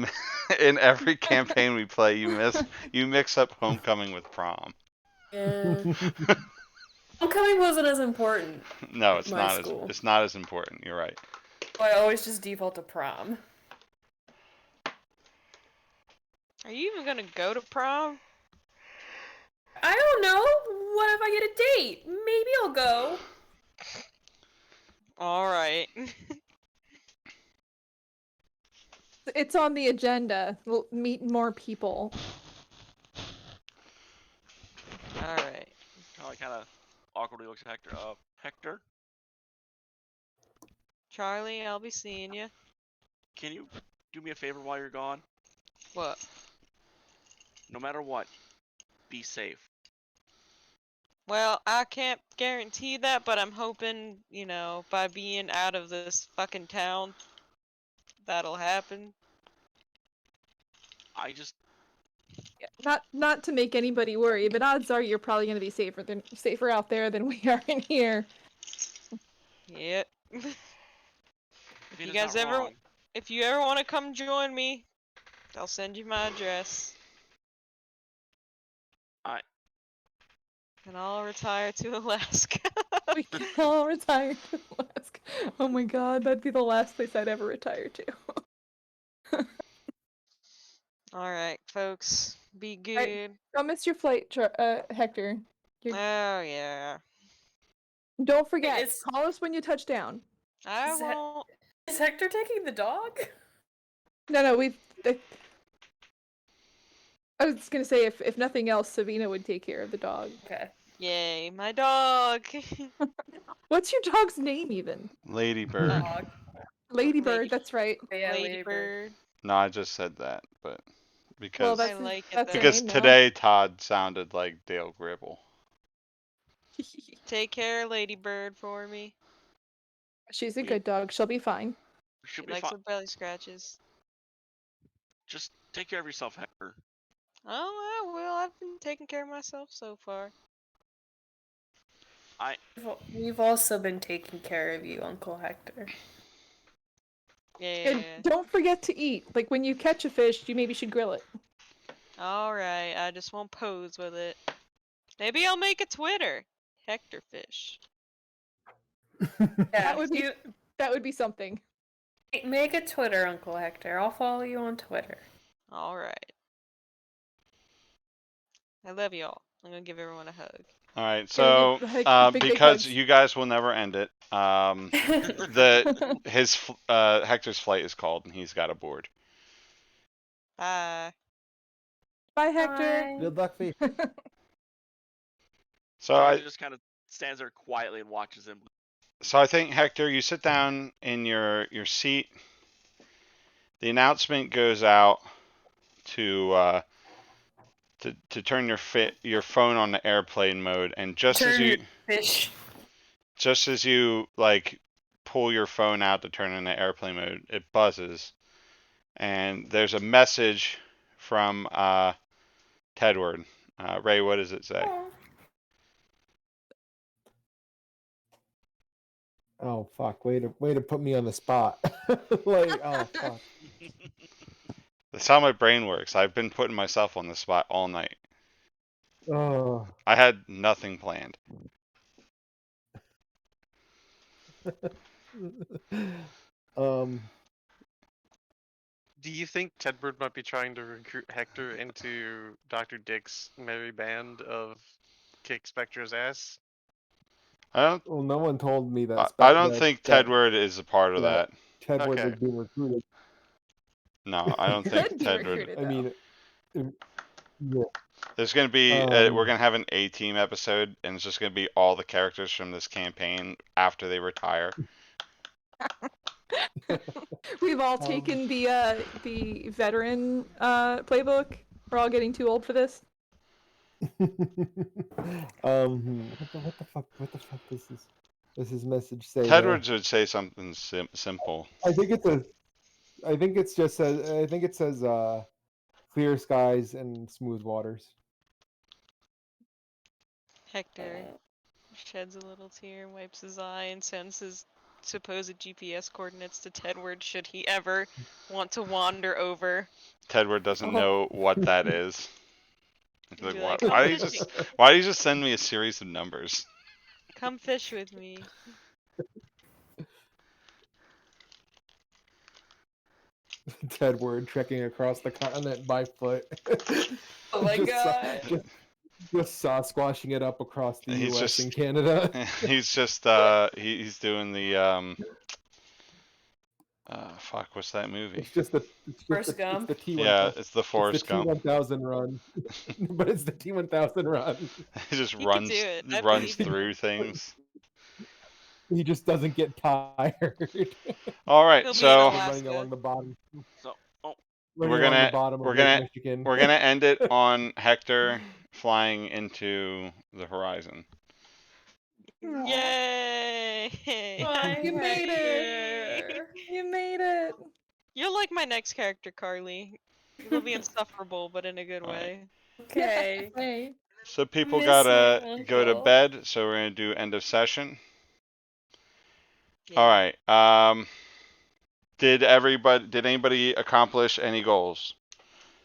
Speaker 1: in every campaign we play, you mix up homecoming with prom.
Speaker 6: Yeah. Homecoming wasn't as important.
Speaker 1: No,
Speaker 6: at my school.
Speaker 1: it's not as important. You're right.
Speaker 6: I always just default to prom.
Speaker 2: Are you even gonna go to prom?
Speaker 6: I don't know. What if I get a date? Maybe I'll go.
Speaker 2: Alright.
Speaker 5: It's on the agenda. We'll meet more people.
Speaker 2: Alright.
Speaker 4: Kind of awkwardly looks at Hector. Hector,
Speaker 2: Charlie, I'll be seeing you.
Speaker 4: can you do me a favor while you're gone?
Speaker 2: What?
Speaker 4: No matter what, be safe.
Speaker 2: Well, I can't guarantee that, but I'm hoping, by being out of this fucking town, that'll happen.
Speaker 4: I just
Speaker 5: Not to make anybody worry, but odds are you're probably gonna be safer out there than we are in here.
Speaker 2: Yep.
Speaker 4: Fina's not wrong.
Speaker 2: If you ever want to come join me, I'll send you my address. And I'll retire to Alaska.
Speaker 5: We can all retire to Alaska. Oh my god, that'd be the last place I'd ever retire to.
Speaker 2: Alright, folks. Be good.
Speaker 5: Don't miss your flight, Hector.
Speaker 2: Oh, yeah.
Speaker 5: Don't forget, call us when you touch down.
Speaker 2: I won't.
Speaker 6: Is Hector taking the dog?
Speaker 5: No, I was gonna say, if nothing else, Savina would take care of the dog.
Speaker 6: Okay.
Speaker 2: Yay, my dog!
Speaker 5: What's your dog's name, even?
Speaker 1: Ladybird.
Speaker 5: Ladybird, that's right.
Speaker 6: Yeah,
Speaker 2: Ladybird.
Speaker 1: No, I just said that, but because
Speaker 2: I like it
Speaker 1: because
Speaker 2: though.
Speaker 1: today Todd sounded like Dale Gribble.
Speaker 2: Take care, Ladybird, for me.
Speaker 5: She's a good dog. She'll be fine.
Speaker 2: She likes her belly scratches.
Speaker 4: Just take care of yourself, Hector.
Speaker 2: Oh, I will. I've been taking care of myself so far.
Speaker 6: We've also been taking care of you, Uncle Hector.
Speaker 2: Yeah.
Speaker 5: And don't forget to eat. Like, when you catch a fish, you maybe should grill it.
Speaker 2: Alright, I just won't pose with it. Maybe I'll make a Twitter. Hector Fish.
Speaker 5: That would be something.
Speaker 6: Make a Twitter, Uncle Hector. I'll follow you on Twitter.
Speaker 2: Alright. I love y'all. I'm gonna give everyone a hug.
Speaker 1: All right, so because you guys will never end it, Hector's flight is called and he's got a board.
Speaker 2: Bye.
Speaker 5: Bye, Hector.
Speaker 7: Good luck, Fish.
Speaker 1: So
Speaker 4: I just kind of stands there quietly and watches him.
Speaker 1: So I think, Hector, you sit down in your seat. the announcement goes out to to turn your phone on the airplane mode, and just as
Speaker 6: Turn
Speaker 1: you
Speaker 6: it, fish.
Speaker 1: like pull your phone out to turn in the airplane mode, it buzzes, and there's a message from Tedward. Ray, what does it say?
Speaker 9: Oh fuck! Way to put me on the spot. Like, oh fuck.
Speaker 1: That's how my brain works. I've been putting myself on the spot all night.
Speaker 9: Oh.
Speaker 1: I had nothing planned.
Speaker 9: um.
Speaker 3: Do you think Tedward might be trying to recruit Hector into Dr. Dick's merry band of kick Spectra's ass?
Speaker 9: Well, no one told me that.
Speaker 1: I don't think Tedward is a part of that.
Speaker 9: Tedward
Speaker 3: Okay.
Speaker 9: was being recruited.
Speaker 1: No, I don't think
Speaker 5: Could be
Speaker 1: Tedward.
Speaker 5: recruited,
Speaker 9: I
Speaker 5: though.
Speaker 9: mean, yeah.
Speaker 1: There's gonna be we're gonna have an A-team episode, and it's just gonna be all the characters from this campaign after they retire.
Speaker 5: We've all taken the veteran playbook. We're all getting too old for this.
Speaker 9: What the fuck does this message say?
Speaker 1: Tedwards would say something simple.
Speaker 9: I think it says clear skies and smooth waters.
Speaker 2: Hector sheds a little tear, wipes his eye, and sends his supposed GPS coordinates to Tedward should he ever want to wander over.
Speaker 1: Tedward doesn't know what that is. He's
Speaker 2: He'd
Speaker 1: like,
Speaker 2: be
Speaker 1: what?
Speaker 2: like,
Speaker 1: Why do you just send me a series of numbers?
Speaker 2: Come fish with me.
Speaker 9: Tedward trekking across the continent by foot.
Speaker 6: Oh my god.
Speaker 9: Just Sasquashing it up across the
Speaker 1: He's
Speaker 9: U.S.
Speaker 1: just-
Speaker 9: and Canada.
Speaker 1: He's just he's doing the fuck, what's that movie?
Speaker 9: It's just the
Speaker 6: Forrest Gump?
Speaker 9: It's the T1000.
Speaker 1: Yeah, it's the
Speaker 9: It's
Speaker 1: Forrest
Speaker 9: the
Speaker 1: Gump.
Speaker 9: T1000 run. But it's the T1000 run.
Speaker 1: He just
Speaker 2: He can
Speaker 1: runs
Speaker 2: do it. I
Speaker 1: runs
Speaker 2: believe in
Speaker 1: through things.
Speaker 9: He just doesn't get tired.
Speaker 1: All right,
Speaker 2: He'll be in
Speaker 1: so
Speaker 2: Alaska.
Speaker 9: running along the bottom.
Speaker 4: So,
Speaker 1: We're
Speaker 9: Running along
Speaker 1: gonna-
Speaker 9: the bottom of
Speaker 1: we're
Speaker 9: Lake
Speaker 1: gonna-
Speaker 9: Michigan.
Speaker 1: we're gonna end it on Hector flying into the horizon.
Speaker 2: Yay!
Speaker 6: Bye,
Speaker 5: You made
Speaker 6: Hector.
Speaker 5: You made it.
Speaker 2: You'll like my next character, Carly. It'll be insufferable, but in a good
Speaker 1: Alright.
Speaker 2: way.
Speaker 6: Okay.
Speaker 5: Hey.
Speaker 1: So people
Speaker 6: Miss
Speaker 1: gotta
Speaker 6: you,
Speaker 1: go to
Speaker 6: Uncle.
Speaker 1: bed, so we're gonna do end of session.
Speaker 2: Yeah.
Speaker 1: All right. Did anybody accomplish any goals?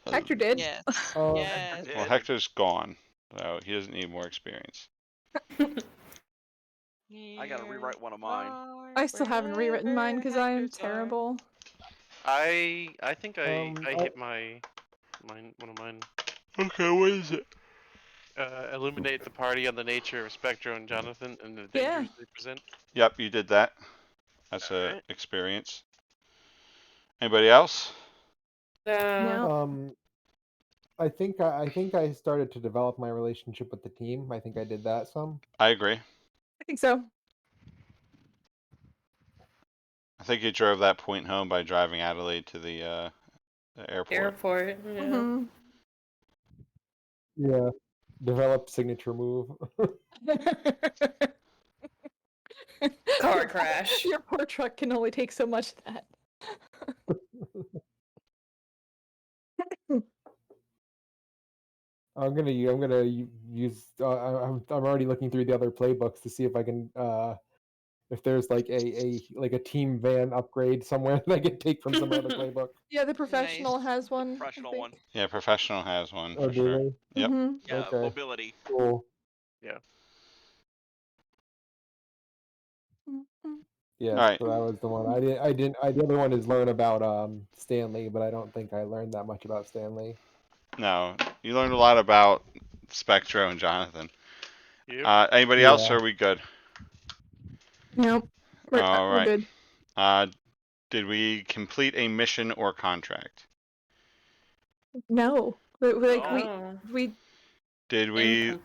Speaker 5: Hector did.
Speaker 2: Yes.
Speaker 9: Uh,
Speaker 2: Yes.
Speaker 1: Well, Hector's gone, so he doesn't need more experience.
Speaker 4: I gotta rewrite one of mine.
Speaker 5: I still haven't rewritten mine because I am
Speaker 2: Hector's are.
Speaker 5: terrible.
Speaker 3: I think I
Speaker 9: I-
Speaker 3: hit one of mine.
Speaker 1: Okay, what is it?
Speaker 3: Illuminate the party on the nature of Spectro and Jonathan and the
Speaker 5: Yeah.
Speaker 3: dangers they present.
Speaker 1: Yep, you did that. That's a
Speaker 4: Alright.
Speaker 1: experience. Anybody else?
Speaker 5: No.
Speaker 9: I think I started to develop my relationship with the team. I think I did that some.
Speaker 1: I agree.
Speaker 5: I think so.
Speaker 1: I think you drove that point home by driving Adelaide to the airport.
Speaker 6: Airport. Yeah.
Speaker 5: Mhm.
Speaker 9: Yeah. Develop signature move.
Speaker 6: Car crash.
Speaker 5: Your poor truck can only take so much of that.
Speaker 9: I'm gonna use. I'm already looking through the other playbooks to see if I can if there's like a team van upgrade somewhere that I can take from some other playbook.
Speaker 5: Yeah, the professional
Speaker 2: Nice.
Speaker 5: has one. I
Speaker 4: Professional
Speaker 5: think.
Speaker 4: one.
Speaker 1: Yeah, professional has one
Speaker 9: Oh,
Speaker 1: for
Speaker 9: do
Speaker 1: sure.
Speaker 9: they?
Speaker 1: Yep.
Speaker 5: Mhm.
Speaker 4: Yeah,
Speaker 9: Okay.
Speaker 4: mobility.
Speaker 9: Cool.
Speaker 5: Mhm.
Speaker 9: Yeah,
Speaker 1: Alright.
Speaker 9: so that was the one. The other one is learn about Stanley, but I don't think I learned that much about Stanley.
Speaker 1: No, you learned a lot about Spectro and Jonathan.
Speaker 3: Yep.
Speaker 1: Anybody else,
Speaker 9: Yeah.
Speaker 1: or are we good?
Speaker 5: Nope. We're
Speaker 1: Alright.
Speaker 5: good.
Speaker 1: Did we complete a mission or contract?
Speaker 5: No. Like
Speaker 6: Oh.
Speaker 5: we
Speaker 1: Did we
Speaker 6: Incom-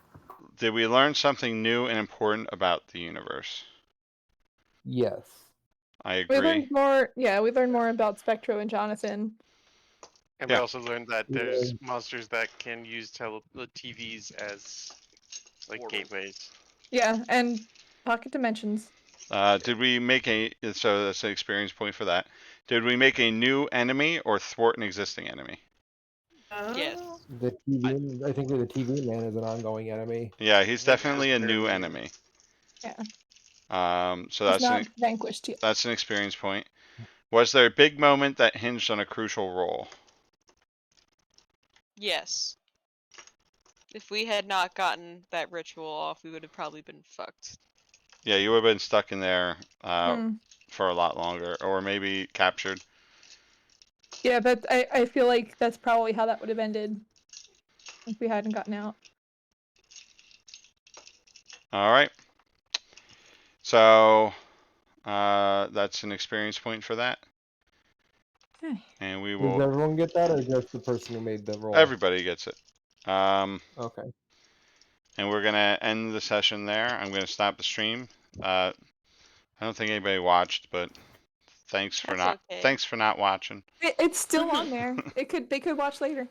Speaker 1: did we learn something new and important about the universe?
Speaker 9: Yes.
Speaker 1: I
Speaker 5: We
Speaker 1: agree.
Speaker 5: learned more. Yeah, we learned more about Spectro and Jonathan.
Speaker 3: And
Speaker 1: Yeah.
Speaker 3: we also learned that
Speaker 9: Yeah.
Speaker 3: there's monsters that can use the TVs as like
Speaker 4: Portals.
Speaker 3: gateways.
Speaker 5: Yeah, and pocket dimensions.
Speaker 1: Did we make so that's an experience point for that. Did we make a new enemy or thwart an existing enemy?
Speaker 2: Yes.
Speaker 9: The TV, I think the TV man is an ongoing enemy.
Speaker 1: Yeah, he's
Speaker 3: Yeah,
Speaker 1: definitely a new
Speaker 3: very-
Speaker 1: enemy.
Speaker 5: Yeah,
Speaker 1: So
Speaker 5: he's
Speaker 1: that's
Speaker 5: not vanquished yet.
Speaker 1: that's an experience point. Was there a big moment that hinged on a crucial role?
Speaker 2: Yes. If we had not gotten that ritual off, we would have probably been fucked.
Speaker 1: Yeah, you would have been stuck in there
Speaker 5: Hmm.
Speaker 1: for a lot longer, or maybe captured.
Speaker 5: Yeah, but I feel like that's probably how that would have ended if we hadn't gotten out.
Speaker 1: All right. So that's an experience point for that.
Speaker 5: Okay.
Speaker 1: And we
Speaker 9: Does
Speaker 1: will.
Speaker 9: everyone get that, or just the person who made the roll?
Speaker 1: Everybody gets it.
Speaker 9: Okay.
Speaker 1: And we're gonna end the session there. I'm gonna stop the stream. I don't think anybody watched, but thanks for
Speaker 2: That's
Speaker 1: not
Speaker 2: okay.
Speaker 1: thanks for not watching.
Speaker 5: It's still on there. They could watch later.